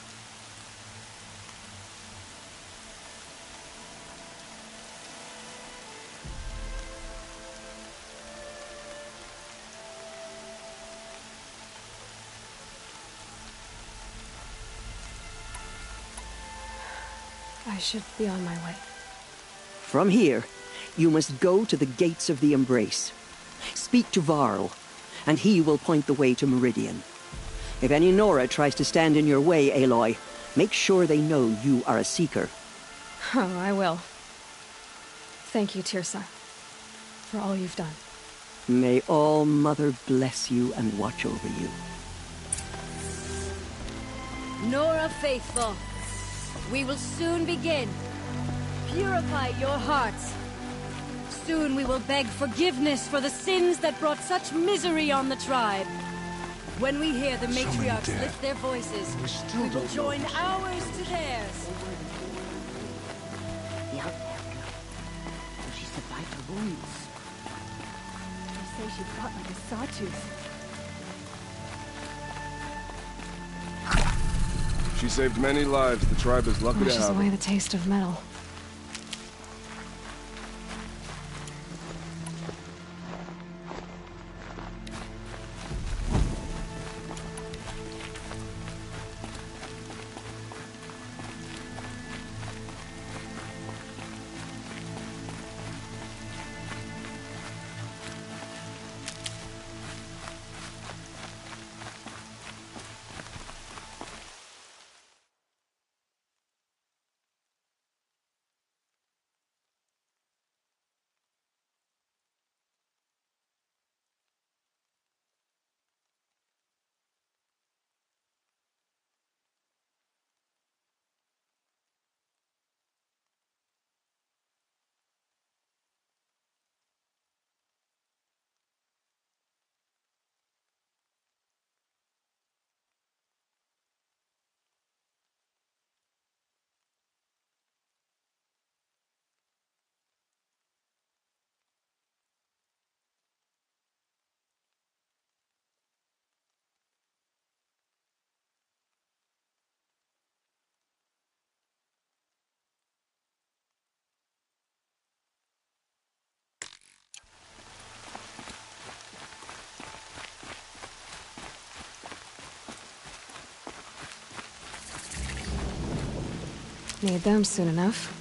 S11: I should be on my way.
S15: From here, you must go to the gates of the Embrace. Speak to Varl, and he will point the way to Meridian. If any Nora tries to stand in your way, Aloy, make sure they know you are a Seeker.
S11: Oh, I will. Thank you, Teersa, for all you've done.
S15: May All-Mother bless you and watch over you.
S2: Nora Faithful, we will soon begin. Purify your hearts. Soon we will beg forgiveness for the sins that brought such misery on the tribe. When we hear the matriarchs lift their voices, we will join ours to theirs.
S17: The outcast girl. So she survived her wounds.
S11: They say she fought like a sawtooth.
S19: She saved many lives. The tribe is lucky to
S11: Washes
S19: have her.
S11: away the taste of metal. Need them soon enough.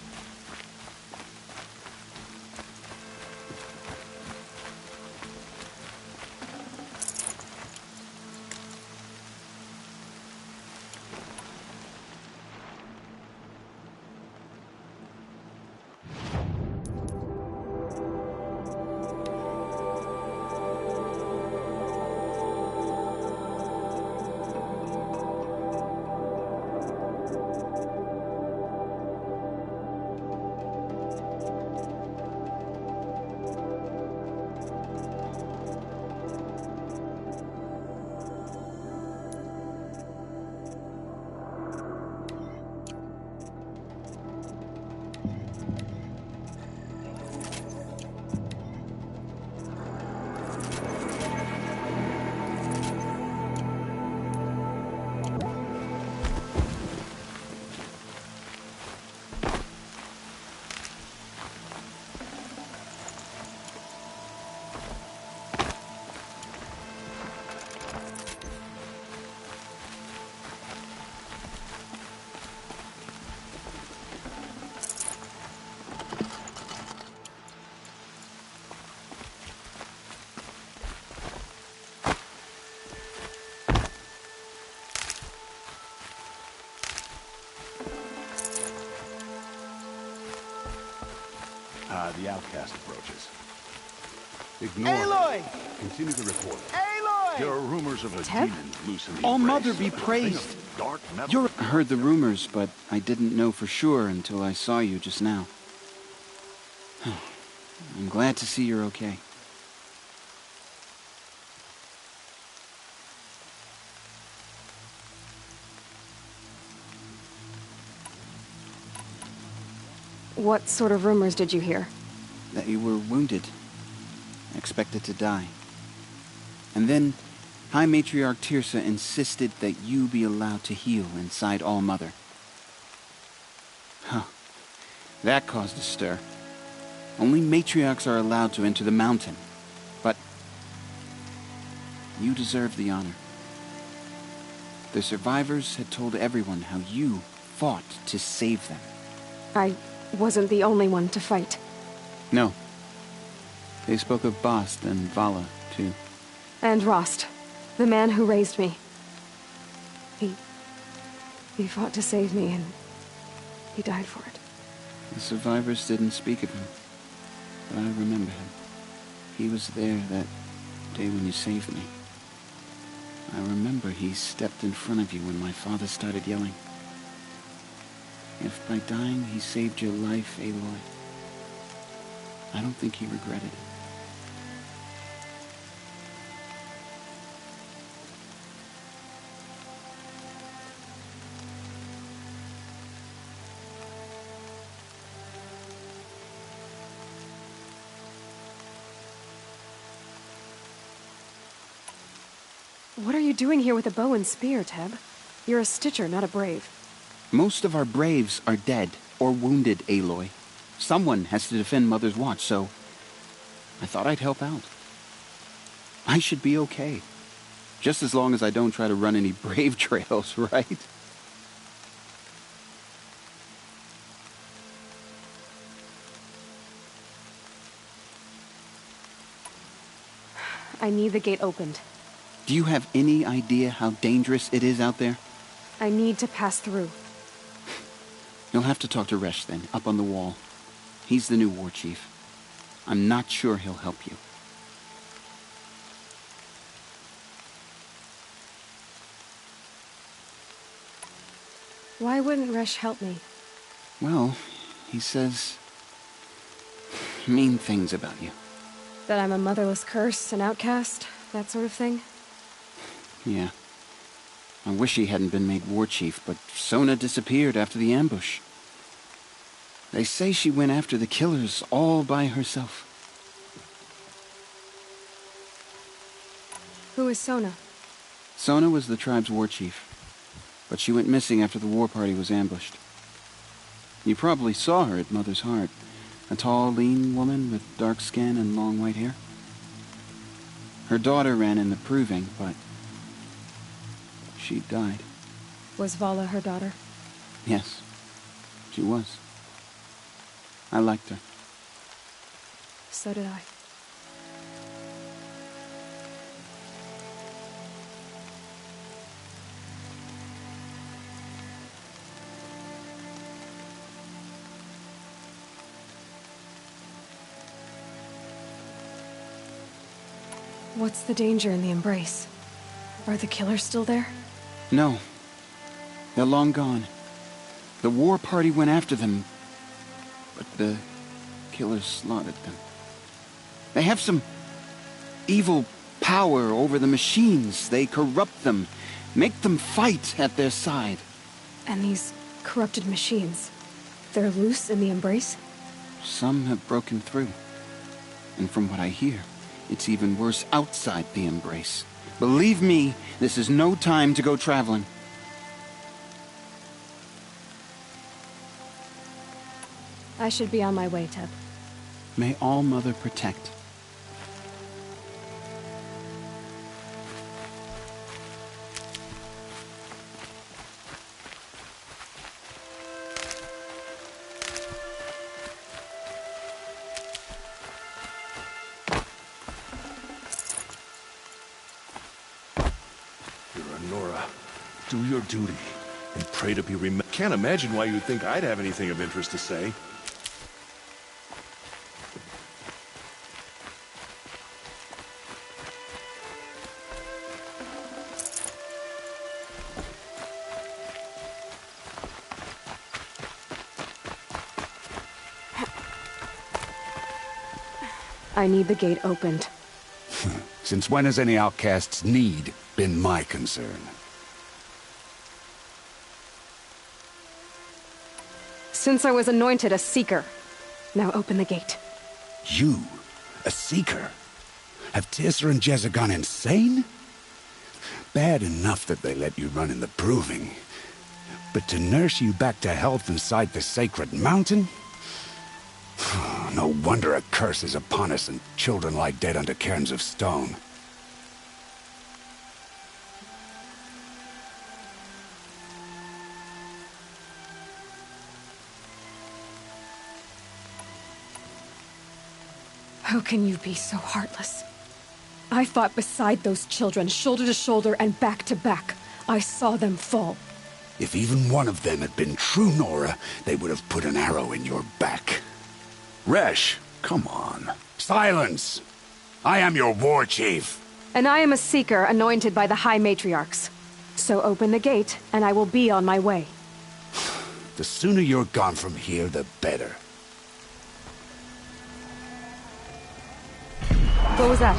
S20: The outcast approaches. Ignore
S13: Aloy!
S20: him. Continue the report.
S13: Aloy!
S20: There are rumors of a
S13: Ted?
S20: demon loose in the
S1: All
S20: embrace.
S1: Mother be praised.
S20: Dark metal.
S1: I heard the rumors, but I didn't know for sure until I saw you just now. I'm glad to see you're okay.
S11: What sort of rumors did you hear?
S1: That you were wounded. Expected to die. And then, High Matriarch Teersa insisted that you be allowed to heal inside All Mother. Huh. That caused a stir. Only matriarchs are allowed to enter the mountain. But you deserve the honor. The survivors had told everyone how you fought to save them.
S11: I wasn't the only one to fight.
S1: No. They spoke of Bast and Vala, too.
S11: And Rost, the man who raised me. He fought to save me, and he died for it.
S1: The survivors didn't speak of him, but I remember him. He was there that day when you saved me. I remember he stepped in front of you when my father started yelling. If by dying he saved your life, Aloy, I don't think he regretted it.
S11: What are you doing here with a bow and spear, Teb? You're a Stitcher, not a Brave.
S1: Most of our Braves are dead or wounded, Aloy. Someone has to defend Mother's Watch, so I thought I'd help out. I should be okay. Just as long as I don't try to run any Brave trails, right?
S11: I need the gate opened.
S1: Do you have any idea how dangerous it is out there?
S11: I need to pass through.
S1: You'll have to talk to Resh then, up on the wall. He's the new war chief. I'm not sure he'll help you.
S11: Why wouldn't Resh help me?
S1: Well, he says mean things about you.
S11: That I'm a motherless curse, an outcast, that sort of thing?
S1: Yeah. I wish he hadn't been made war chief, but Sona disappeared after the ambush. They say she went after the killers all by herself.
S11: Who is Sona?
S1: Sona was the tribe's war chief, but she went missing after the war party was ambushed. You probably saw her at Mother's Heart. A tall, lean woman with dark skin and long white hair. Her daughter ran in the proving, but she died.
S11: Was Vala her daughter?
S1: Yes. She was. I liked her.
S11: So did I. What's the danger in the Embrace? Are the killers still there?
S1: No. They're long gone. The war party went after them, but the killers slaughtered them. They have some evil power over the machines. They corrupt them, make them fight at their side.
S11: And these corrupted machines, they're loose in the Embrace?
S1: Some have broken through. And from what I hear, it's even worse outside the Embrace. Believe me, this is no time to go traveling.
S11: I should be on my way, Teb.
S1: May All-Mother protect.
S3: Nora, do your duty and pray to be remembered. Can't imagine why you'd think I'd have anything of interest to say.
S11: I need the gate opened.
S20: Since when has any outcast's need been my concern?
S11: Since I was anointed a Seeker. Now open the gate.
S20: You? A Seeker? Have Teersa and Jezza gone insane? Bad enough that they let you run in the Proving. But to nurse you back to health inside the sacred mountain? No wonder a curse is upon us and children lie dead under cairns of stone.
S11: How can you be so heartless? I fought beside those children, shoulder to shoulder and back to back. I saw them fall.
S20: If even one of them had been true Nora, they would have put an arrow in your back. Resh, come on. Silence! I am your war chief.
S11: And I am a Seeker anointed by the High Matriarchs. So open the gate, and I will be on my way.
S20: The sooner you're gone from here, the better.
S11: What was that?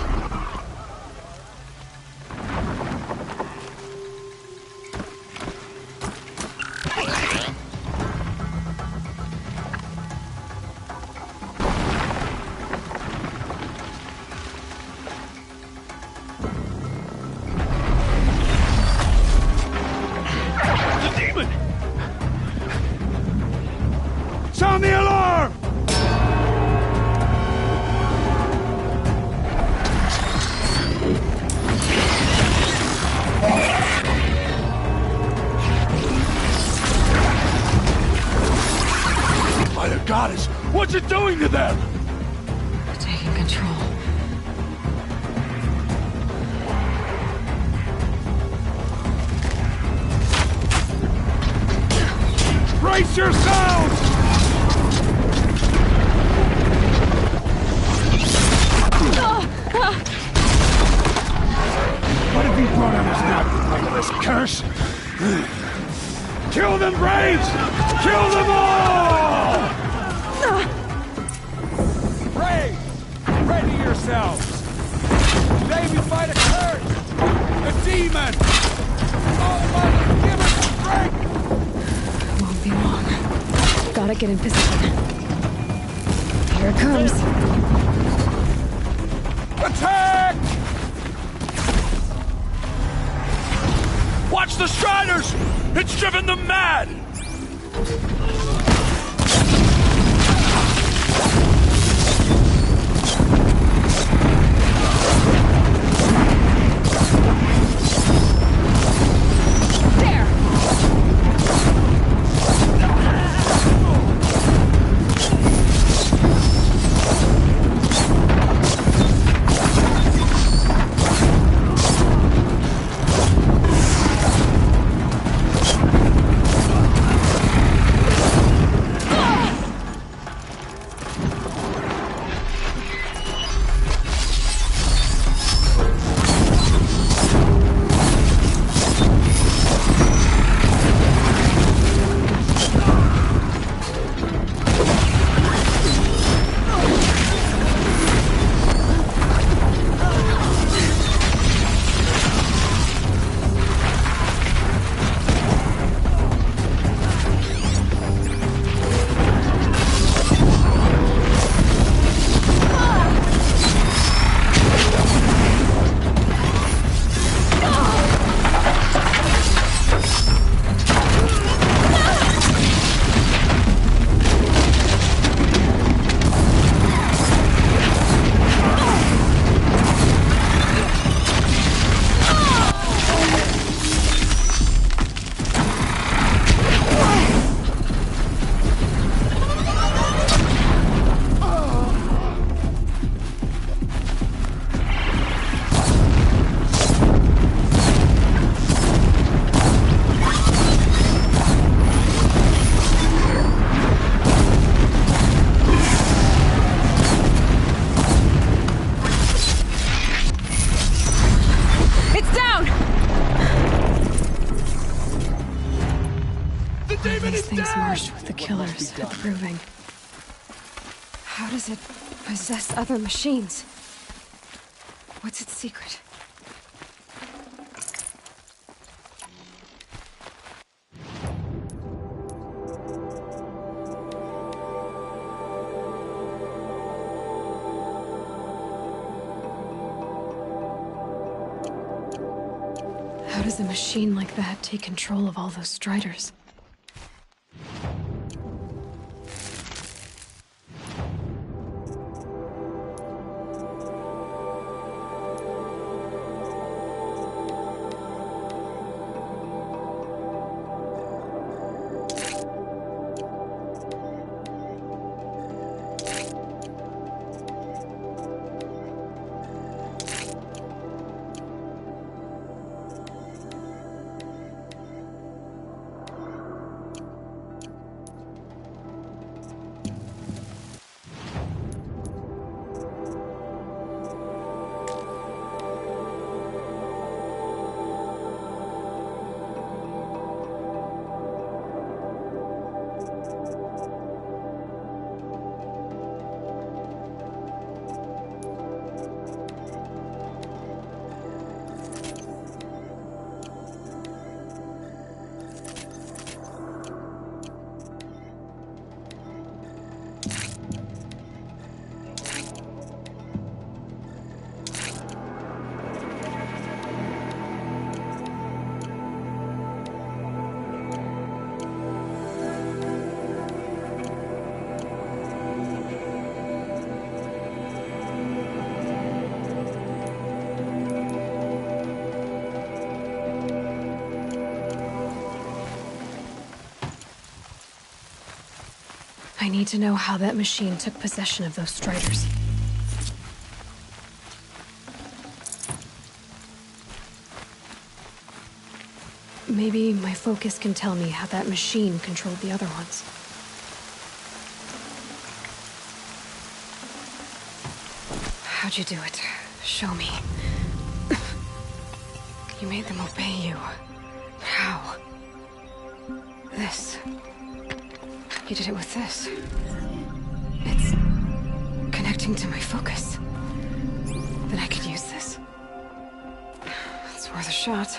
S18: Sound the alarm!
S3: By the goddess, what's it doing to them?
S11: Taking control.
S18: Brace yourselves! What have you brought on us now, legolas curse? Kill them, Braves! Kill them all! Braves, ready yourselves! Today we fight a curse! A demon! All of us, give us strength!
S11: Won't be long. Gotta get in position. Here it comes.
S18: Attack!
S3: Watch the Striders! It's driven them mad!
S11: There! Killers approving. How does it possess other machines? What's its secret? How does a machine like that take control of all those Striders? I need to know how that machine took possession of those Striders. Maybe my focus can tell me how that machine controlled the other ones. How'd you do it? Show me. You made them obey you. How? This. You did it with this. It's connecting to my focus. Then I could use this. It's worth a shot.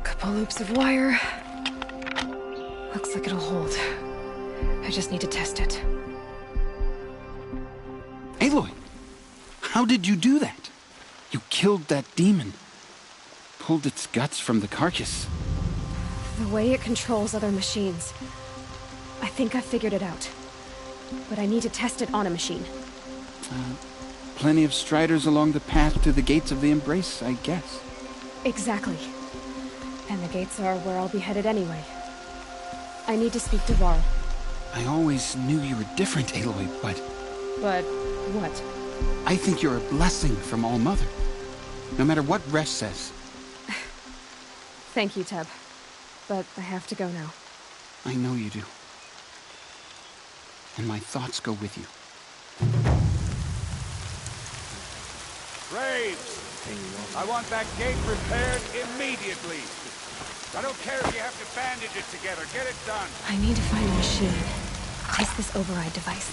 S11: Couple loops of wire. Looks like it'll hold. I just need to test it.
S1: Aloy! How did you do that? You killed that demon. Pulled its guts from the carcass.
S11: The way it controls other machines. I think I figured it out. But I need to test it on a machine.
S1: Plenty of Striders along the path to the gates of the Embrace, I guess.
S11: Exactly. And the gates are where I'll be headed anyway. I need to speak to Varl.
S1: I always knew you were different, Aloy, but...
S11: But what?
S1: I think you're a blessing from All-Mother. No matter what Resh says.
S11: Thank you, Teb. But I have to go now.
S1: I know you do. And my thoughts go with you.
S18: Graves! I want that gate repaired immediately. I don't care if you have to bandage it together. Get it done.
S11: I need to find a machine. Test this override device.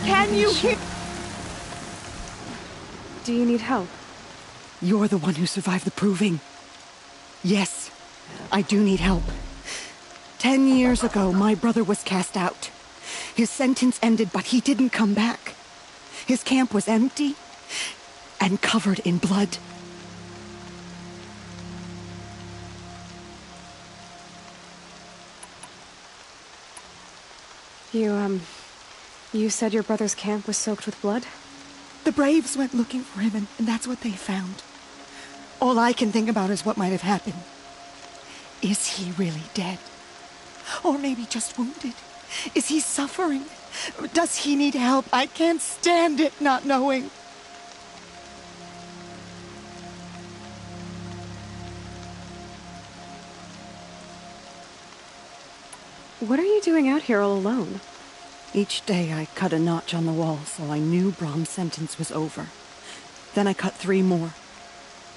S15: Can you hear?
S11: Do you need help?
S15: You're the one who survived the proving. Yes, I do need help. 10 years ago, my brother was cast out. His sentence ended, but he didn't come back. His camp was empty and covered in blood.
S11: You said your brother's camp was soaked with blood?
S15: The Braves went looking for him, and that's what they found. All I can think about is what might have happened. Is he really dead? Or maybe just wounded? Is he suffering? Does he need help? I can't stand it not knowing.
S11: What are you doing out here all alone?
S15: Each day I cut a notch on the wall so I knew Brom's sentence was over. Then I cut 3 more.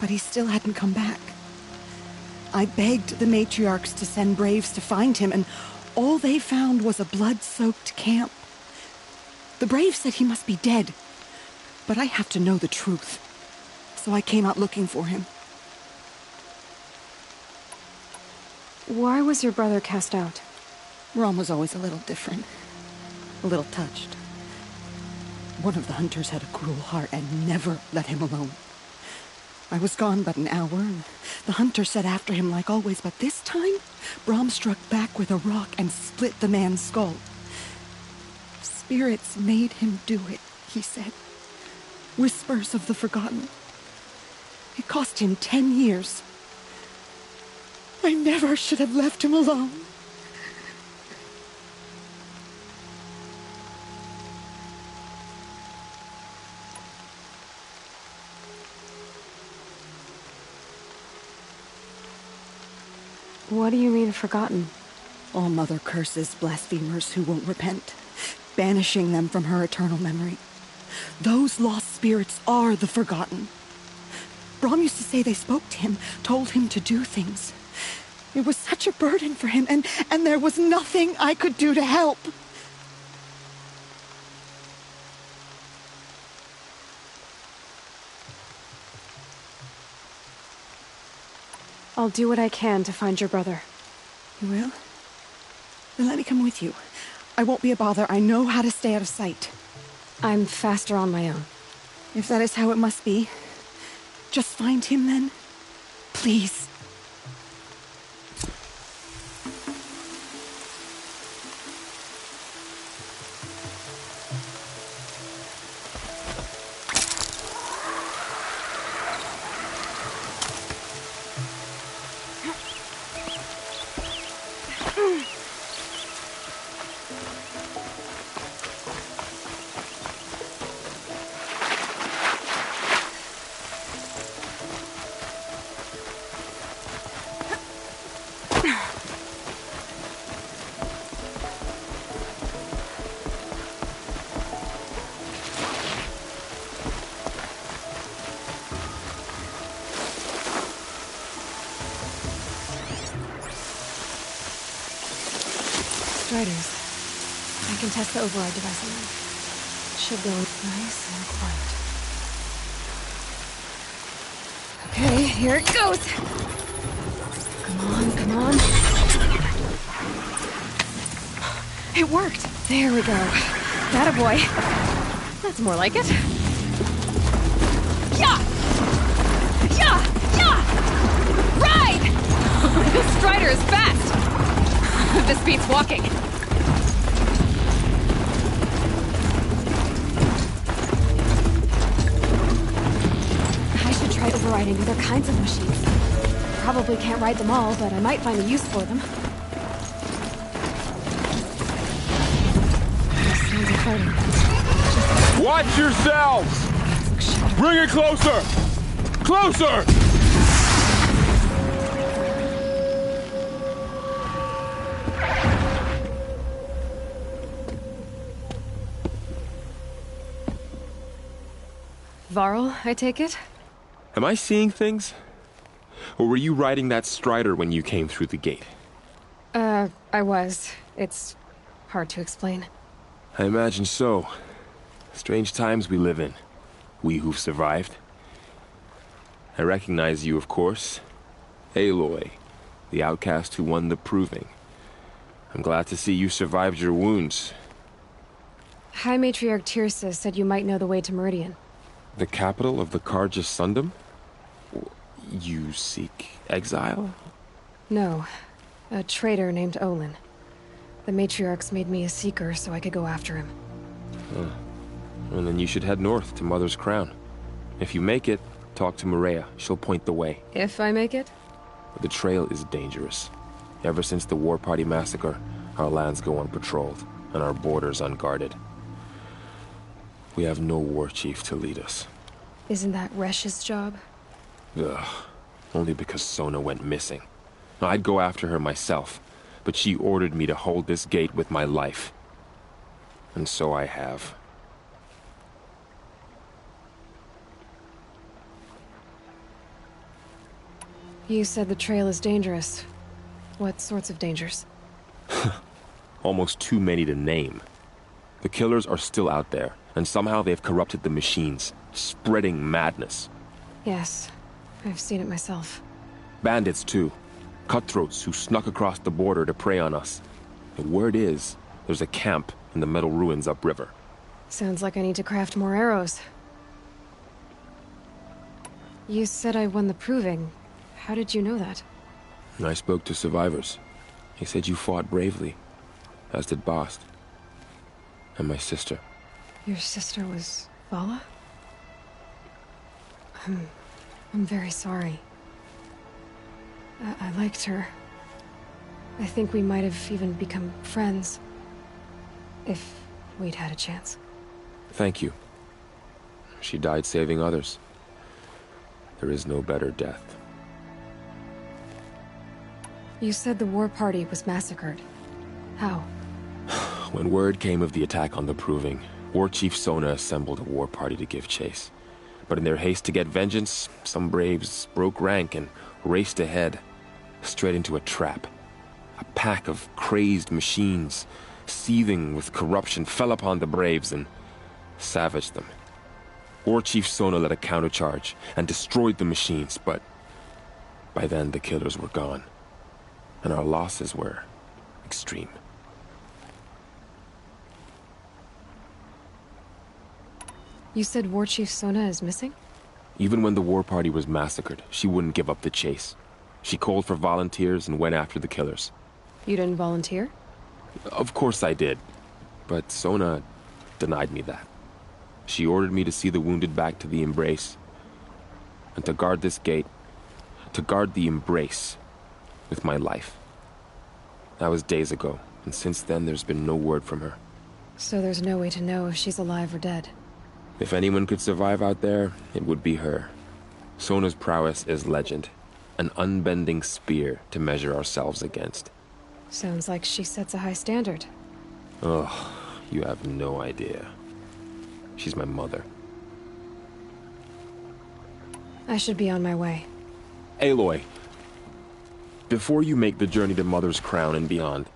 S15: But he still hadn't come back. I begged the matriarchs to send Braves to find him, and all they found was a blood-soaked camp. The Braves said he must be dead, but I have to know the truth. So I came out looking for him.
S11: Why was your brother cast out?
S15: Brom was always a little different. A little touched. One of the hunters had a cruel heart and never let him alone. I was gone but an hour, and the hunter set after him like always, but this time, Brom struck back with a rock and split the man's skull. Spirits made him do it, he said. Whispers of the forgotten. It cost him 10 years. I never should have left him alone.
S11: What do you mean, forgotten?
S15: All Mother curses blasphemers who won't repent, banishing them from her eternal memory. Those lost spirits are the forgotten. Brom used to say they spoke to him, told him to do things. It was such a burden for him, and there was nothing I could do to help.
S11: I'll do what I can to find your brother.
S15: You will? Then let me come with you. I won't be a bother. I know how to stay out of sight.
S11: I'm faster on my own.
S15: If that is how it must be, just find him then. Please.
S11: Striders. I can test the override device on them. Should go nice and quiet. Okay, here it goes! Come on, come on. It worked! There we go. That a boy. That's more like it. Yeah! Yeah! Yeah! Ride! This Strider is fast! This beats walking. I should try overriding other kinds of machines. Probably can't ride them all, but I might find a use for them. Sounds exciting.
S18: Watch yourselves! Bring it closer! Closer!
S11: Varl, I take it?
S4: Am I seeing things? Or were you riding that Strider when you came through the gate?
S11: I was. It's hard to explain.
S4: I imagine so. Strange times we live in, we who've survived. I recognize you, of course. Aloy, the outcast who won the Proving. I'm glad to see you survived your wounds.
S11: High Matriarch Tirsa said you might know the way to Meridian.
S4: The capital of the Carja Sundom? You seek exile?
S11: No. A traitor named Olin. The Matriarchs made me a seeker so I could go after him.
S4: And then you should head north to Mother's Crown. If you make it, talk to Maria. She'll point the way.
S11: If I make it?
S4: But the trail is dangerous. Ever since the War Party massacre, our lands go unpatrolled, and our borders unguarded. We have no war chief to lead us.
S11: Isn't that Resh's job?
S4: Ugh. Only because Sona went missing. I'd go after her myself, but she ordered me to hold this gate with my life. And so I have.
S11: You said the trail is dangerous. What sorts of dangers?
S4: Almost too many to name. The killers are still out there, and somehow they've corrupted the machines, spreading madness.
S11: Yes, I've seen it myself.
S4: Bandits, too. Cutthroats who snuck across the border to prey on us. The word is, there's a camp in the metal ruins upriver.
S11: Sounds like I need to craft more arrows. You said I won the Proving. How did you know that?
S4: I spoke to survivors. They said you fought bravely, as did Bast. And my sister.
S11: Your sister was Vala? I'm very sorry. I liked her. I think we might have even become friends. If we'd had a chance.
S4: Thank you. She died saving others. There is no better death.
S11: You said the war party was massacred. How?
S4: When word came of the attack on the Proving, War Chief Sona assembled a war party to give chase. But in their haste to get vengeance, some braves broke rank and raced ahead, straight into a trap. A pack of crazed machines, seething with corruption, fell upon the braves and savaged them. War Chief Sona led a countercharge and destroyed the machines, but by then the killers were gone, and our losses were extreme.
S11: You said War Chief Sona is missing?
S4: Even when the war party was massacred, she wouldn't give up the chase. She called for volunteers and went after the killers.
S11: You didn't volunteer?
S4: Of course I did, but Sona denied me that. She ordered me to see the wounded back to the Embrace, and to guard this gate, to guard the Embrace with my life. That was days ago, and since then there's been no word from her.
S11: So there's no way to know if she's alive or dead.
S4: If anyone could survive out there, it would be her. Sona's prowess is legend, an unbending spear to measure ourselves against.
S11: Sounds like she sets a high standard.
S4: Oh, you have no idea. She's my mother.
S11: I should be on my way.
S4: Aloy, before you make the journey to Mother's Crown and beyond,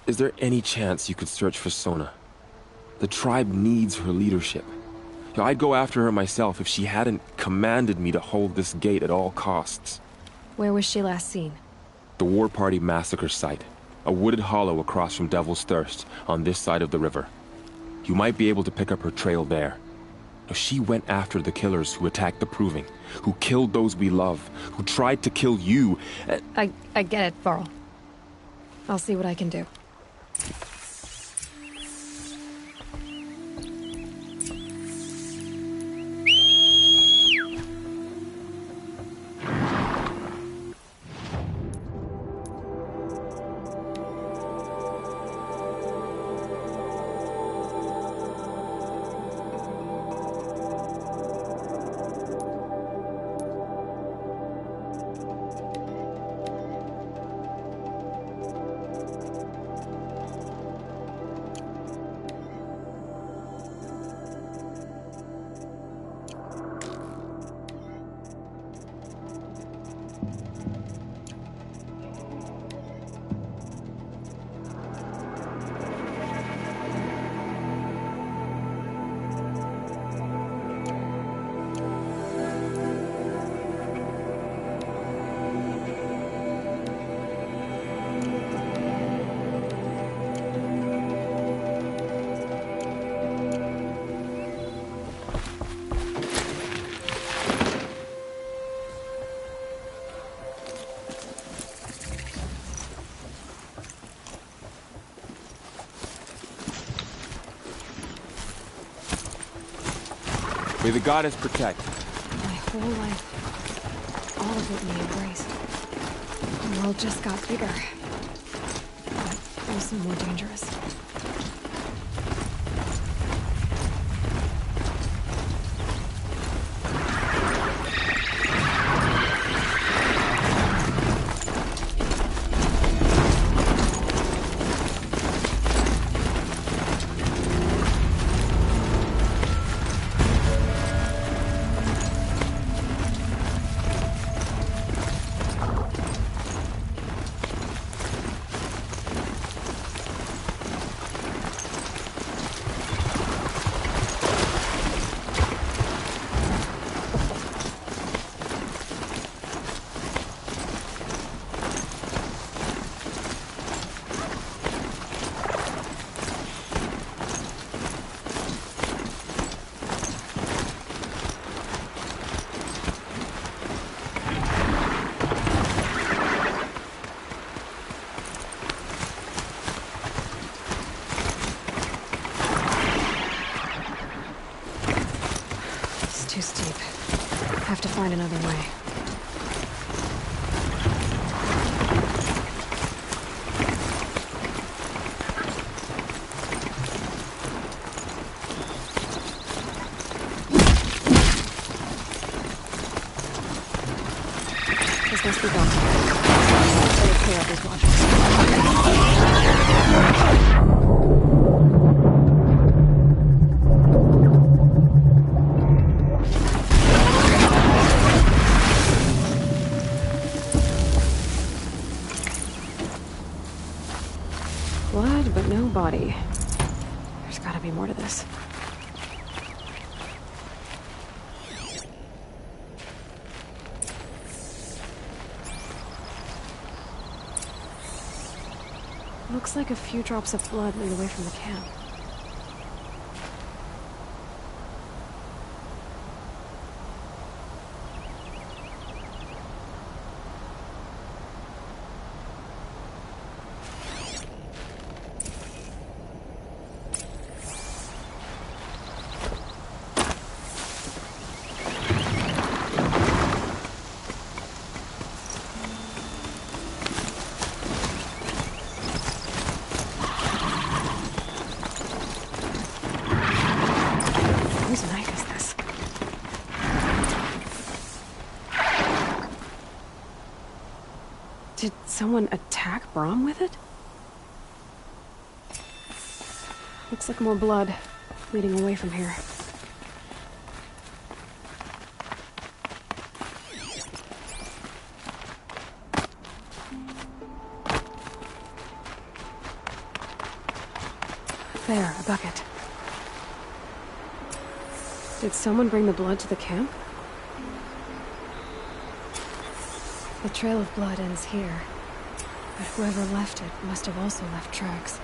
S4: is there any chance you could search for Sona? The tribe needs her leadership. I'd go after her myself if she hadn't commanded me to hold this gate at all costs.
S11: Where was she last seen?
S4: The War Party massacre site. A wooded hollow across from Devil's Thirst, on this side of the river. You might be able to pick up her trail there. She went after the killers who attacked the Proving, who killed those we love, who tried to kill you.
S11: I get it, Varl. I'll see what I can do.
S4: May the goddess protect.
S11: My whole life, all of it in the embrace. The world just got bigger, but also more dangerous. Too steep. Have to find another way. This must be gone. Take care of these watchers. Blood, but no body. There's gotta be more to this. Looks like a few drops of blood lead away from the camp. Whose knife is this? Did someone attack Brom with it? Looks like more blood leading away from here. There, a bucket. Did someone bring the blood to the camp? The trail of blood ends here, but whoever left it must have also left tracks.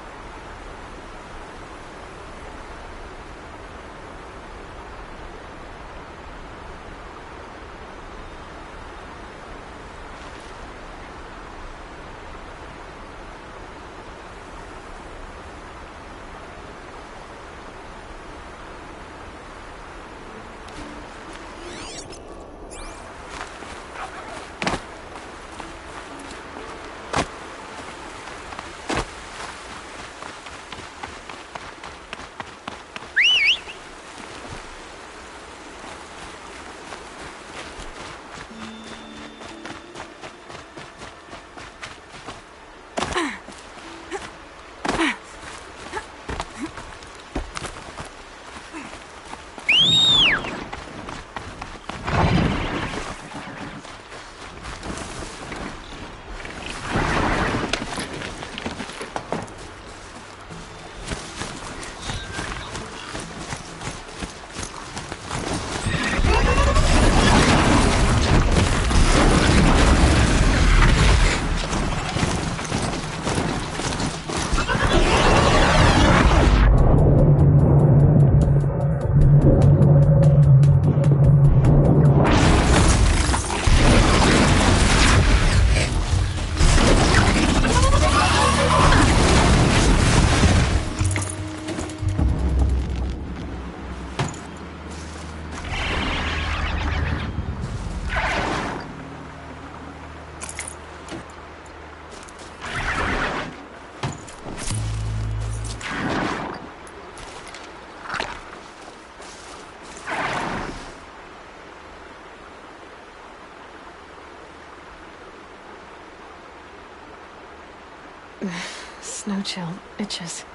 S11: Snow chill itches.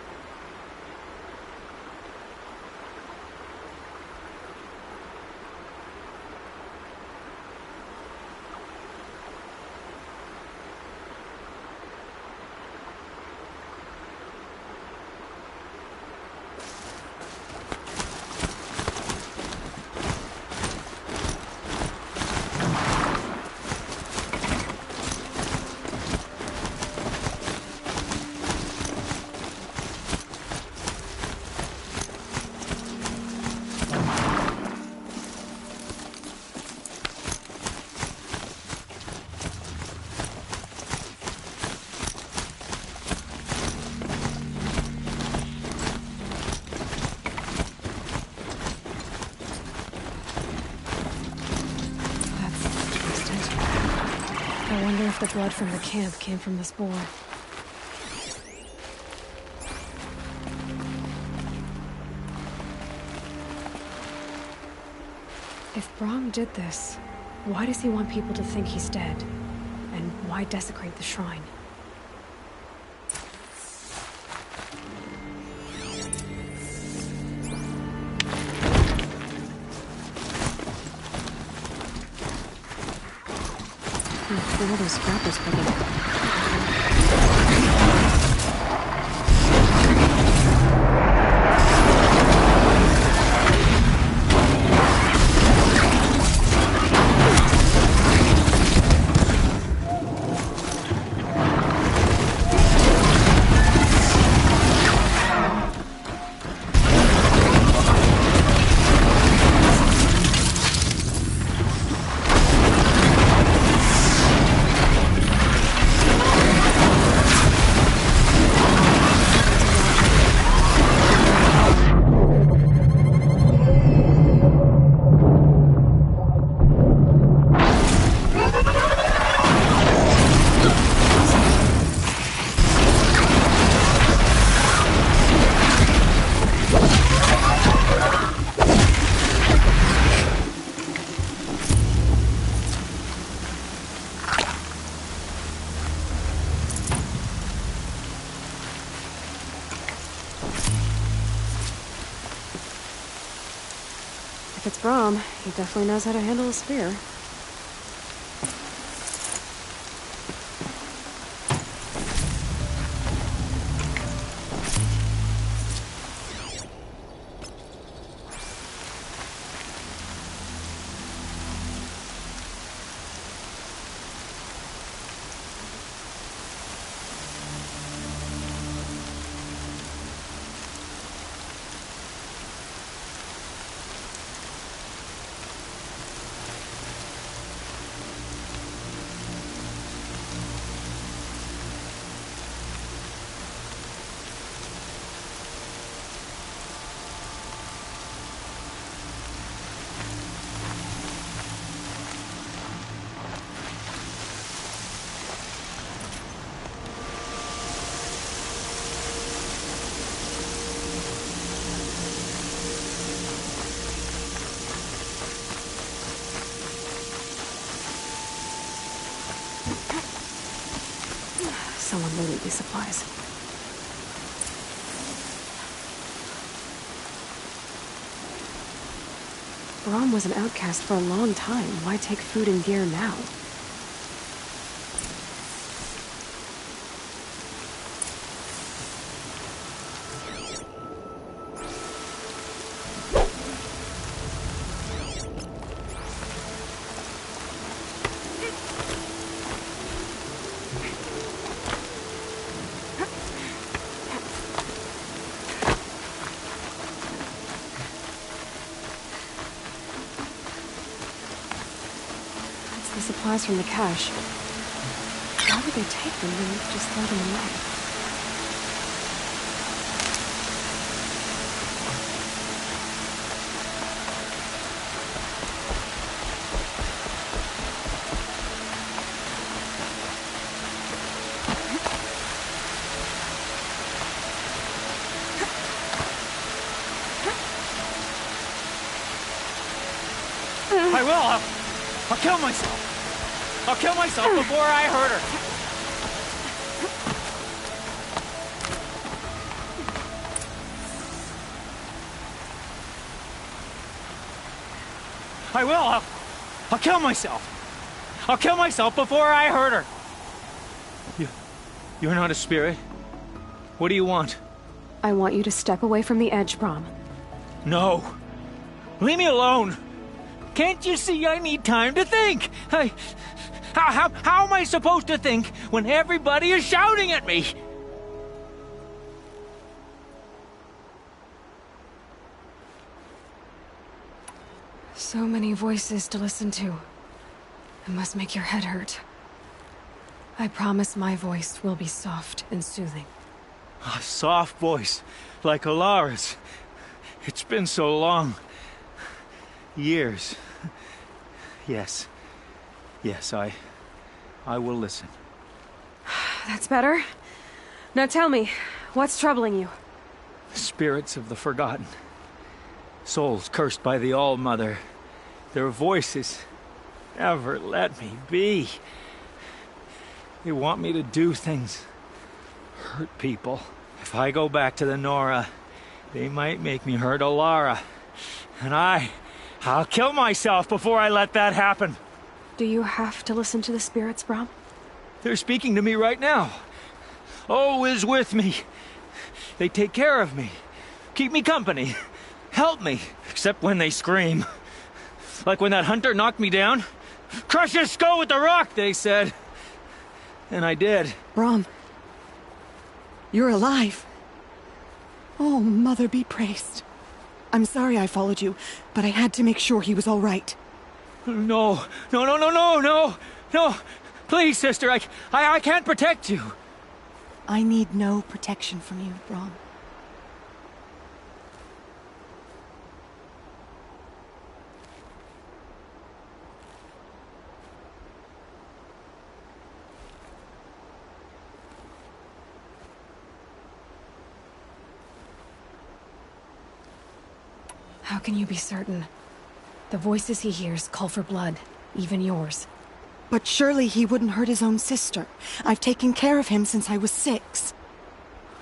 S11: I wonder if the blood from the camp came from this boar. If Brahm did this, why does he want people to think he's dead? And why desecrate the shrine? Where are those scrappers picking? If it's Brahm, he definitely knows how to handle a spear. Someone will need these supplies. Brahm was an outcast for a long time. Why take food and gear now? Supplies from the cache. Why would they take them and just throw them away?
S5: I will! I'll kill myself! I'll kill myself before I hurt her! I will. I'll kill myself. I'll kill myself before I hurt her. You're not a spirit. What do you want?
S11: I want you to step away from the edge, Brom.
S5: No. Leave me alone. Can't you see I need time to think? How am I supposed to think when everybody is shouting at me?
S11: So many voices to listen to. It must make your head hurt. I promise my voice will be soft and soothing.
S5: A soft voice, like Alara's. It's been so long. Years. Yes. Yes, I will listen.
S11: That's better. Now tell me, what's troubling you?
S5: Spirits of the forgotten. Souls cursed by the All-Mother. Their voices never let me be. They want me to do things. Hurt people. If I go back to the Nora, they might make me hurt Alara. And I'll kill myself before I let that happen.
S11: Do you have to listen to the spirits, Brom?
S5: They're speaking to me right now. O is with me. They take care of me. Keep me company. Help me. Except when they scream. Like when that hunter knocked me down. Crush his skull with the rock, they said. And I did.
S9: Brom. You're alive. Oh, Mother be praised. I'm sorry I followed you, but I had to make sure he was all right.
S5: No. Please, sister, I can't protect you.
S9: I need no protection from you, Brom.
S11: How can you be certain? The voices he hears call for blood, even yours.
S9: But surely he wouldn't hurt his own sister. I've taken care of him since I was 6.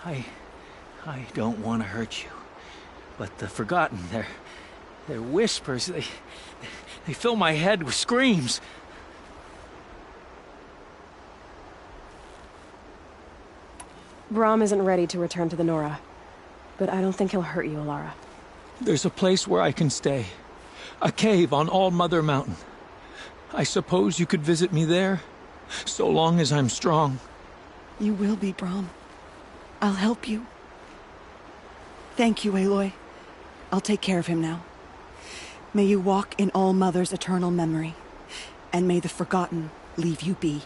S5: I don't want to hurt you. But the Forgotten, their whispers, they fill my head with screams.
S11: Brom isn't ready to return to the Nora. But I don't think he'll hurt you, Alara.
S5: There's a place where I can stay. A cave on All-Mother Mountain. I suppose you could visit me there, so long as I'm strong.
S9: You will be, Brom. I'll help you. Thank you, Aloy. I'll take care of him now. May you walk in All-Mother's eternal memory, and may the Forgotten leave you be.